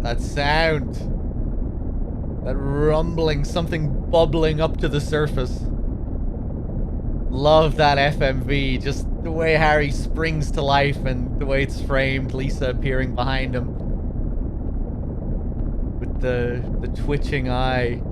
That sound. That rumbling, something bubbling up to the surface. Love that FMV, just the way Harry springs to life and the way it's framed, Lisa appearing behind him. With the twitching eye.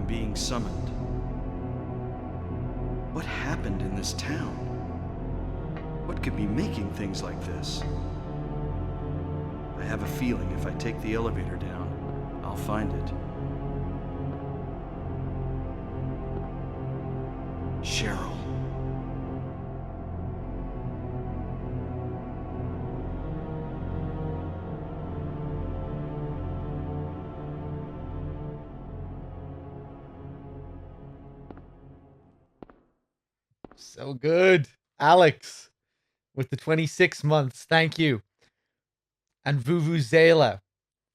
Being summoned. What happened in this town? What could be making things like this? I have a feeling if I take the elevator down, I'll find it. Cheryl. So good. Alex with the 26 months. Thank you. And Vuvuzela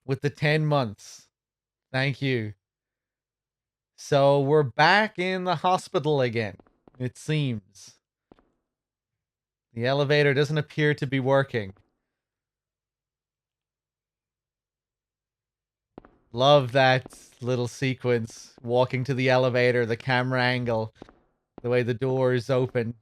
with the 10 months. Thank you. So we're back in the hospital again, it seems. The elevator doesn't appear to be working. Love that little sequence. Walking to the elevator, the camera angle. The way the door is open.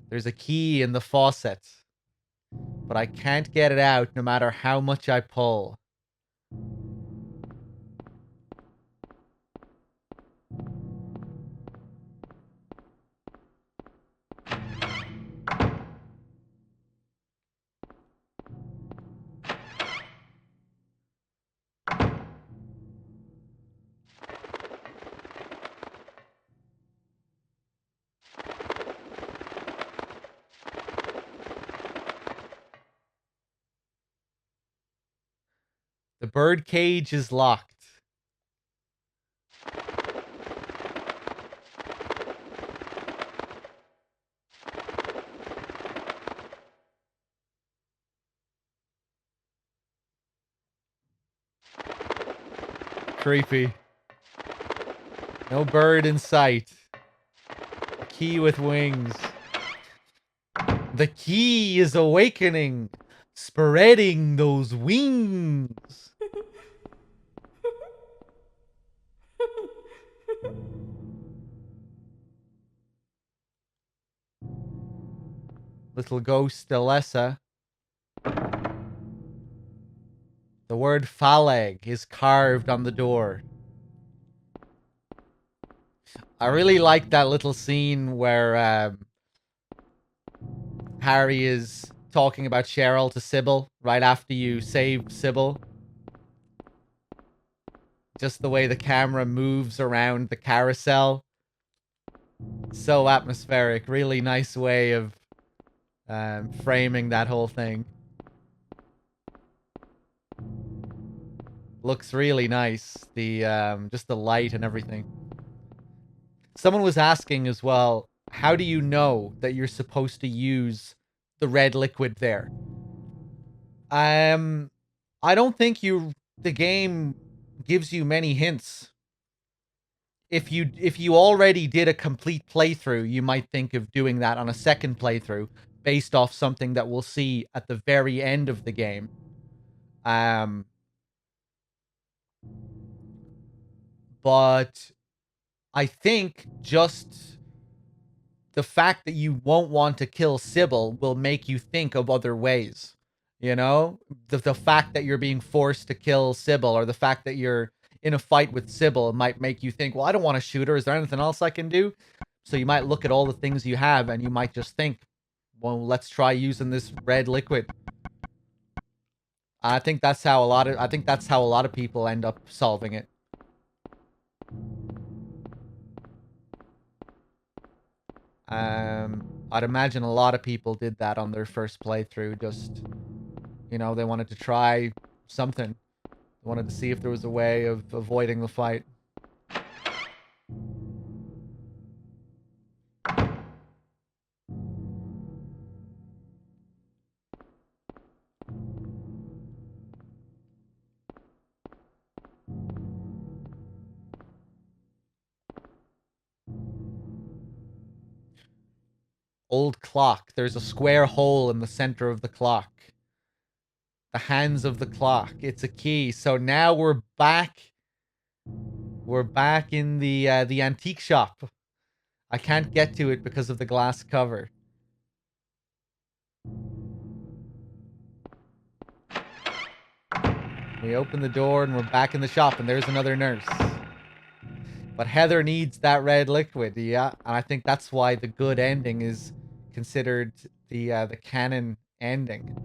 There's a key in the faucet. But I can't get it out no matter how much I pull. The bird cage is locked. Creepy. No bird in sight. A key with wings. The key is awakening, spreading those wings. Little ghost Alessa. The word Phaleg is carved on the door. I really like that little scene where Harry is talking about Cheryl to Sybil right after you save Sybil. Just the way the camera moves around the carousel. So atmospheric. Really nice way of framing that whole thing. Looks really nice. The just the light and everything. Someone was asking as well, how do you know that you're supposed to use the red liquid there? I don't think the game gives you many hints. If you already did a complete playthrough, you might think of doing that on a second playthrough based off something that we'll see at the very end of the game. But I think just the fact that you won't want to kill Sybil will make you think of other ways. You know? The fact that you're being forced to kill Sybil, or the fact that you're in a fight with Sybil, might make you think, well, I don't want to shoot her. Is there anything else I can do? So you might look at all the things you have and you might just think, well, let's try using this red liquid. I think that's how a lot of people end up solving it. I'd imagine a lot of people did that on their first playthrough. Just, you know, they wanted to try something. They wanted to see if there was a way of avoiding the fight. Old clock. There's a square hole in the center of the clock. The hands of the clock. It's a key. So now we're back. We're back in the antique shop. I can't get to it because of the glass cover. We open the door and we're back in the shop, and there's another nurse. But Heather needs that red liquid, yeah. And I think that's why the good ending is considered the canon ending.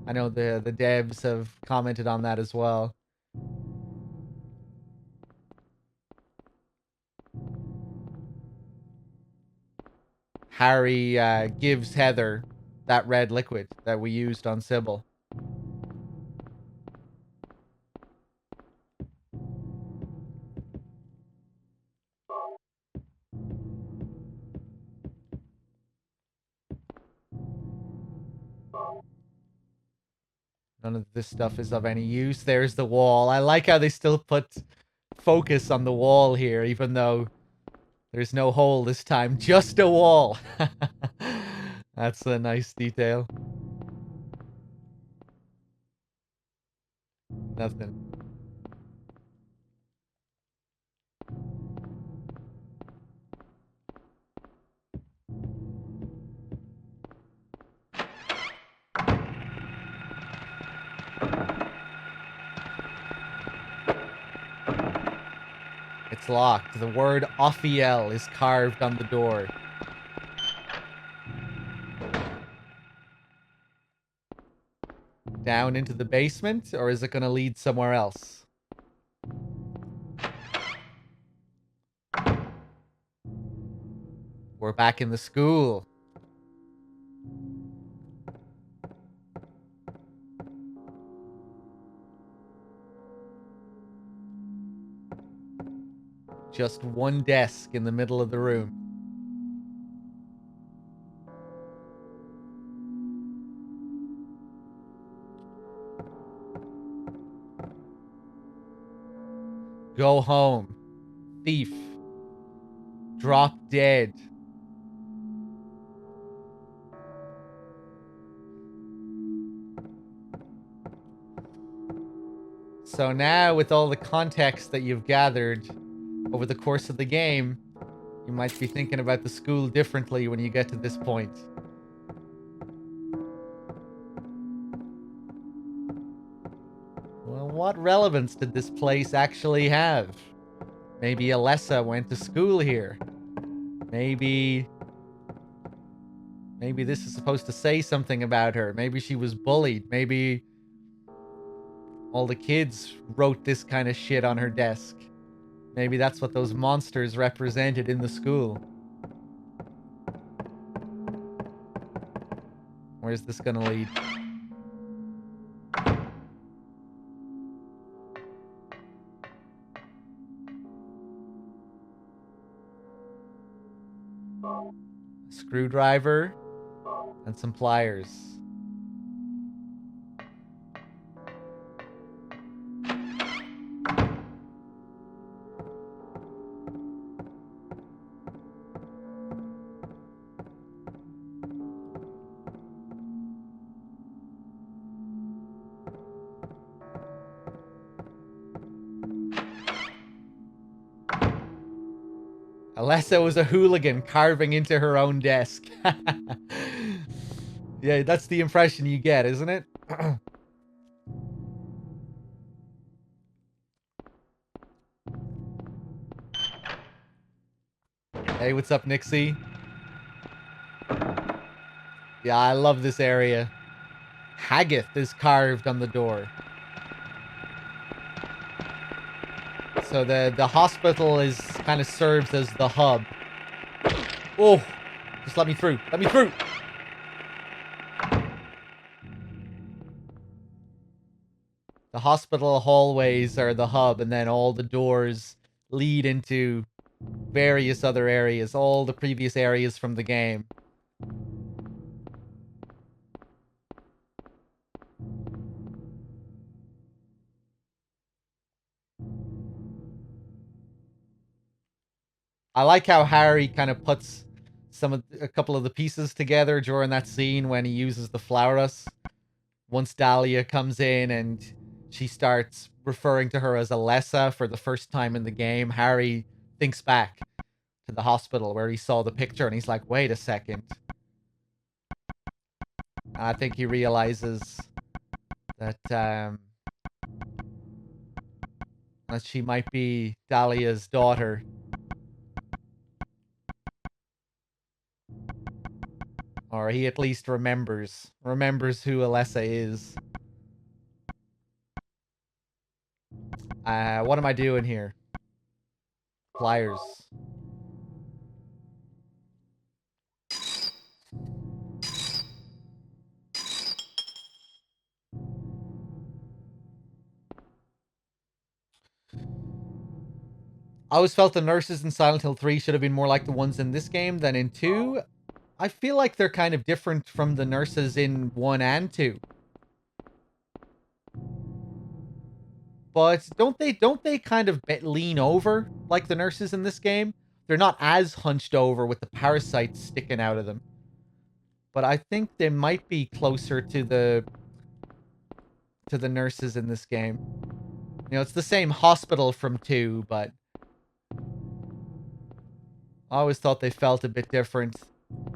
I know the devs have commented on that as well. Harry gives Heather that red liquid that we used on Sybil. None of this stuff is of any use. There's the wall. I like how they still put focus on the wall here, even though there's no hole this time. Just a wall. That's a nice detail. Nothing. It's locked. The word Ophiel is carved on the door. Down into the basement, or is it going to lead somewhere else? We're back in the school. Just one desk in the middle of the room. Go home. Thief. Drop dead. So now, with all the context that you've gathered over the course of the game, you might be thinking about the school differently when you get to this point. Well, what relevance did this place actually have? Maybe Alessa went to school here. Maybe this is supposed to say something about her. Maybe she was bullied. Maybe all the kids wrote this kind of shit on her desk. Maybe that's what those monsters represented in the school. Where's this gonna lead? A screwdriver and some pliers. Alessa was a hooligan carving into her own desk. Yeah, that's the impression you get, isn't it? Hey, what's up, Nixie? Yeah, I love this area. Haggith is carved on the door. So the hospital is kind of serves as the hub. Oh, just let me through. Let me through. The hospital hallways are the hub, and then all the doors lead into various other areas, all the previous areas from the game. I like how Harry kind of puts a couple of the pieces together during that scene when he uses the Flowers. Once Dahlia comes in and she starts referring to her as Alessa for the first time in the game, Harry thinks back to the hospital where he saw the picture and he's like, wait a second. I think he realizes that that she might be Dahlia's daughter. Or he at least remembers who Alessa is. What am I doing here? Pliers. I always felt the nurses in Silent Hill 3 should have been more like the ones in this game than in 2. I feel like they're kind of different from the nurses in 1 and 2. But don't they kind of lean over like the nurses in this game? They're not as hunched over with the parasites sticking out of them. But I think they might be closer to the nurses in this game. You know, it's the same hospital from 2, but I always thought they felt a bit different.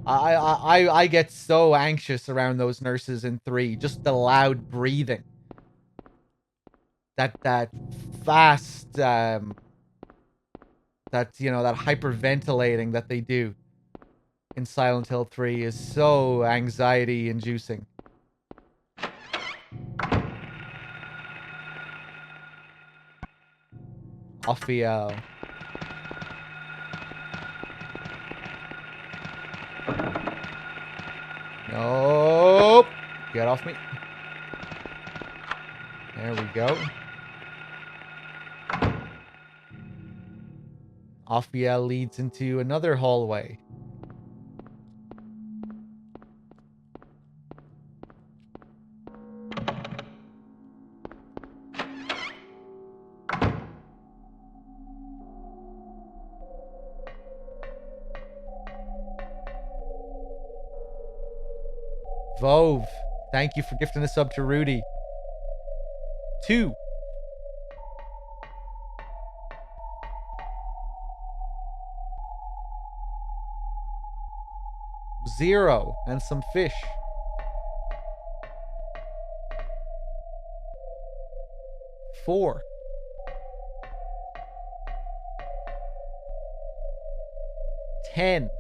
I get so anxious around those nurses in 3. Just the loud breathing. That fast, that, you know, that hyperventilating that they do in Silent Hill 3 is so anxiety-inducing. Offio. Nope. Get off me. There we go. Offia leads into another hallway. Vove, thank you for gifting a sub to Rudy. 2. Zero and some fish. 4. 10.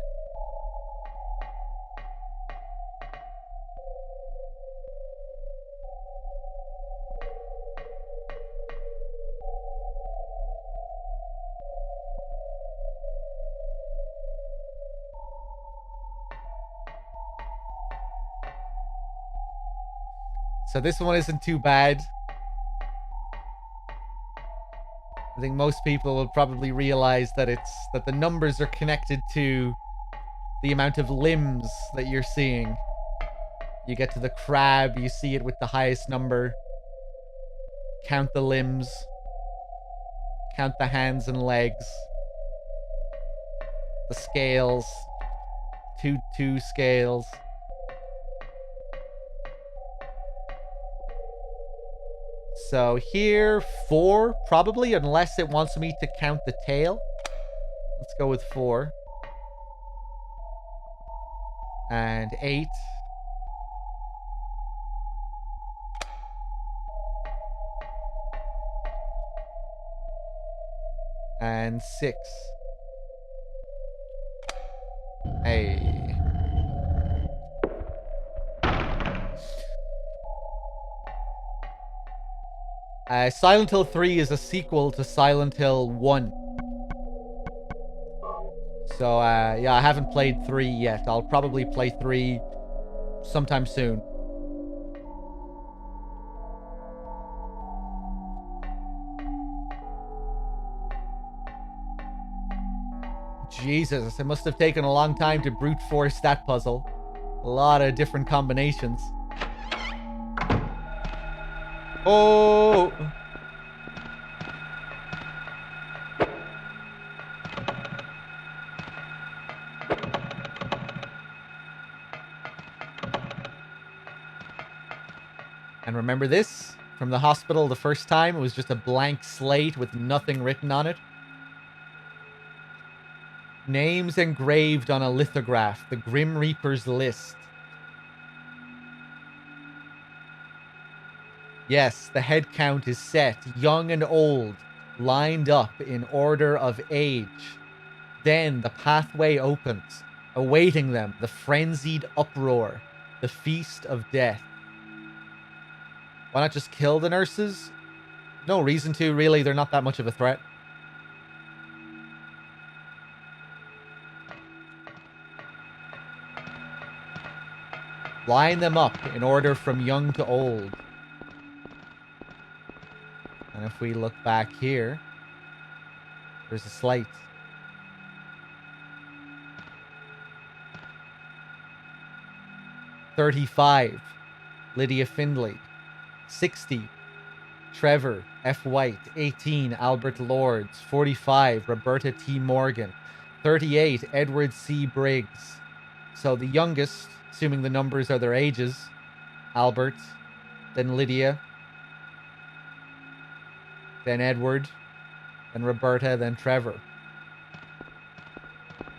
So this one isn't too bad. I think most people will probably realize that that the numbers are connected to the amount of limbs that you're seeing. You get to the crab, you see it with the highest number. Count the limbs. Count the hands and legs. The scales. Two scales. So here, 4, probably, unless it wants me to count the tail. Let's go with 4. And 8. And 6. Hey. Silent Hill 3 is a sequel to Silent Hill 1. So, yeah, I haven't played 3 yet. I'll probably play 3 sometime soon. Jesus, it must have taken a long time to brute force that puzzle. A lot of different combinations. Oh! And remember this? From the hospital the first time, it was just a blank slate with nothing written on it. Names engraved on a lithograph, the Grim Reaper's list. Yes, the head count is set, young and old, lined up in order of age. Then the pathway opens, awaiting them, the frenzied uproar, the feast of death. Why not just kill the nurses? No reason to, really. They're not that much of a threat. Line them up in order from young to old. And if we look back here, there's a slate. "35, Lydia Findlay. 60, Trevor F. White. 18, Albert Lords. 45, Roberta T. Morgan. 38, Edward C. Briggs." So the youngest, assuming the numbers are their ages, Albert, then Lydia, then Edward, then Roberta, then Trevor.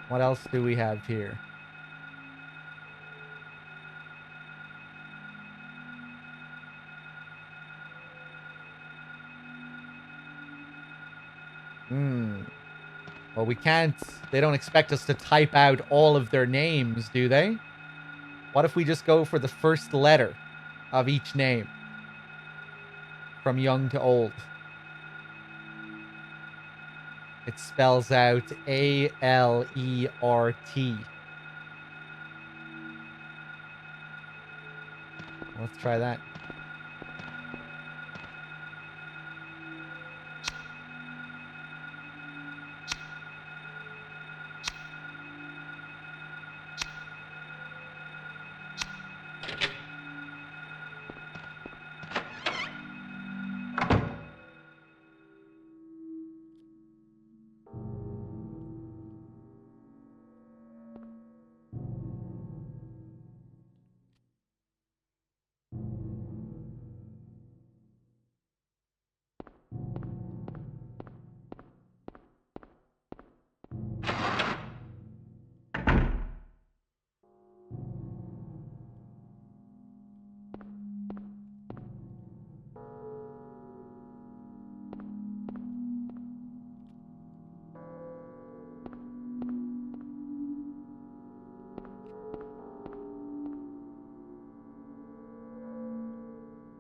What else do we have here? Well, we can't... They don't expect us to type out all of their names, do they? What if we just go for the first letter of each name? From young to old. It spells out A-L-E-R-T. Let's try that.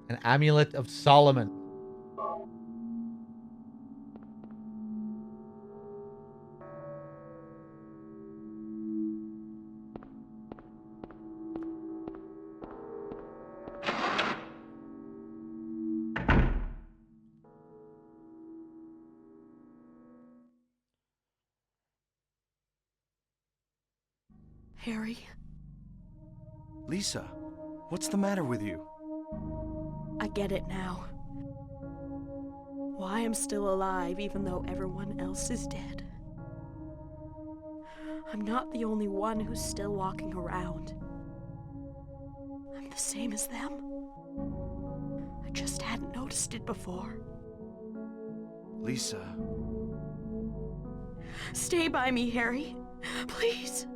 An Amulet of Solomon. Harry? Lisa, what's the matter with you? I get it now. Why I'm still alive even though everyone else is dead. I'm not the only one who's still walking around. I'm the same as them. I just hadn't noticed it before. Lisa. Stay by me, Harry. Please.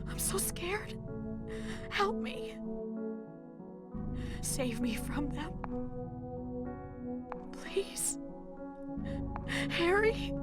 I'm so scared. Help me. Save me from them. Please. Harry?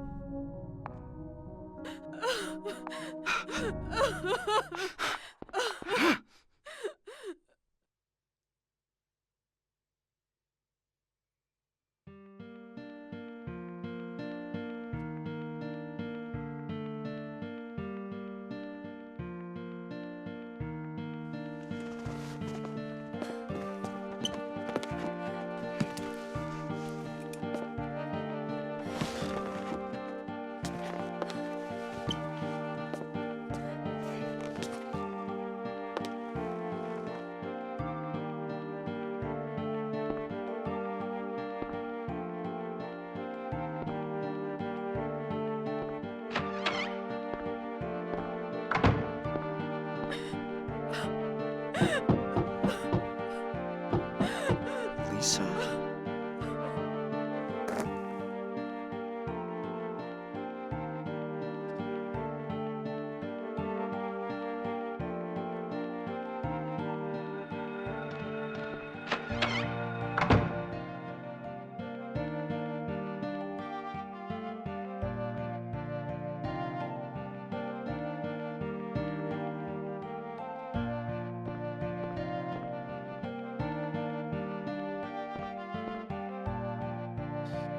Lisa?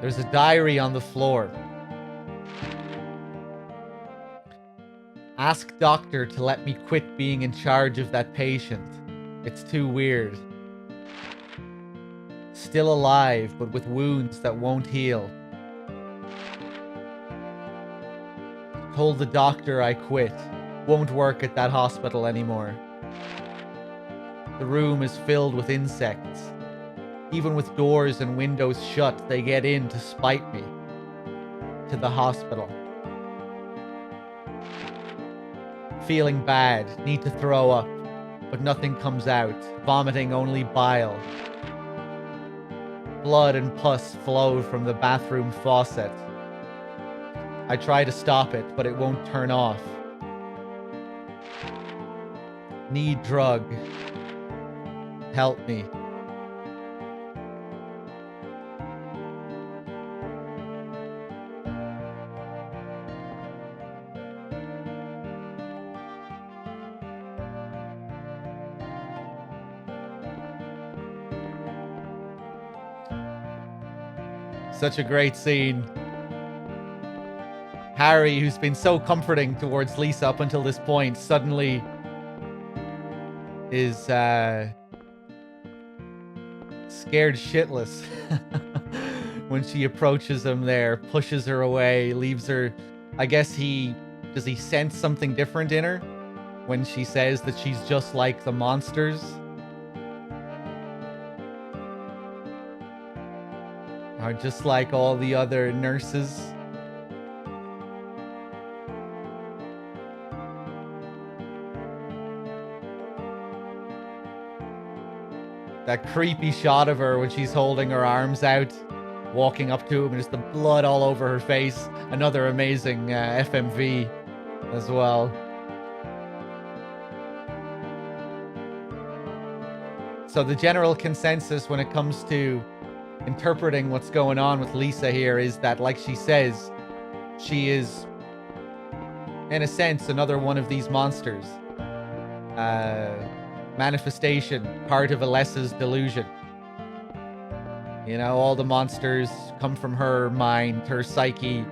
There's a diary on the floor. Ask doctor to let me quit being in charge of that patient. It's too weird. Still alive, but with wounds that won't heal. Told the doctor I quit. Won't work at that hospital anymore. The room is filled with insects. Even with doors and windows shut, they get in to spite me. To the hospital. Feeling bad, need to throw up, but nothing comes out. Vomiting only bile. Blood and pus flow from the bathroom faucet. I try to stop it, but it won't turn off. Need drug. Help me. Such a great scene. Harry, who's been so comforting towards Lisa up until this point, suddenly is scared shitless when she approaches him there, pushes her away, leaves her. I guess does he sense something different in her when she says that she's just like the monsters? Or just like all the other nurses? That creepy shot of her when she's holding her arms out, walking up to him, and just the blood all over her face. Another amazing FMV as well. So the general consensus when it comes to interpreting what's going on with Lisa here is that, like she says, she is, in a sense, another one of these monsters. Manifestation, part of Alessa's delusion. You know, all the monsters come from her mind, her psyche,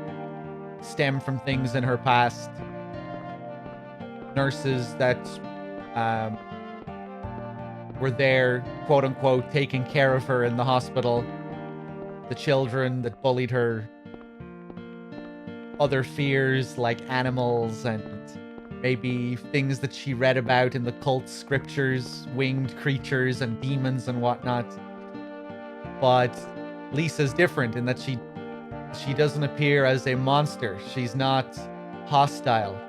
stem from things in her past. Nurses that were there, quote unquote, taking care of her in the hospital. The children that bullied her. Other fears like animals and maybe things that she read about in the cult scriptures, winged creatures and demons and whatnot. But Lisa's different in that she doesn't appear as a monster. She's not hostile.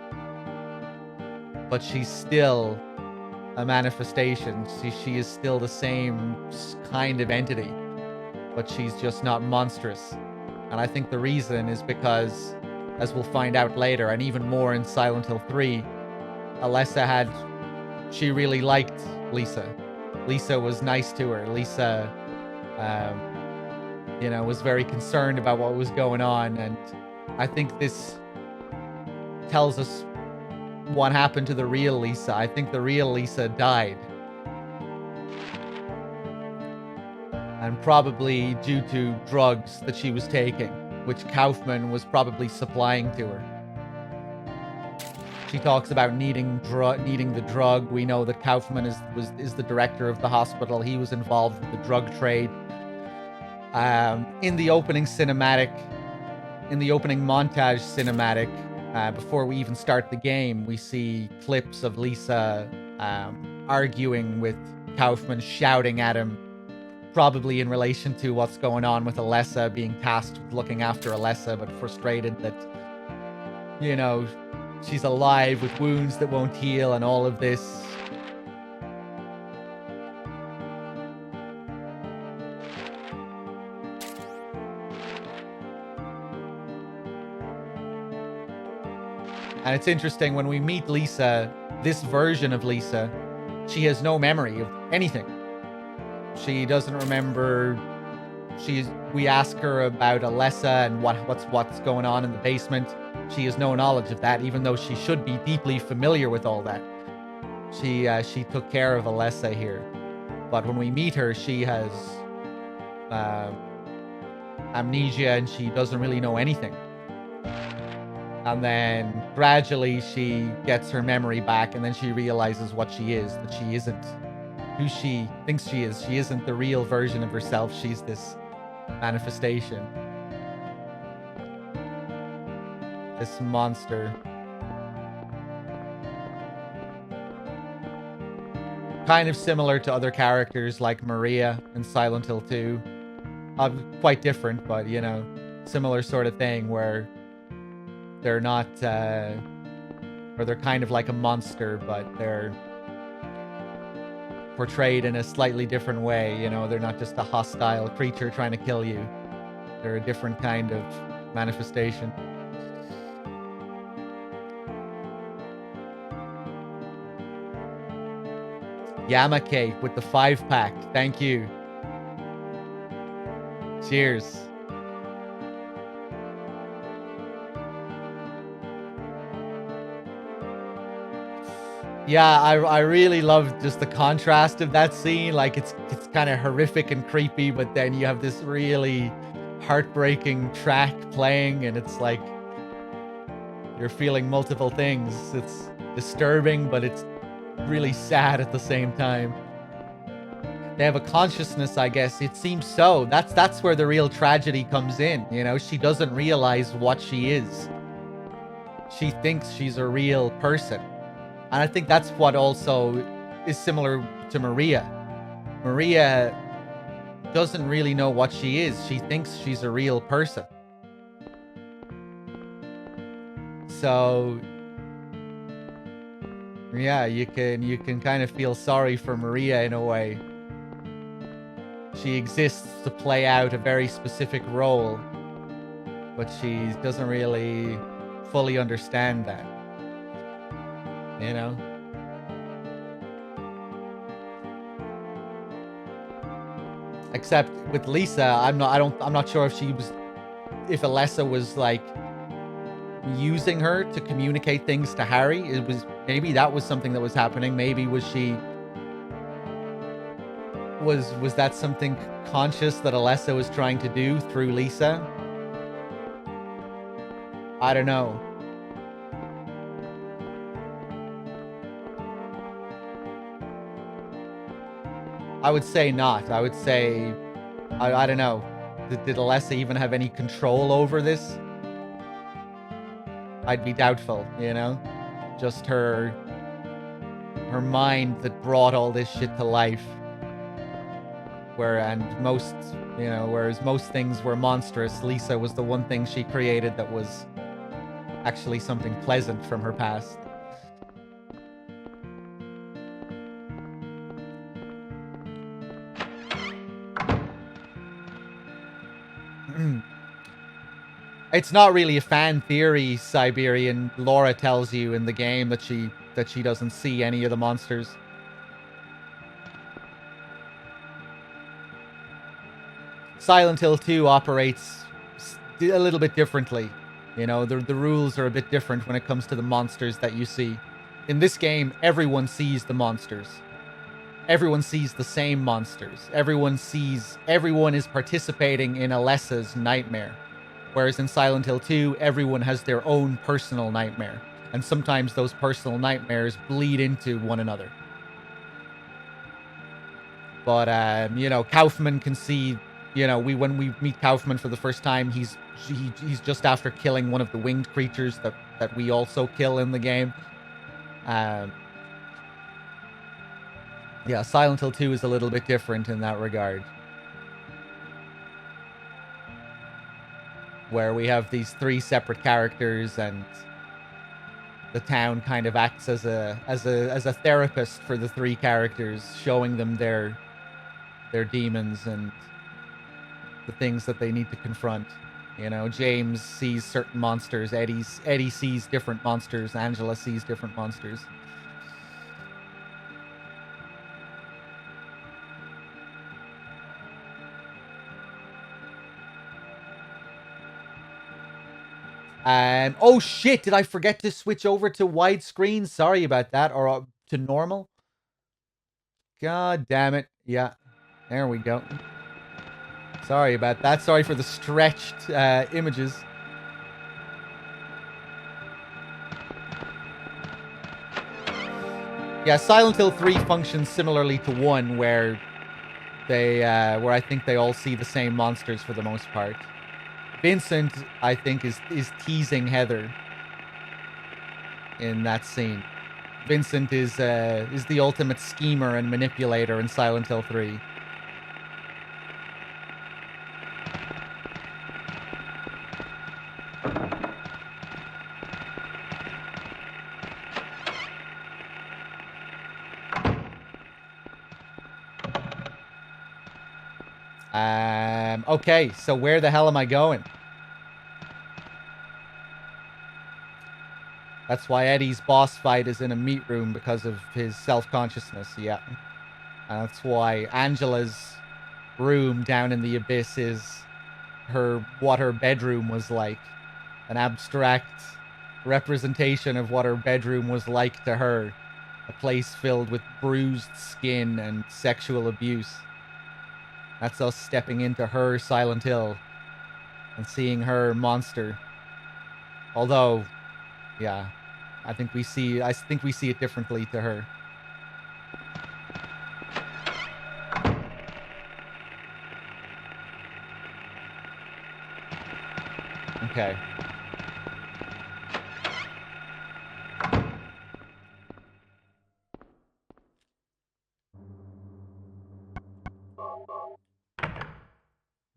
But she's still a manifestation. She is still the same kind of entity, but she's just not monstrous. And I think the reason is because as we'll find out later, and even more in Silent Hill 3, Alessa she really liked Lisa. Lisa was nice to her. Lisa, was very concerned about what was going on, and I think this tells us what happened to the real Lisa. I think the real Lisa died. And probably due to drugs that she was taking, which Kaufman was probably supplying to her. She talks about needing the drug. We know that Kaufman is the director of the hospital. He was involved with the drug trade. In the opening montage cinematic, before we even start the game, we see clips of Lisa arguing with Kaufman, shouting at him, probably in relation to what's going on with Alessa, being tasked with looking after Alessa, but frustrated that, she's alive with wounds that won't heal and all of this. And it's interesting, when we meet Lisa, this version of Lisa, she has no memory of anything. She doesn't remember. We ask her about Alessa and what's going on in the basement. She has no knowledge of that, even though she should be deeply familiar with all that. She took care of Alessa here, but when we meet her, she has amnesia and she doesn't really know anything. And then gradually she gets her memory back, and then she realizes what she is, that she isn't who she thinks she is. She isn't the real version of herself. She's this manifestation. This monster. Kind of similar to other characters like Maria in Silent Hill 2. Quite different, but, similar sort of thing where they're not, or they're kind of like a monster, but they're portrayed in a slightly different way. They're not just a hostile creature trying to kill you. They're a different kind of manifestation. Yama Cake with the 5-pack. Thank you. Cheers. Yeah, I really love just the contrast of that scene. Like, it's kind of horrific and creepy, but then you have this really heartbreaking track playing, and it's like you're feeling multiple things. It's disturbing, but it's really sad at the same time. They have a consciousness, I guess. It seems so. That's where the real tragedy comes in. She doesn't realize what she is. She thinks she's a real person. And I think that's what also is similar to Maria. Maria doesn't really know what she is. She thinks she's a real person. So, yeah, you can kind of feel sorry for Maria in a way. She exists to play out a very specific role, but she doesn't really fully understand that. Except with Lisa, I'm not sure if Alessa was like using her to communicate things to Harry. Maybe that was something that was happening. Maybe was that something conscious that Alessa was trying to do through Lisa? I don't know. I would say not. I would say, I don't know. Did Alessa even have any control over this? I'd be doubtful, Just her mind that brought all this shit to life. Whereas most things were monstrous, Lisa was the one thing she created that was actually something pleasant from her past. It's not really a fan theory, Siberian. Laura tells you in the game that she doesn't see any of the monsters. Silent Hill 2 operates a little bit differently. You know, the rules are a bit different when it comes to the monsters that you see. In this game, everyone sees the monsters. Everyone sees the same monsters. Everyone is participating in Alessa's nightmare. Whereas in Silent Hill 2, everyone has their own personal nightmare. And sometimes those personal nightmares bleed into one another. But, you know, Kaufman can see, you know, when we meet Kaufman for the first time, he's just after killing one of the winged creatures that we also kill in the game. Yeah, Silent Hill 2 is a little bit different in that regard. Where we have these 3 separate characters, and the town kind of acts as a therapist for the 3 characters, showing them their demons and the things that they need to confront. You know, James sees certain monsters, Eddie sees different monsters, Angela sees different monsters. Oh shit, did I forget to switch over to widescreen? Sorry about that. Or to normal. God damn it. Yeah, there we go. Sorry about that. Sorry for the stretched images. Yeah, Silent Hill 3 functions similarly to 1, where where I think they all see the same monsters for the most part. Vincent, I think, is teasing Heather in that scene. Vincent is the ultimate schemer and manipulator in Silent Hill 3. Okay, so where the hell am I going? That's why Eddie's boss fight is in a meat room, because of his self-consciousness, yeah. And that's why Angela's room down in the abyss is what her bedroom was like. An abstract representation of what her bedroom was like to her. A place filled with bruised skin and sexual abuse. That's us stepping into her Silent Hill and seeing her monster. Although, yeah, I think we see it differently to her. Okay.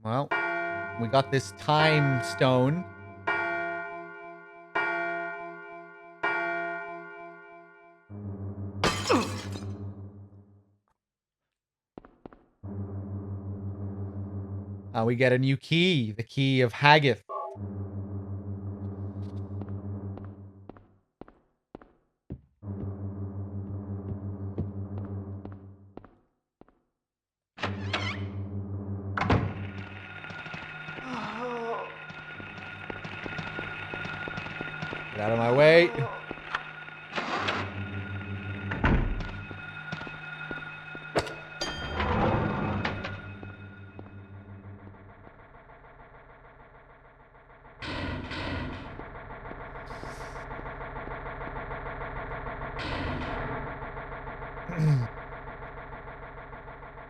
Well, we got this time stone. We get a new key, the key of Haggith. Get out of my way.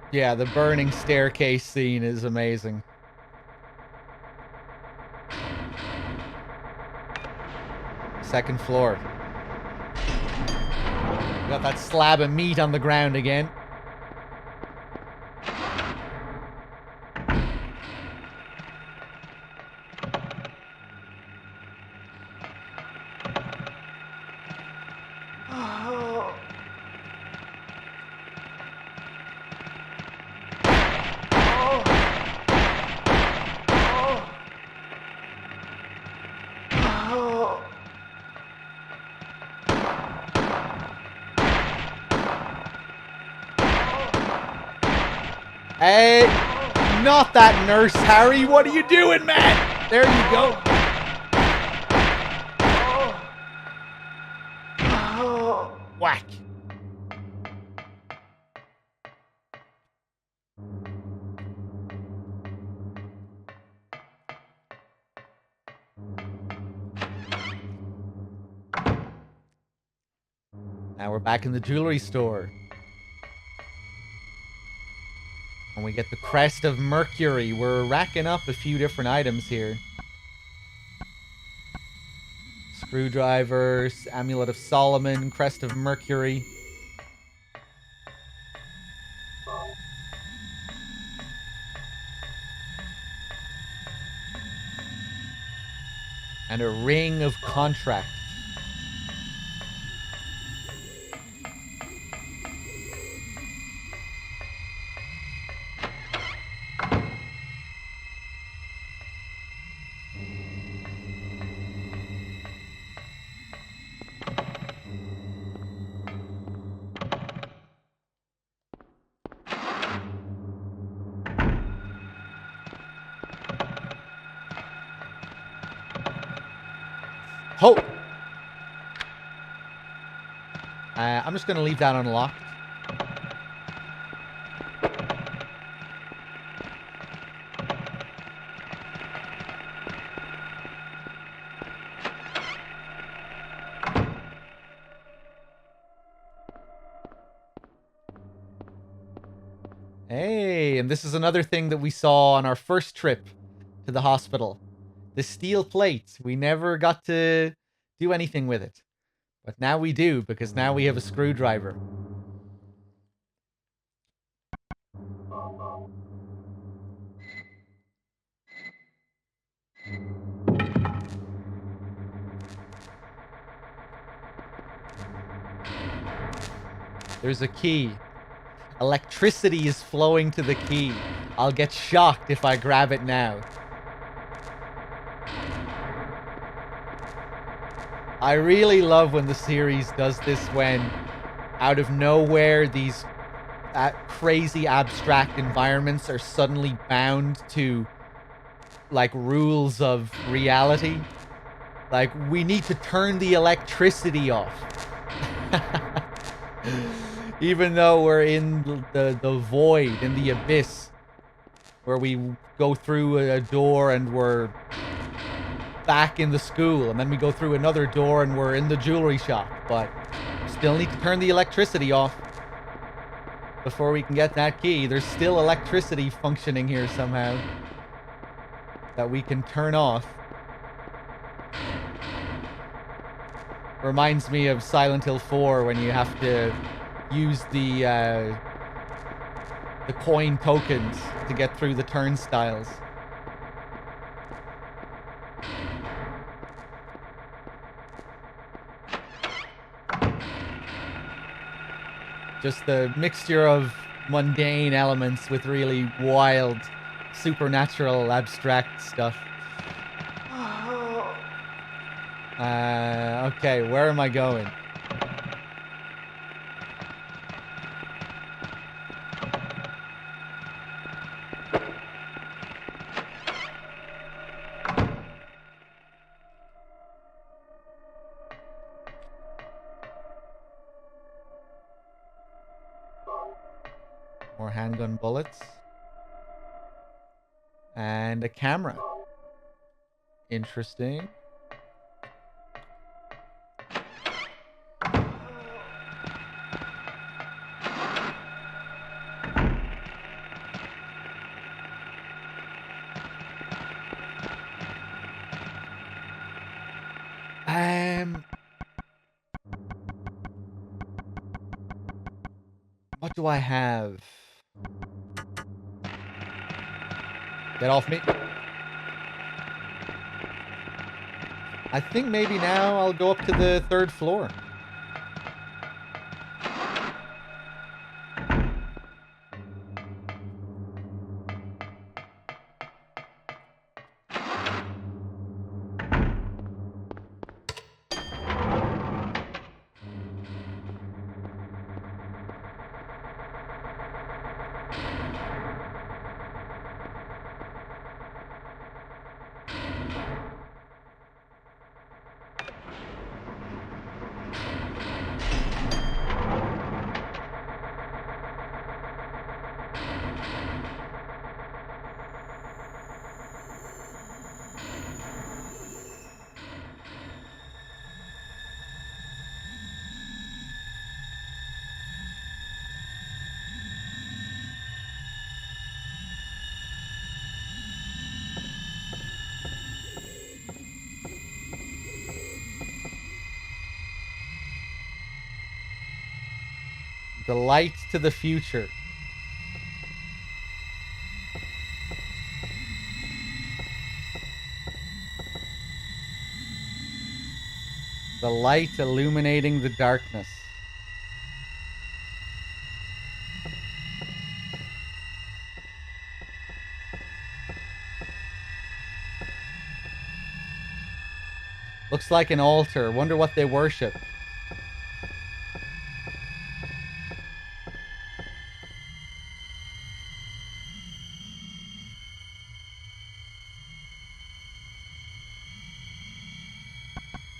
Yeah, the burning staircase scene is amazing. Second floor. We got that slab of meat on the ground again. Hey, not that nurse, Harry. What are you doing, man? There you go. Whack. Now we're back in the jewelry store. And we get the Crest of Mercury. We're racking up a few different items here. Screwdrivers, Amulet of Solomon, Crest of Mercury. And a Ring of Contract. Ho! I'm just going to leave that unlocked. Hey, and this is another thing that we saw on our first trip to the hospital. The steel plate. We never got to do anything with it. But now we do, because now we have a screwdriver. There's a key. Electricity is flowing to the key. I'll get shocked if I grab it now. I really love when the series does this, when out of nowhere these crazy abstract environments are suddenly bound to like rules of reality. Like, we need to turn the electricity off. Even though we're in the void, in the abyss, where we go through a door and we're back in the school, and then we go through another door and we're in the jewelry shop, but still need to turn the electricity off before we can get that key. There's still electricity functioning here somehow that we can turn off. Reminds me of Silent Hill 4 when you have to use the coin tokens to get through the turnstiles. Just the mixture of mundane elements with really wild, supernatural, abstract stuff. Okay, where am I going? More handgun bullets. And a camera. Interesting. What do I have? Get off me. I think maybe now I'll go up to the 3rd floor. The light to the future. The light illuminating the darkness. Looks like an altar. Wonder what they worship.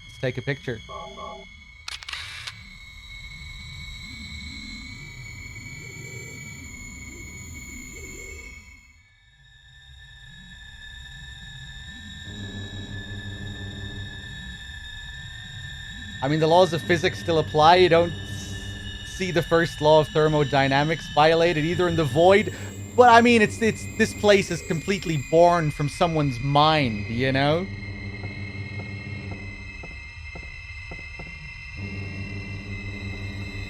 Let's take a picture. I mean, the laws of physics still apply. You don't see the first law of thermodynamics violated either in the void. But I mean, it's this place is completely born from someone's mind, you know?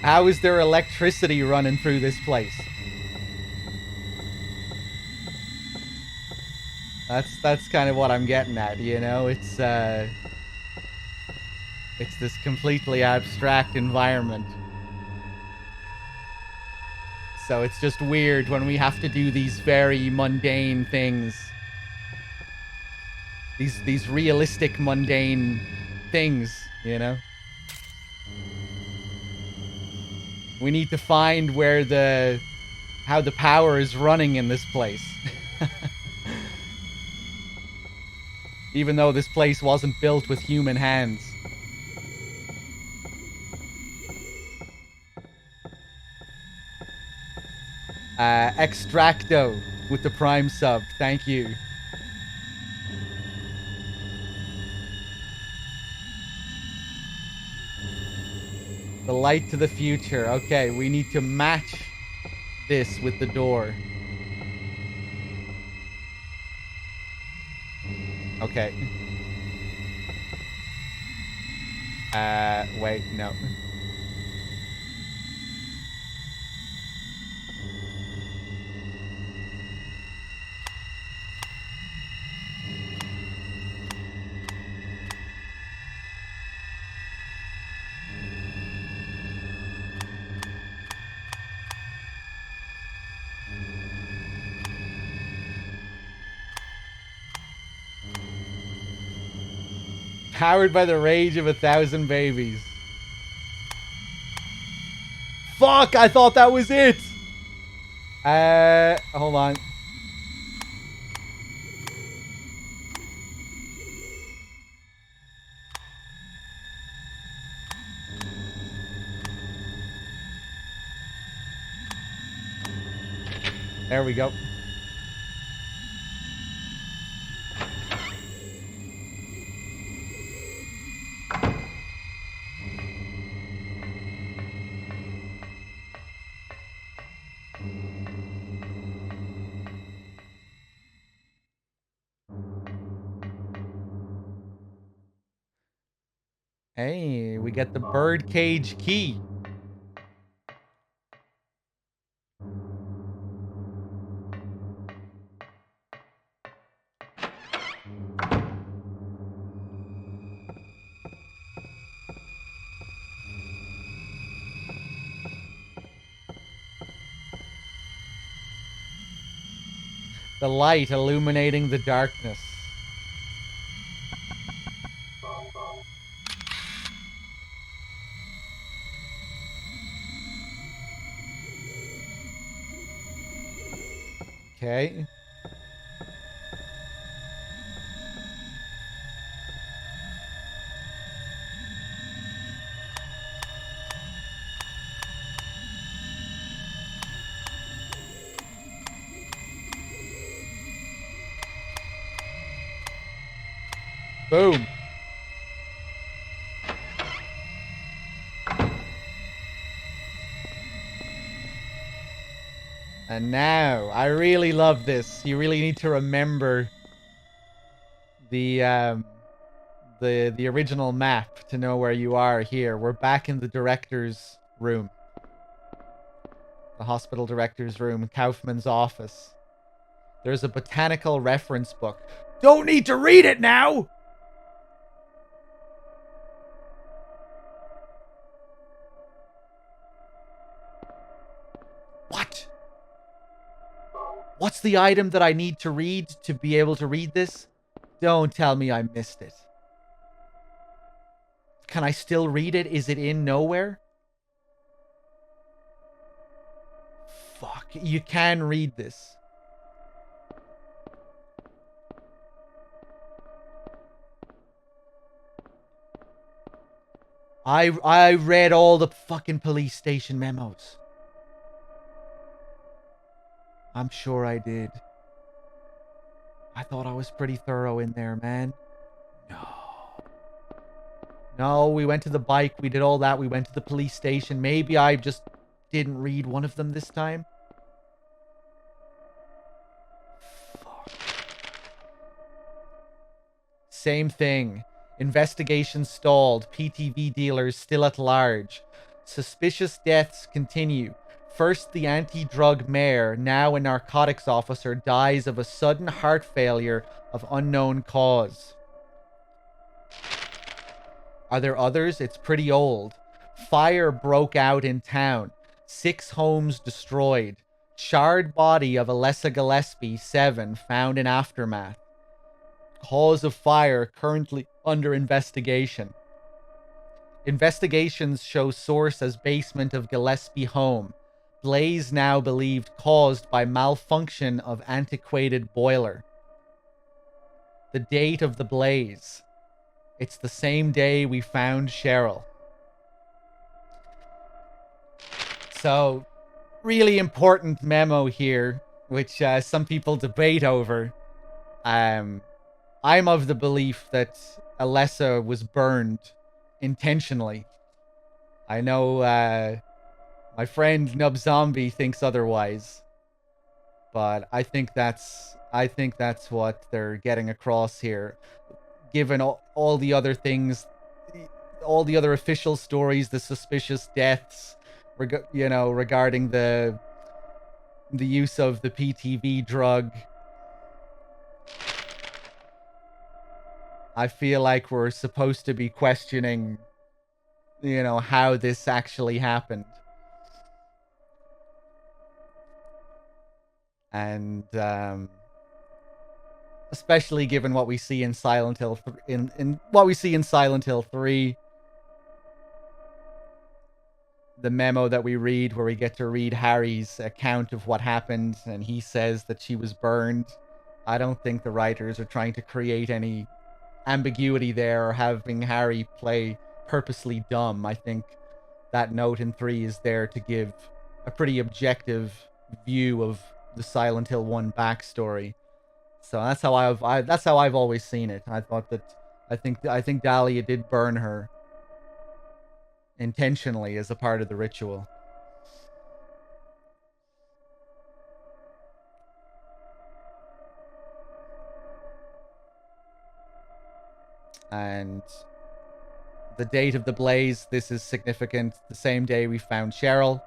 How is there electricity running through this place? That's kind of what I'm getting at, you know? It's this completely abstract environment. So it's just weird when we have to do these very mundane things. These realistic mundane things, you know? We need to find where how the power is running in this place. Even though this place wasn't built with human hands. Extracto with the Prime sub. Thank you. The light to the future. Okay, we need to match this with the door. Okay. Wait, no. Powered by the rage of 1,000 babies. Fuck, I thought that was it. Hold on. There we go. Hey, we get the birdcage key. The light illuminating the darkness. Okay. Boom. And now, I really love this. You really need to remember the original map to know where you are here. We're back in the director's room. The hospital director's room, Kaufman's office. There's a botanical reference book. Don't need to read it now! What? What's the item that I need to read to be able to read this? Don't tell me I missed it. Can I still read it? Is it in nowhere? Fuck. You can read this. I read all the fucking police station memos. I'm sure I did. I thought I was pretty thorough in there, man. No, we went to the bike. We did all that. We went to the police station. Maybe I just didn't read one of them this time. Fuck. Same thing. Investigation stalled. PTV dealers still at large. Suspicious deaths continue. First, the anti-drug mayor, now a narcotics officer, dies of a sudden heart failure of unknown cause. Are there others? It's pretty old. Fire broke out in town. 6 homes destroyed. Charred body of Alessa Gillespie, 7, found in aftermath. Cause of fire currently under investigation. Investigations show source as basement of Gillespie home. Blaze now believed caused by malfunction of antiquated boiler. The date of the blaze. It's the same day we found Cheryl. So, really important memo here, which some people debate over. I'm of the belief that Alessa was burned intentionally. I know my friend Nub Zombie thinks otherwise, but I think that's what they're getting across here. Given all the other things, all the other official stories, the suspicious deaths, regarding the use of the PTV drug, I feel like we're supposed to be questioning, how this actually happened. And especially given what we see in Silent Hill in what we see in Silent Hill 3, the memo that we read where we get to read Harry's account of what happened, and he says that she was burned. I don't think the writers are trying to create any ambiguity there or having Harry play purposely dumb. I think that note in 3 is there to give a pretty objective view of the Silent Hill 1 backstory. So that's how I've always seen it. I think Dahlia did burn her intentionally as a part of the ritual. And the date of the blaze, this is significant. The same day we found Cheryl.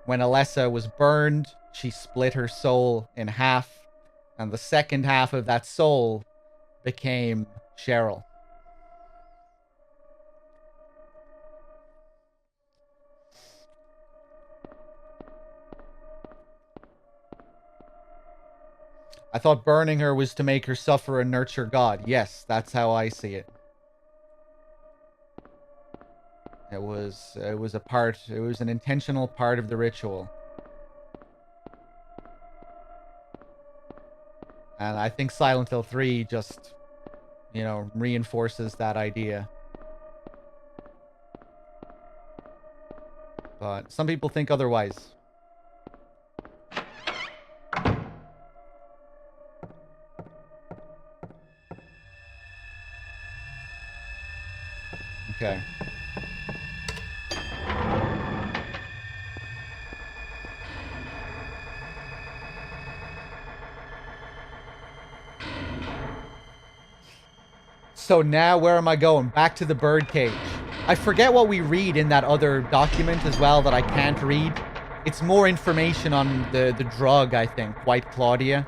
When Alessa was burned, she split her soul in half, and the second half of that soul became Cheryl. I thought burning her was to make her suffer and nurture God. Yes, that's how I see it. It was an intentional part of the ritual. And I think Silent Hill 3 just, reinforces that idea. But some people think otherwise. Okay. So now where am I going? Back to the birdcage. I forget what we read in that other document as well that I can't read. It's more information on the drug, I think. White Claudia.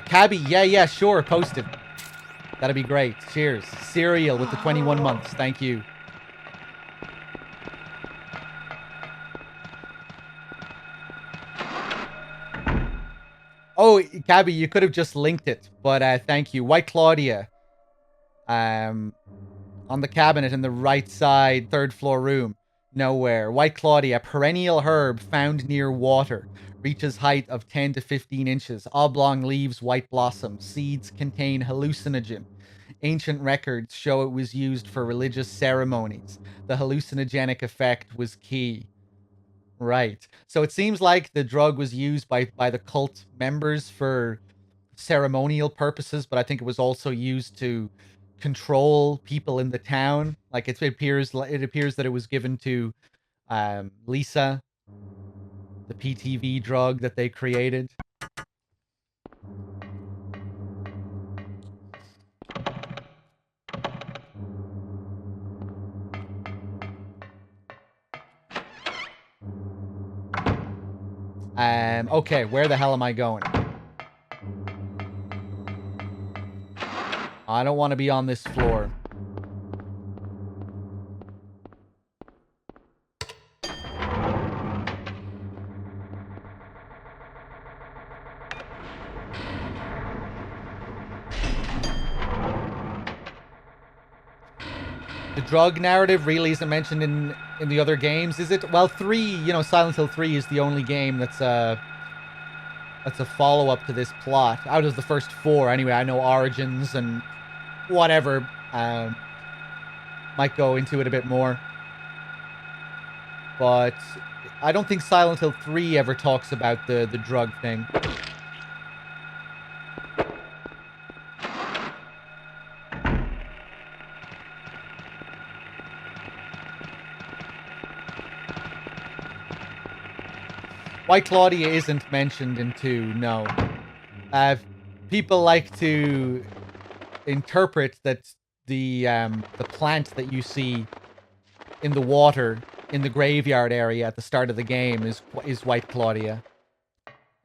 Cabby, yeah, sure, post it. That'd be great. Cheers. Cereal with the 21 months. Thank you. Oh, Cabby, you could have just linked it, but thank you. White Claudia. On the cabinet in the right side, third floor room. Nowhere. White Claudia, perennial herb found near water. Reaches height of 10 to 15 inches. Oblong leaves, white blossoms. Seeds contain hallucinogen. Ancient records show it was used for religious ceremonies. The hallucinogenic effect was key. Right. So it seems like the drug was used by the cult members for ceremonial purposes, but I think it was also used to control people in the town. Like it appears that it was given to Lisa, the PTV drug that they created. Okay, where the hell am I going? I don't want to be on this floor. The drug narrative really isn't mentioned in the other games, is it? Well, 3, you know, Silent Hill 3 is the only game that's a follow-up to this plot. Out of the first 4, anyway. I know Origins and whatever might go into it a bit more. But I don't think Silent Hill 3 ever talks about the drug thing. White Claudia isn't mentioned in 2, no. People like to interpret that the plant that you see in the water in the graveyard area at the start of the game is White Claudia.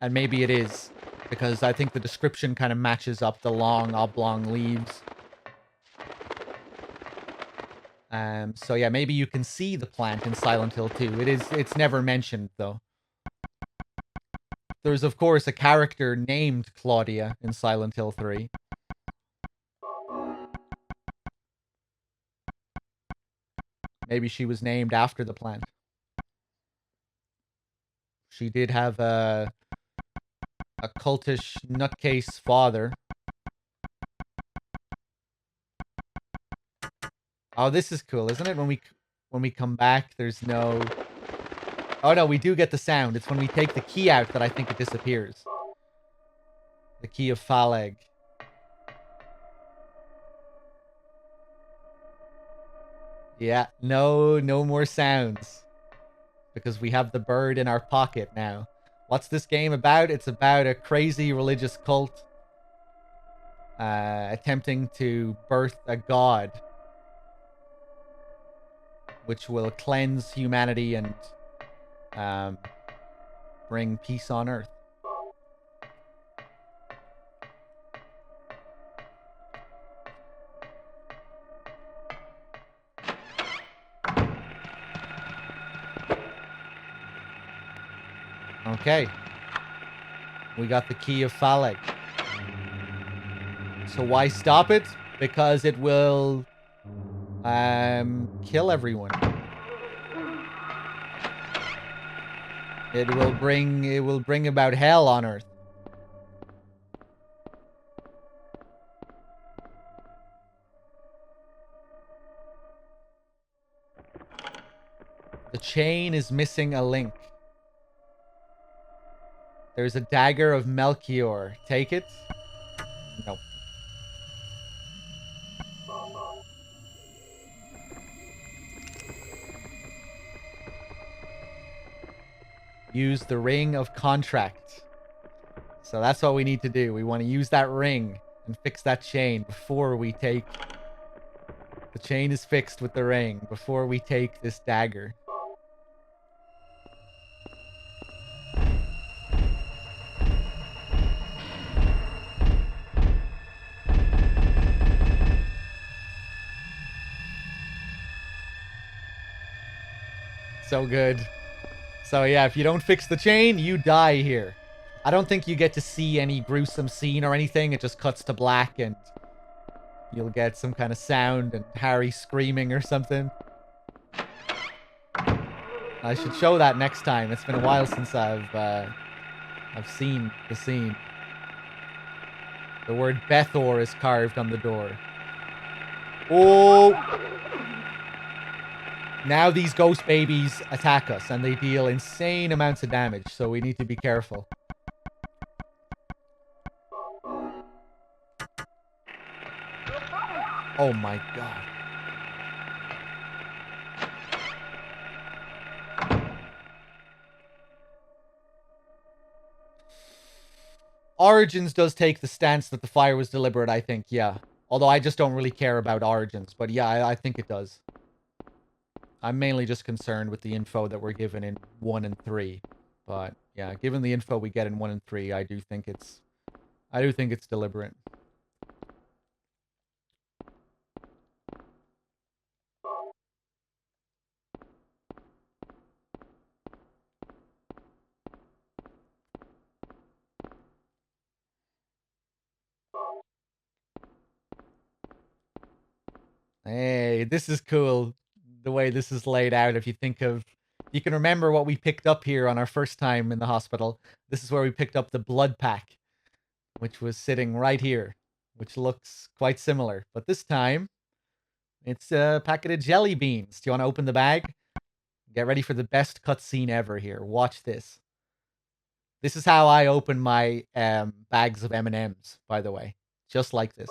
And maybe it is, because I think the description kind of matches up the long oblong leaves. So yeah, maybe you can see the plant in Silent Hill 2. It's never mentioned though. There's, of course, a character named Claudia in Silent Hill 3. Maybe she was named after the plant. She did have a cultish nutcase father. Oh, this is cool, isn't it? When we come back, there's no... Oh no, we do get the sound. It's when we take the key out that I think it disappears. The key of Phaleg. Yeah, no more sounds. Because we have the bird in our pocket now. What's this game about? It's about a crazy religious cult attempting to birth a god, which will cleanse humanity and bring peace on Earth. Okay. We got the key of Phaleg. So why stop it? Because it will kill everyone. It will bring about hell on Earth. The chain is missing a link. There's a dagger of Melchior. Take it? No. Use the ring of contract. So that's what we need to do. We want to use that ring and fix that chain before we take... The chain is fixed with the ring before we take this dagger. So good. So yeah, if you don't fix the chain, you die here. I don't think you get to see any gruesome scene or anything. It just cuts to black and you'll get some kind of sound and Harry screaming or something. I should show that next time. It's been a while since I've seen the scene. The word Bethor is carved on the door. Oh! Now these ghost babies attack us and they deal insane amounts of damage, so we need to be careful. Oh my god. Origins does take the stance that the fire was deliberate, I think, yeah. Although I just don't really care about Origins, but yeah, I think it does. I'm mainly just concerned with the info that we're given in 1 and 3. But yeah, given the info we get in 1 and 3, I do think it's deliberate. Hey, this is cool. The way this is laid out, if you think of... You can remember what we picked up here on our first time in the hospital. This is where we picked up the blood pack, which was sitting right here, which looks quite similar. But this time, it's a packet of jelly beans. Do you want to open the bag? Get ready for the best cutscene ever here. Watch this. This is how I open my bags of M&Ms, by the way. Just like this.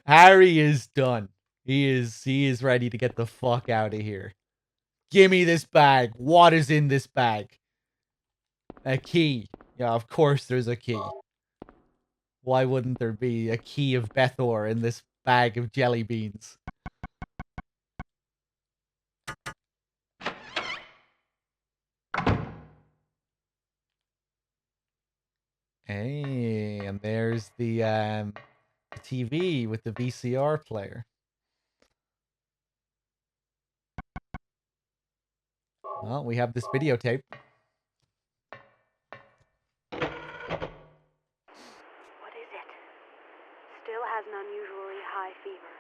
Harry is done. He is ready to get the fuck out of here. Give me this bag. What is in this bag? A key. Yeah, of course there's a key. Why wouldn't there be a key of Bethor in this bag of jelly beans? Hey, and there's the TV with the VCR player. Well, we have this videotape. What is it? Still has an unusually high fever.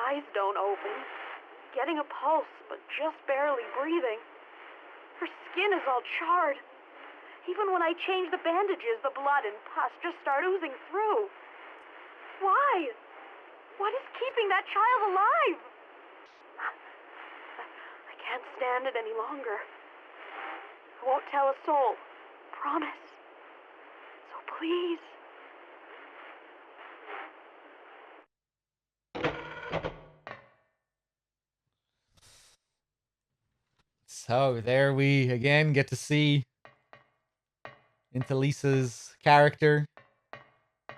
Eyes don't open. Getting a pulse, but just barely breathing. Her skin is all charred. Even when I change the bandages, the blood and pus just start oozing through. Why? What is keeping that child alive? I can't stand it any longer. I won't tell a soul. Promise. So please. So there we again get to see into Lisa's character,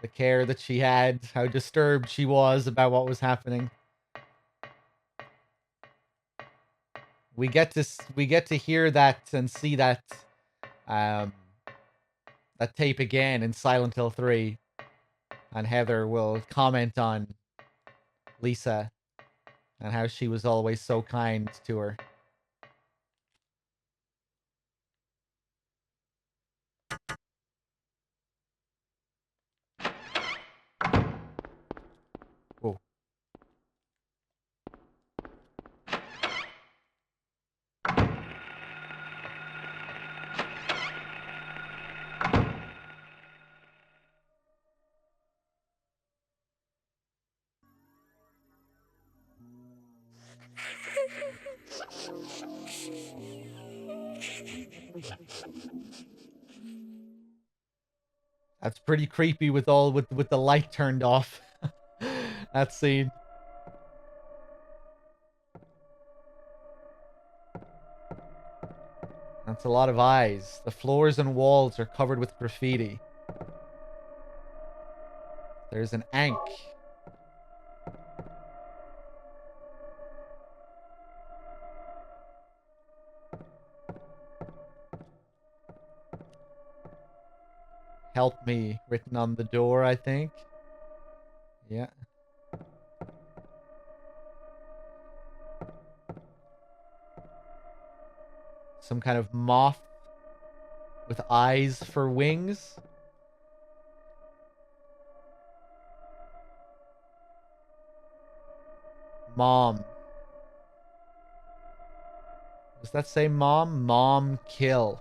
the care that she had, how disturbed she was about what was happening. We get to hear that and see that that tape again in Silent Hill 3, and Heather will comment on Lisa and how she was always so kind to her. Oh. That's pretty creepy with the light turned off. That scene. That's a lot of eyes. The floors and walls are covered with graffiti. There's an Ankh. Help me written on the door, I think. Yeah. Some kind of moth with eyes for wings. Mom. Does that say mom? Mom kill.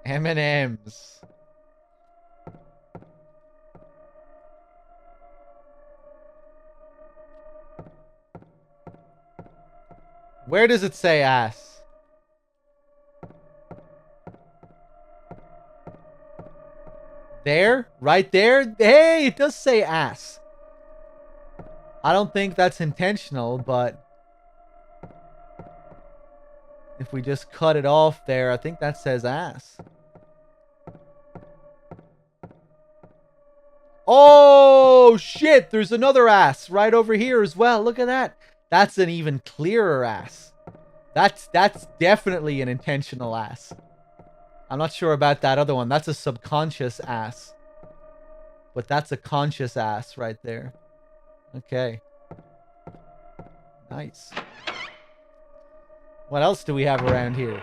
M&M's. Where does it say ass? There? Right there? Hey, it does say ass. I don't think that's intentional, but if we just cut it off there, I think that says ass. Oh, shit. There's another ass right over here as well. Look at that. That's an even clearer ass. That's definitely an intentional ass. I'm not sure about that other one. That's a subconscious ass. But that's a conscious ass right there. Okay. Nice. What else do we have around here?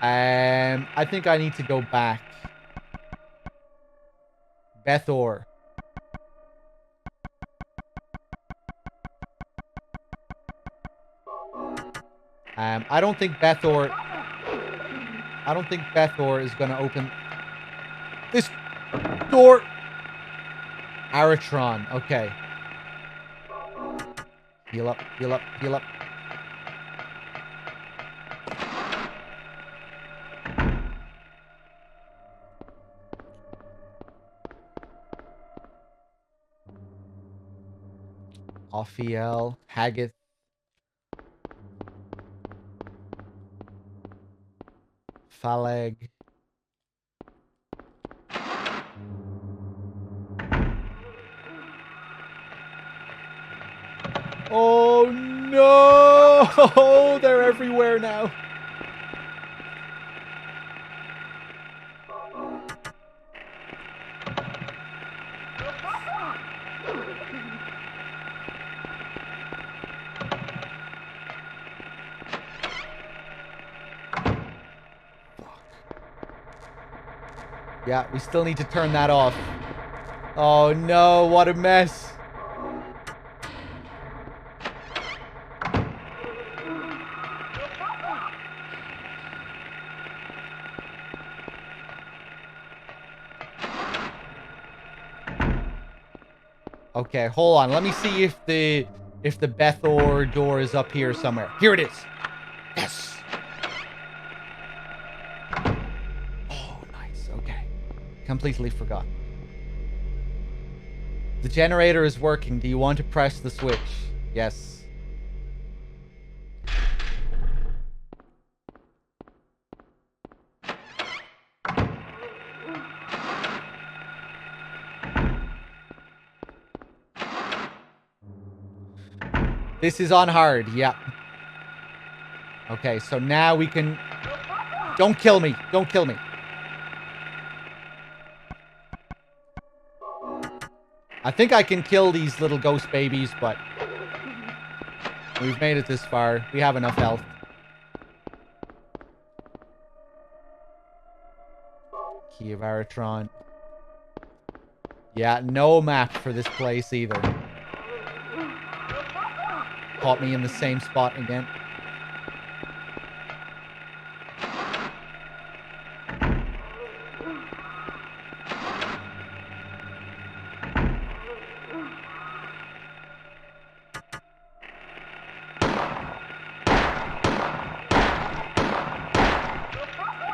I think I need to go back. Bethor. I don't think Bethor is gonna open this door. Aratron. Okay. Heal up, heal up, heal up. Ophiel, Haggith. Phaleg. Oh no! They're everywhere now. Yeah, we still need to turn that off. Oh no, what a mess. Okay, hold on. Let me see if the Bethor door is up here somewhere. Here it is. Yes. Oh, nice. Okay. Completely forgot. The generator is working. Do you want to press the switch? Yes. This is on hard, yeah. Okay, so now we can... Don't kill me. Don't kill me. I think I can kill these little ghost babies, but... We've made it this far. We have enough health. Key of Aratron. Yeah, no map for this place either. Caught me in the same spot again.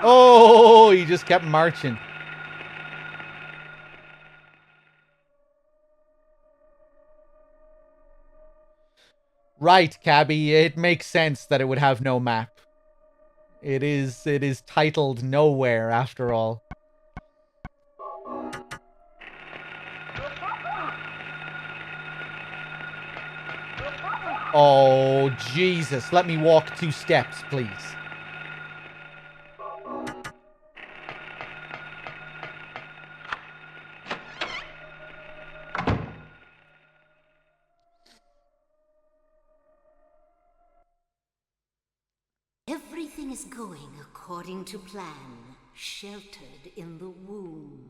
Oh, he just kept marching. Right, Cabby, it makes sense that it would have no map. It is titled Nowhere after all. Oh, Jesus. Let me walk 2 steps, please. Everything is going according to plan, sheltered in the womb.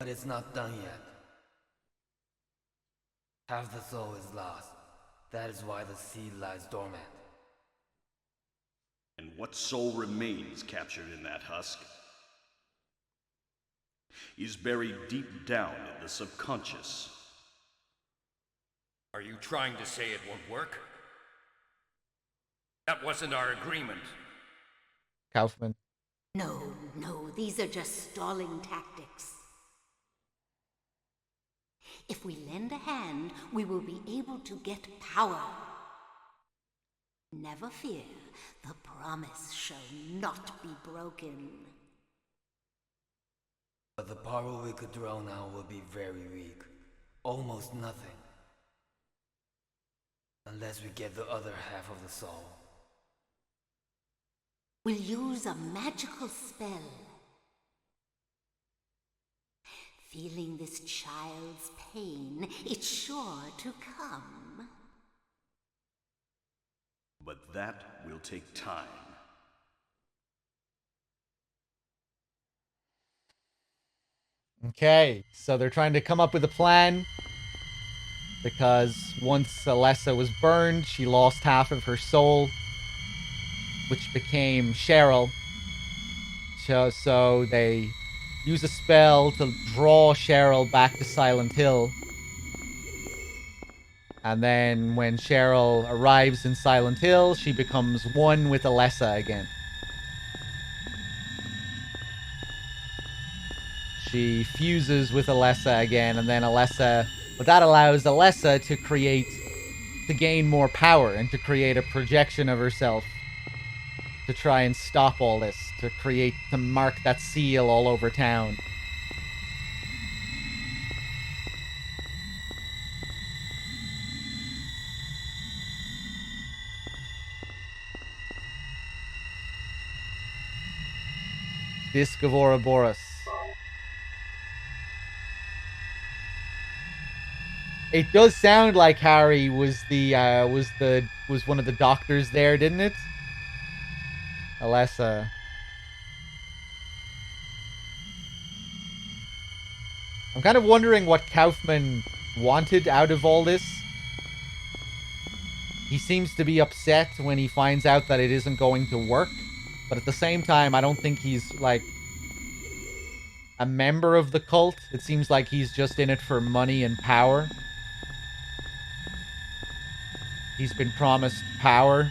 But it's not done yet. Half the soul is lost. That is why the seed lies dormant. And what soul remains captured in that husk is buried deep down in the subconscious. Are you trying to say it won't work? That wasn't our agreement. Kaufman. No, these are just stalling tactics. If we lend a hand, we will be able to get power. Never fear, the promise shall not be broken. But the power we could draw now will be very weak. Almost nothing. Unless we get the other half of the soul. We'll use a magical spell. Feeling this child's pain, it's sure to come. But that will take time. Okay, so they're trying to come up with a plan. Because once Alessa was burned, she lost half of her soul, which became Cheryl. So they use a spell to draw Cheryl back to Silent Hill. And then when Cheryl arrives in Silent Hill, she becomes one with Alessa again. She fuses with Alessa again, and then Alessa... But that allows Alessa to gain more power and to create a projection of herself to try and stop all this, to mark that seal all over town. Disc of Ouroboros. It does sound like Harry was one of the doctors there, didn't it? Alessa. I'm kind of wondering what Kaufman wanted out of all this. He seems to be upset when he finds out that it isn't going to work. But at the same time, I don't think he's, like, a member of the cult. It seems like he's just in it for money and power. He's been promised power.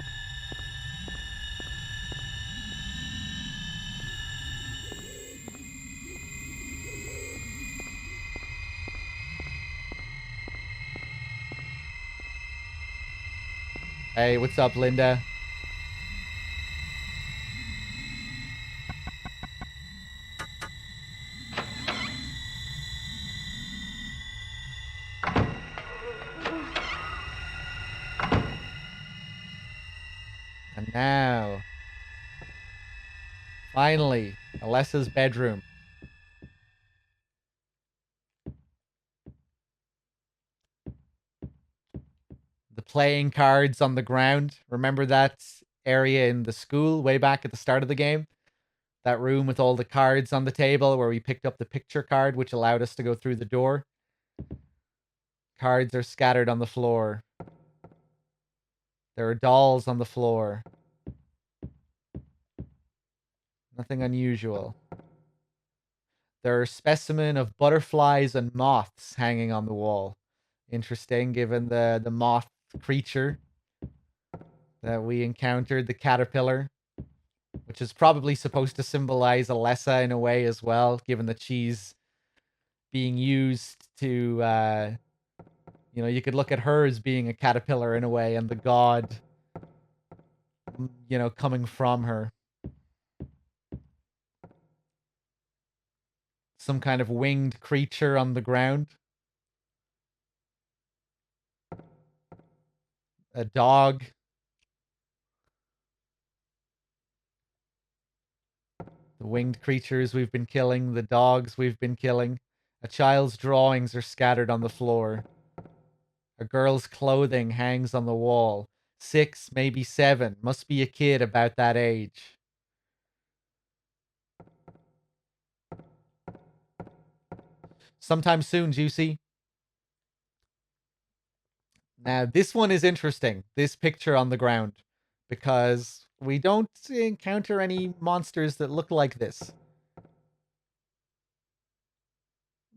Hey, what's up, Linda? And now, finally, Alessa's bedroom. The playing cards on the ground. Remember that area in the school way back at the start of the game? That room with all the cards on the table where we picked up the picture card, which allowed us to go through the door. Cards are scattered on the floor. There are dolls on the floor. Nothing unusual. There are specimens of butterflies and moths hanging on the wall. Interesting, given the moth creature that we encountered, the caterpillar. which is probably supposed to symbolize Alessa in a way as well, given that she's being used to, you know, you could look at her as being a caterpillar in a way, and the god, you know, coming from her. Some kind of winged creature on the ground. A dog. The winged creatures we've been killing, the dogs we've been killing. A child's drawings are scattered on the floor. A girl's clothing hangs on the wall. 6, maybe 7. Must be a kid about that age. Sometime soon, Juicy. Now, this one is interesting. This picture on the ground. Because we don't encounter any monsters that look like this.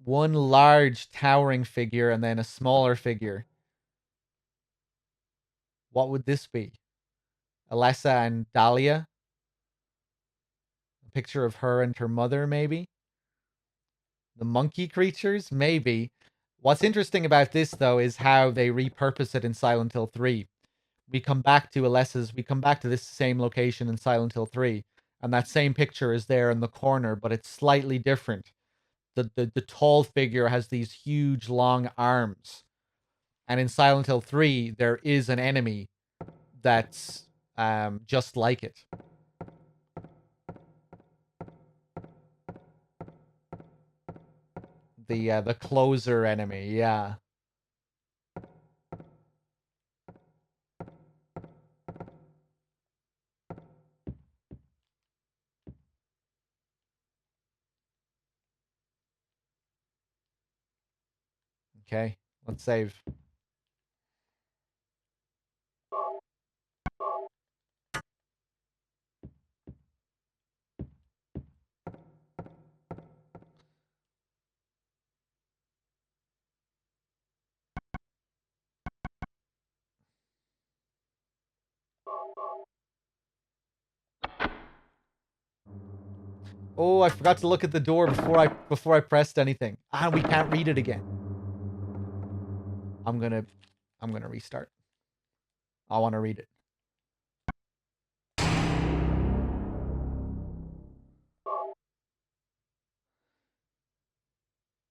One large towering figure and then a smaller figure. What would this be? Alessa and Dahlia? A picture of her and her mother, maybe? The monkey creatures? Maybe. What's interesting about this, though, is how they repurpose it in Silent Hill 3. We come back to this same location in Silent Hill 3, and that same picture is there in the corner, but it's slightly different. The tall figure has these huge, long arms. And in Silent Hill 3, there is an enemy that's just like it. The closer enemy, yeah. Okay, let's save. Oh, I forgot to look at the door before I pressed anything. Ah, we can't read it again. I'm gonna restart. I want to read it.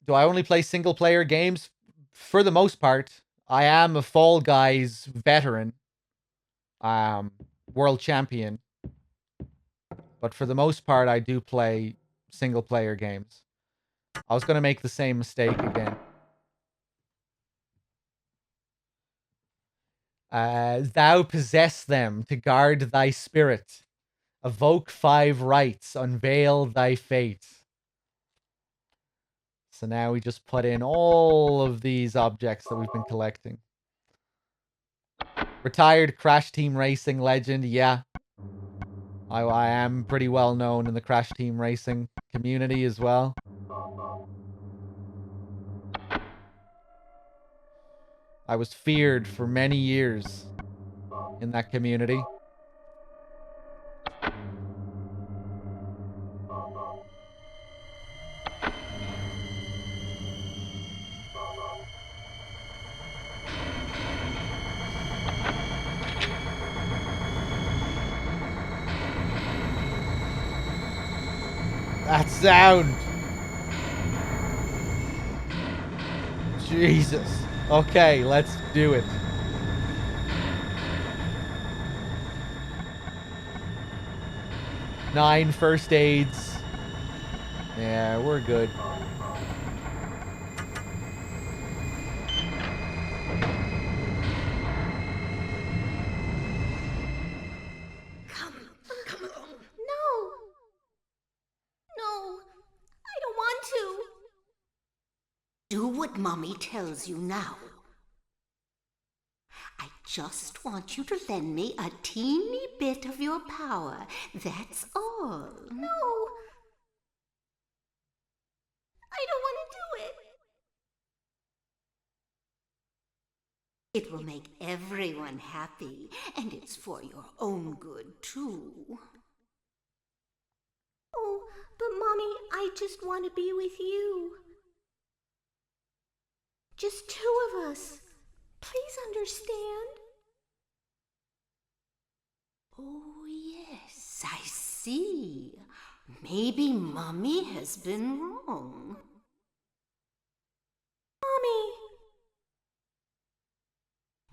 Do I only play single player games? For the most part, I am a Fall Guys veteran. World champion. But for the most part, I do play single player games. I was going to make the same mistake again. Thou possess them to guard thy spirit. Evoke 5 rights. Unveil thy fate. So now we just put in all of these objects that we've been collecting. Retired Crash Team Racing legend. Yeah. I am pretty well known in the Crash Team Racing community as well. I was feared for many years in that community. That sound! Jesus. Okay, let's do it. Nine first aids. Yeah, we're good. Come along. No. No. I don't want to. Do what Mommy tells you now. I just want you to lend me a teeny bit of your power. That's all. No. I don't want to do it. It will make everyone happy, and it's for your own good, too. Mommy, I just want to be with you. Just two of us. Please understand. Oh, yes, I see. Maybe Mommy has been wrong. Mommy!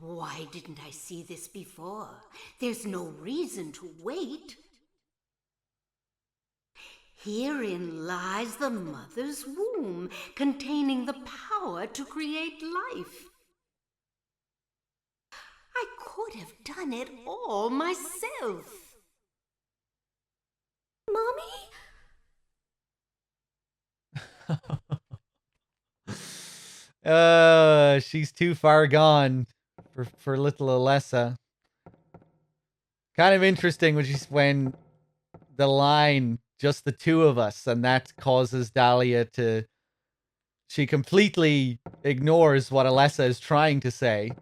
Why didn't I see this before? There's no reason to wait. Herein lies the mother's womb, containing the power to create life. I could have done it all myself. Mommy? She's too far gone for little Alessa. Kind of interesting when the line, just the two of us, and that causes Dahlia to... She completely ignores what Alessa is trying to say.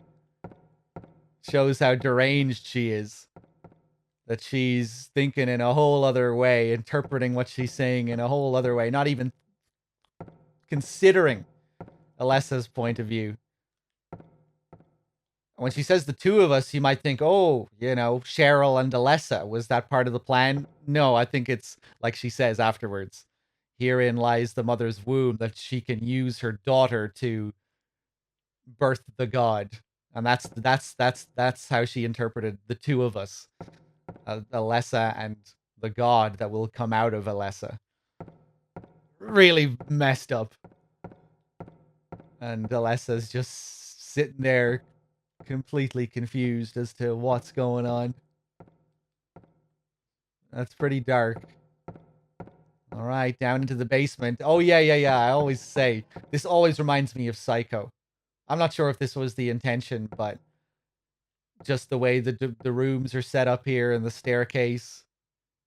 Shows how deranged she is. That she's thinking in a whole other way, interpreting what she's saying in a whole other way, not even considering Alessa's point of view. When she says the two of us, you might think, oh, you know, Cheryl and Alessa. Was that part of the plan? No, I think it's, like she says afterwards, herein lies the mother's womb, that she can use her daughter to birth the god. And that's how she interpreted the two of us. Alessa and the god that will come out of Alessa. Really messed up. And Alessa's just sitting there completely confused as to what's going on. That's pretty dark. All right, down into the basement. Oh, yeah. I always say, this always reminds me of Psycho. I'm not sure if this was the intention, but just the way the rooms are set up here and the staircase.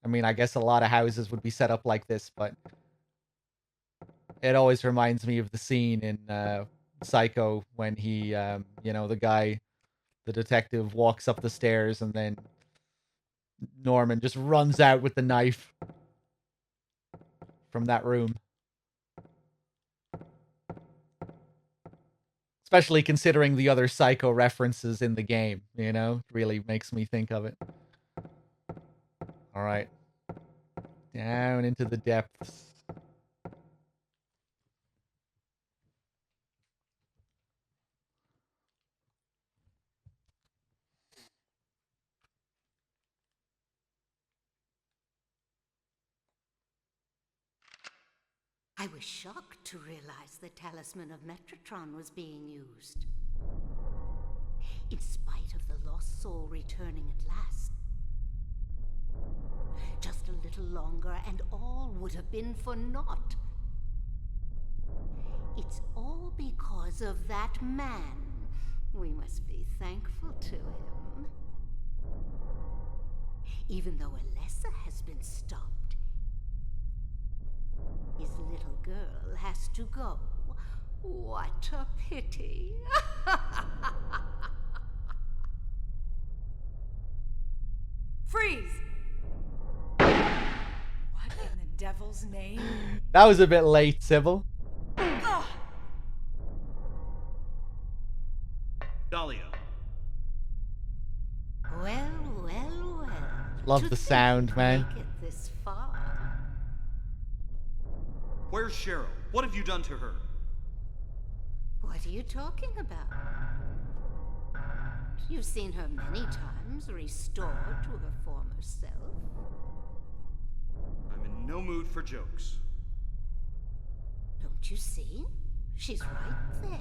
I mean, I guess a lot of houses would be set up like this, but it always reminds me of the scene in Psycho when he, you know, the detective walks up the stairs and then Norman just runs out with the knife from that room. Especially considering the other Psycho references in the game, you know? Really makes me think of it. Alright. Down into the depths. I was shocked to realize the talisman of Metatron was being used. In spite of the lost soul returning at last. Just a little longer and all would have been for naught. It's all because of that man. We must be thankful to him. Even though Alessa has been stopped, his little girl has to go. What a pity. Freeze! What in the devil's name? That was a bit late, Sybil. Dahlia. Well. Love the sound, man. Make it this far. Where's Cheryl? What have you done to her? What are you talking about? You've seen her many times, restored to her former self. I'm in no mood for jokes. Don't you see? She's right there.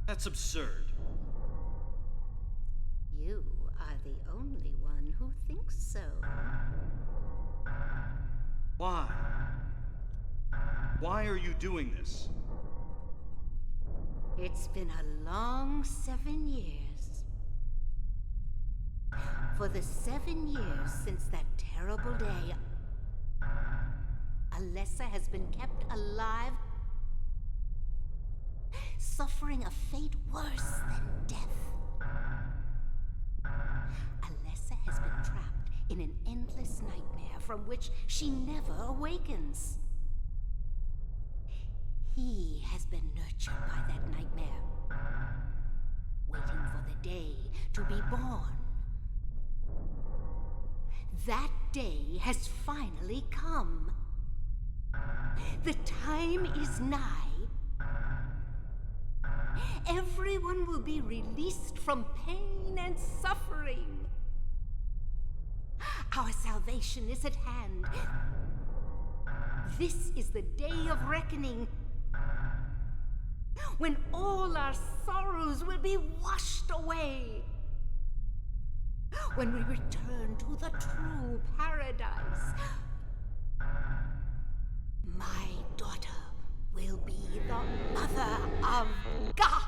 That's absurd. You are the only one who thinks so. Why? Why are you doing this? It's been a long 7 years. For the 7 years since that terrible day, Alessa has been kept alive, suffering a fate worse than death. Alessa has been trapped in an endless nightmare from which she never awakens. He has been nurtured by that nightmare, waiting for the day to be born. That day has finally come. The time is nigh. Everyone will be released from pain and suffering. Our salvation is at hand. This is the day of reckoning, when all our sorrows will be washed away. When we return to the true paradise, my daughter will be the mother of God.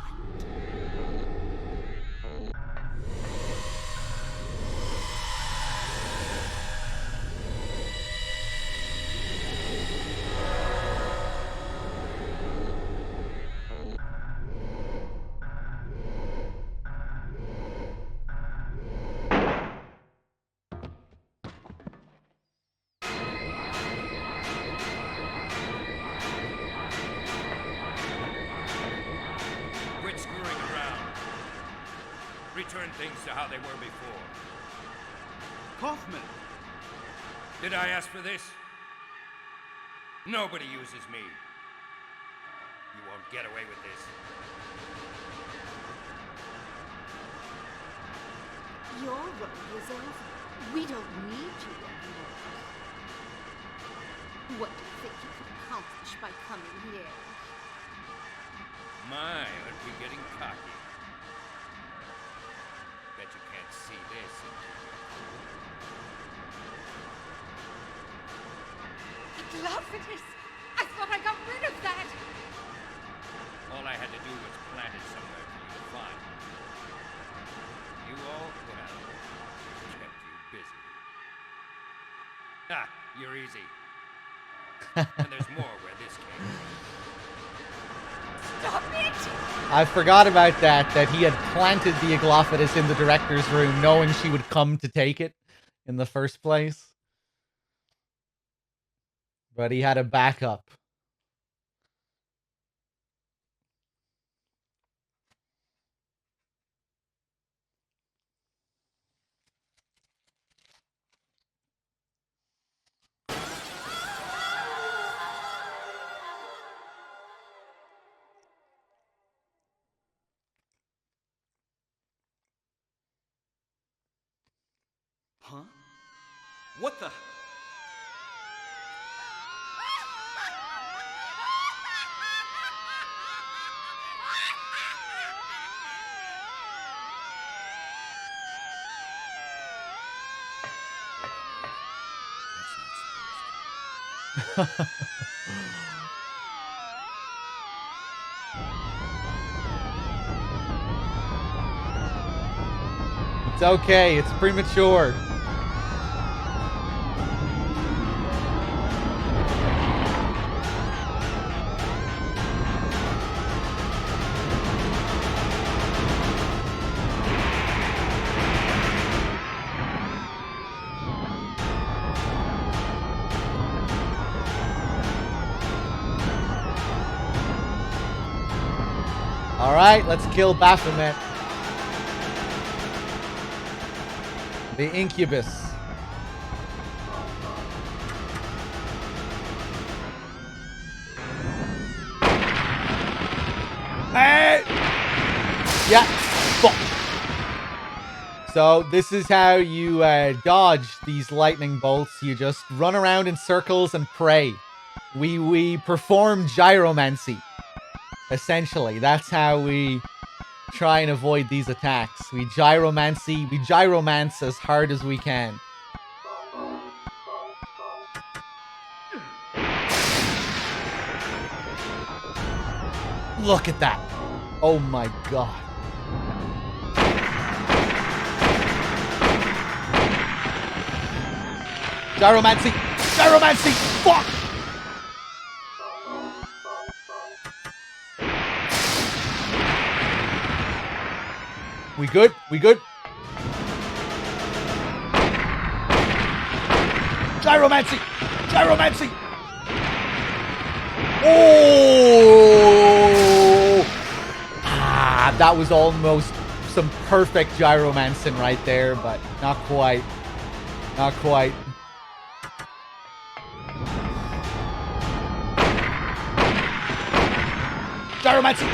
Return things to how they were before. Kaufman! Did I ask for this? Nobody uses me. You won't get away with this. Your role is over. We don't need you anymore. What do you think you can accomplish by coming here? My, aren't we getting cocky? Bet you can't see this into Glophitis! I thought I got rid of that! All I had to do was plant it somewhere for you to find. You all put out. Kept you busy. Ah, you're easy. And there's more where this came from. Stop it! I forgot about that he had planted the Aglophidus in the director's room, knowing she would come to take it in the first place. But he had a backup. Huh? What the? It's okay, it's premature. Alright, let's kill Baphomet. The Incubus. Hey! Yeah. Fuck. So this is how you dodge these lightning bolts. You just run around in circles and pray. We perform gyromancy. Essentially, that's how we try and avoid these attacks. We gyromance as hard as we can. Look at that. Oh my god. Gyromancy! Gyromancy! Fuck! We good? We good? Gyromancy! Gyromancy! Oh! Ah, that was almost some perfect gyromancing right there, but not quite. Not quite. Gyromancy!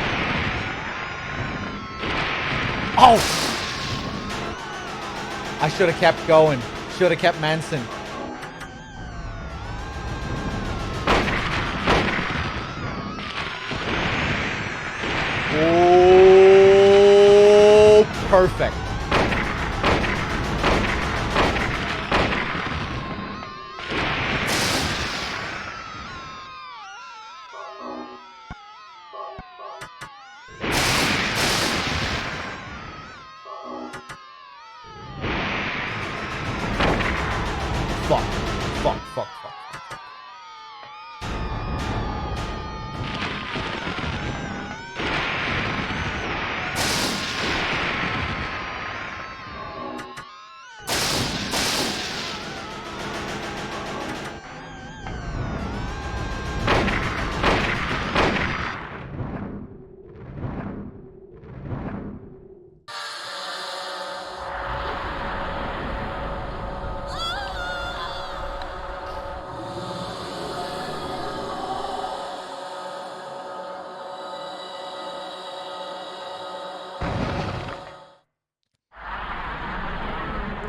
Oh! I should have kept going. Should have kept Manson. Oh, perfect. Fuck. Fuck, fuck, fuck.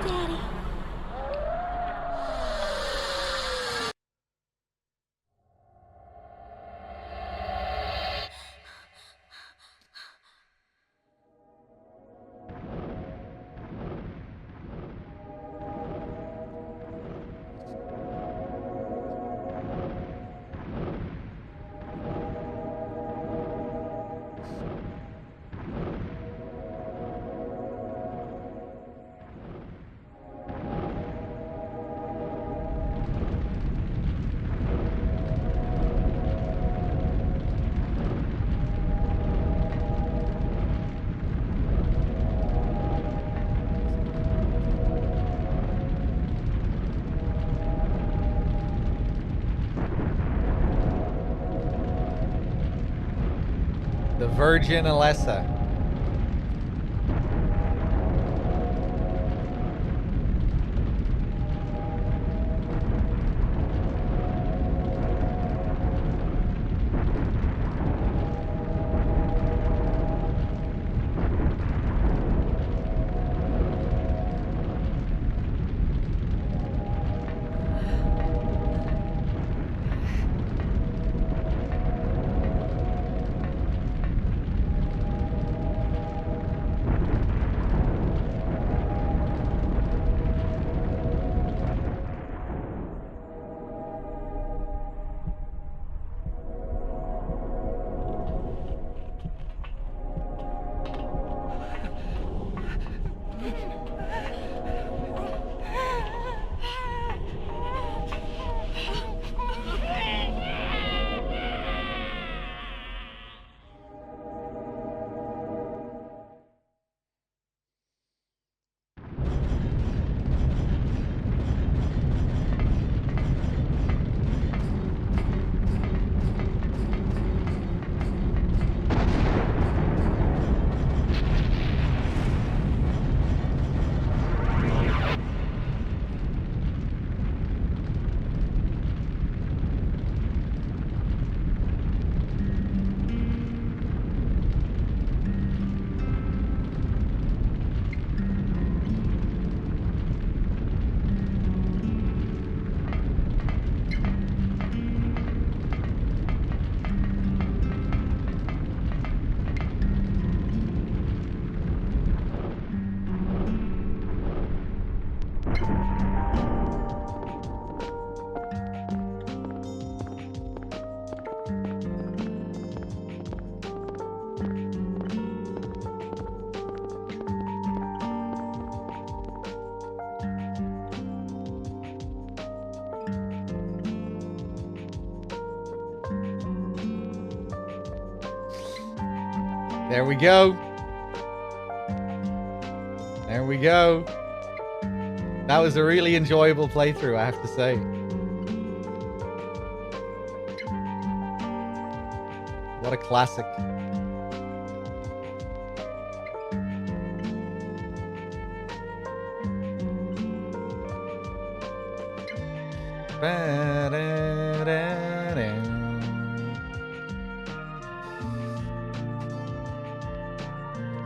Daddy. The Virgin Alessa. There we go. There we go. That was a really enjoyable playthrough, I have to say. What a classic.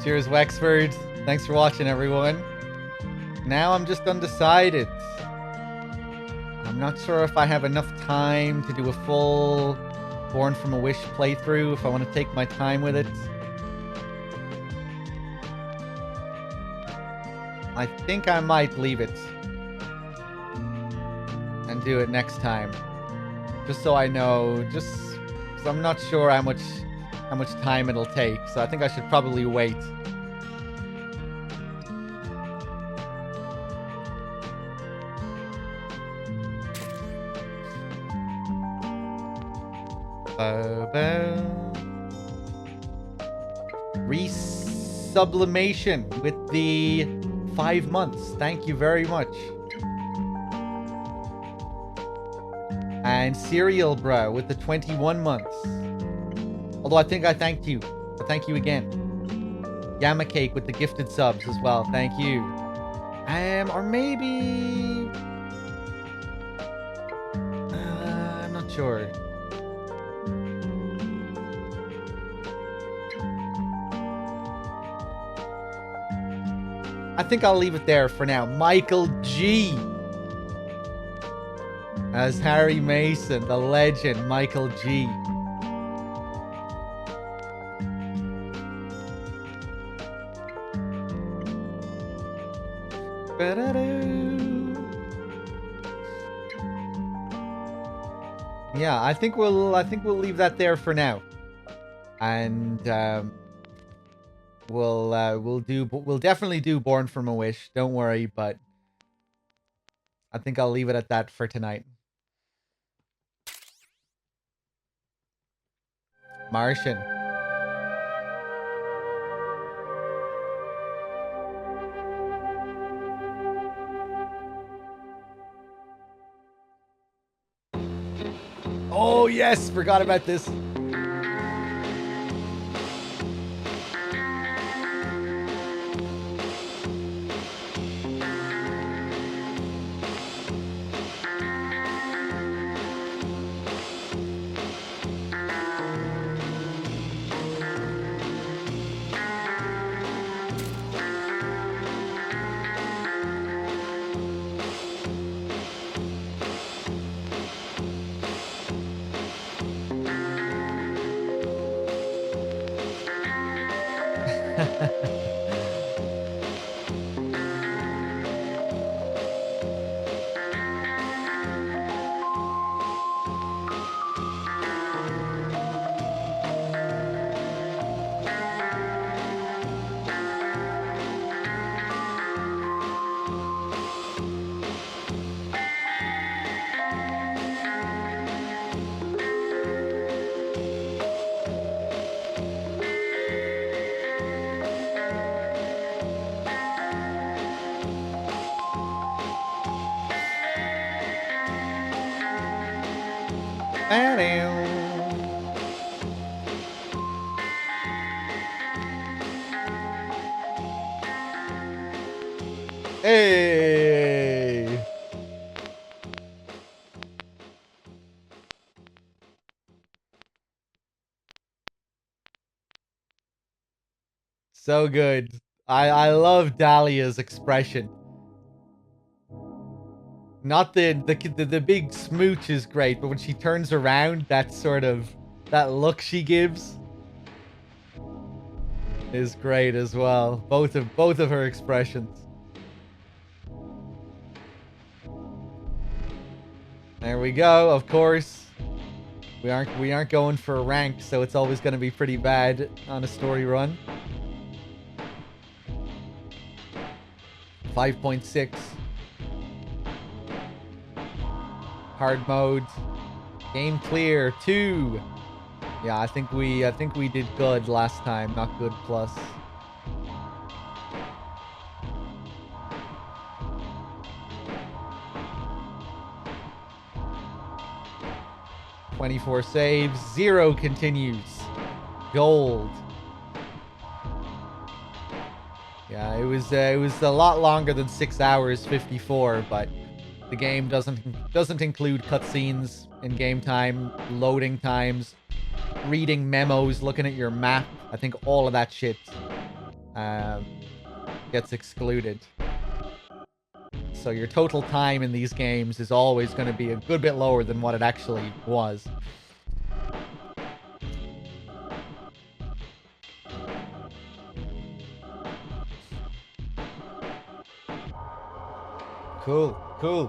Cheers, Wexford. Thanks for watching, everyone. Now I'm just undecided. I'm not sure if I have enough time to do a full Born from a Wish playthrough, if I want to take my time with it. I think I might leave it and do it next time. Just so I know, just because I'm not sure how much time it'll take, so I think I should probably wait. Resublimation with the 5 months. Thank you very much. And Serial Bro with the 21 months. Although I think I thanked you. So thank you again. Yama Cake with the gifted subs as well. Thank you. Or maybe... I'm not sure. I think I'll leave it there for now. Michael G. As Harry Mason, the legend, Michael G. Yeah, I think we'll leave that there for now, and we'll definitely do Born from a Wish. Don't worry, but I think I'll leave it at that for tonight. Martian. Oh yes, forgot about this. Hey! So good. I love Dahlia's expression. Not the big smooch is great, but when she turns around, that look she gives is great as well. Both of her expressions. There we go. Of course, we aren't going for a rank, so it's always going to be pretty bad on a story run. 5.6. Hard mode. Game clear 2. Yeah, I think we did good last time, not good plus. .24 saves, 0 continues. gold. Yeah, it was a lot longer than 6 hours 54, but the game doesn't include cutscenes in game time, loading times, reading memos, looking at your map. I think all of that shit gets excluded. So your total time in these games is always going to be a good bit lower than what it actually was. Cool, cool.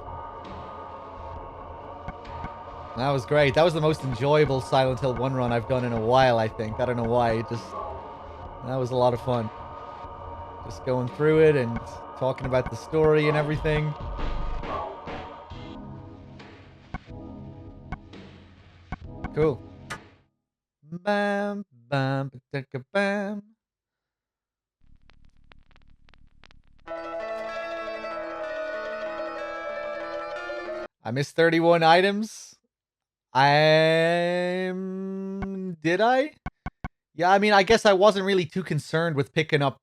That was great. That was the most enjoyable Silent Hill 1 run I've done in a while, I think. I don't know why. That was a lot of fun. Just going through it and talking about the story and everything. Cool. Bam, bam, ba bam. I missed 31 items. Did I? Yeah, I mean, I guess I wasn't really too concerned with picking up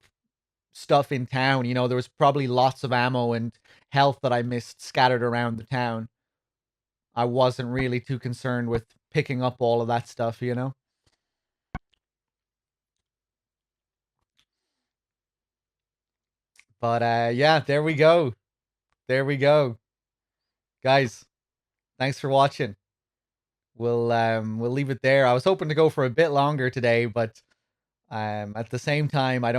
stuff in town. You know, there was probably lots of ammo and health that I missed scattered around the town. I wasn't really too concerned with picking up all of that stuff, you know? But, yeah, there we go. There we go. Guys, thanks for watching. We'll leave it there. I was hoping to go for a bit longer today, but at the same time, I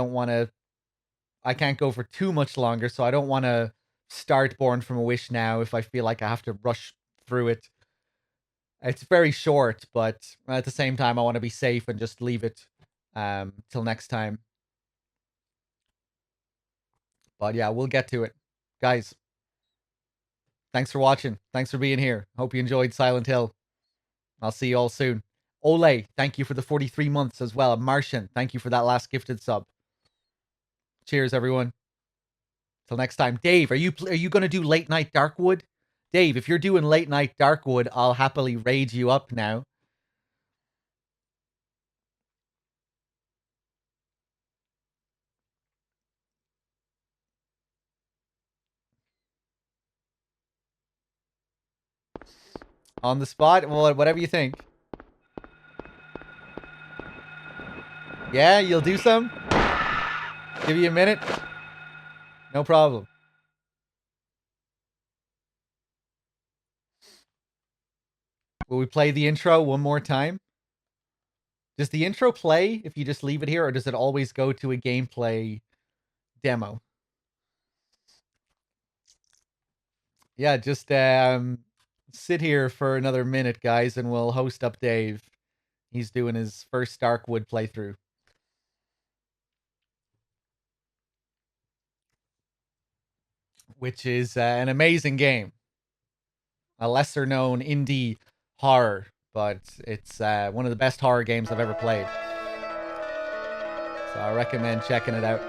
can't go for too much longer, so I don't want to start Born from a Wish now if I feel like I have to rush through it. It's very short, but at the same time, I want to be safe and just leave it till next time. But yeah, we'll get to it. Guys, thanks for watching. Thanks for being here. Hope you enjoyed Silent Hill. I'll see you all soon. Ole, thank you for the 43 months as well. Martian, thank you for that last gifted sub. Cheers, everyone. Till next time. Dave, are you going to do Late Night Darkwood? Dave, if you're doing Late Night Darkwood, I'll happily raid you up now. On the spot? Well, whatever you think. Yeah, you'll do some? Give you a minute? No problem. Will we play the intro one more time? Does the intro play if you just leave it here, or does it always go to a gameplay demo? Yeah, just sit here for another minute, guys, and we'll host up Dave. He's doing his first Darkwood playthrough. Which is an amazing game. A lesser-known indie horror, but it's one of the best horror games I've ever played. So I recommend checking it out.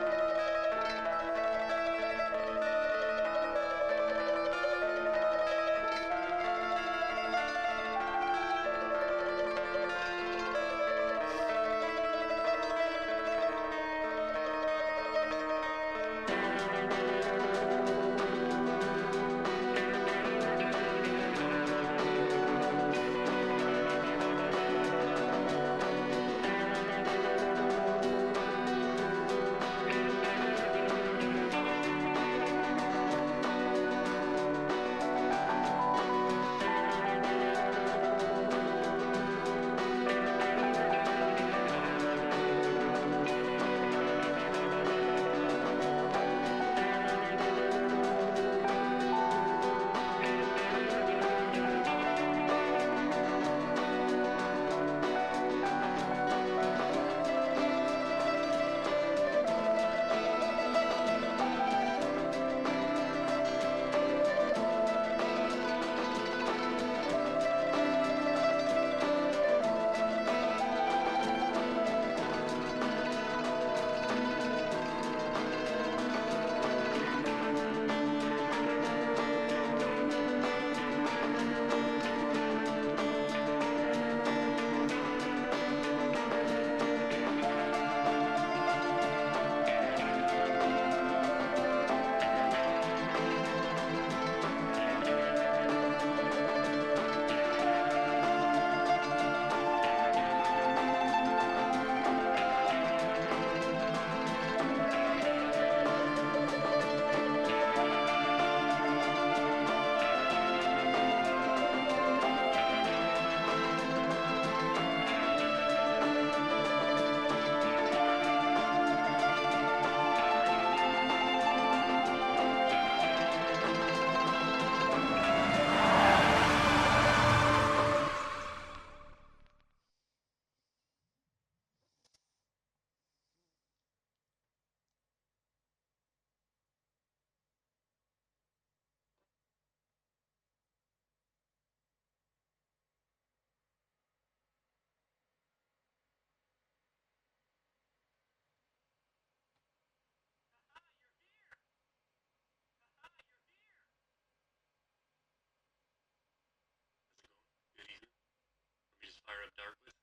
start dark with.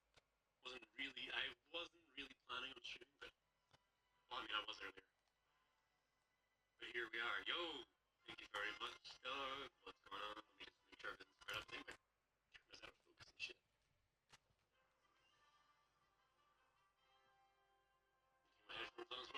I wasn't really planning on shooting, but well, I mean, I was earlier. But here we are. Yo, thank you very much, dog. What's going on? Let me just make sure everything's spread up. I think my camera's out of focus and shit. My headphones on as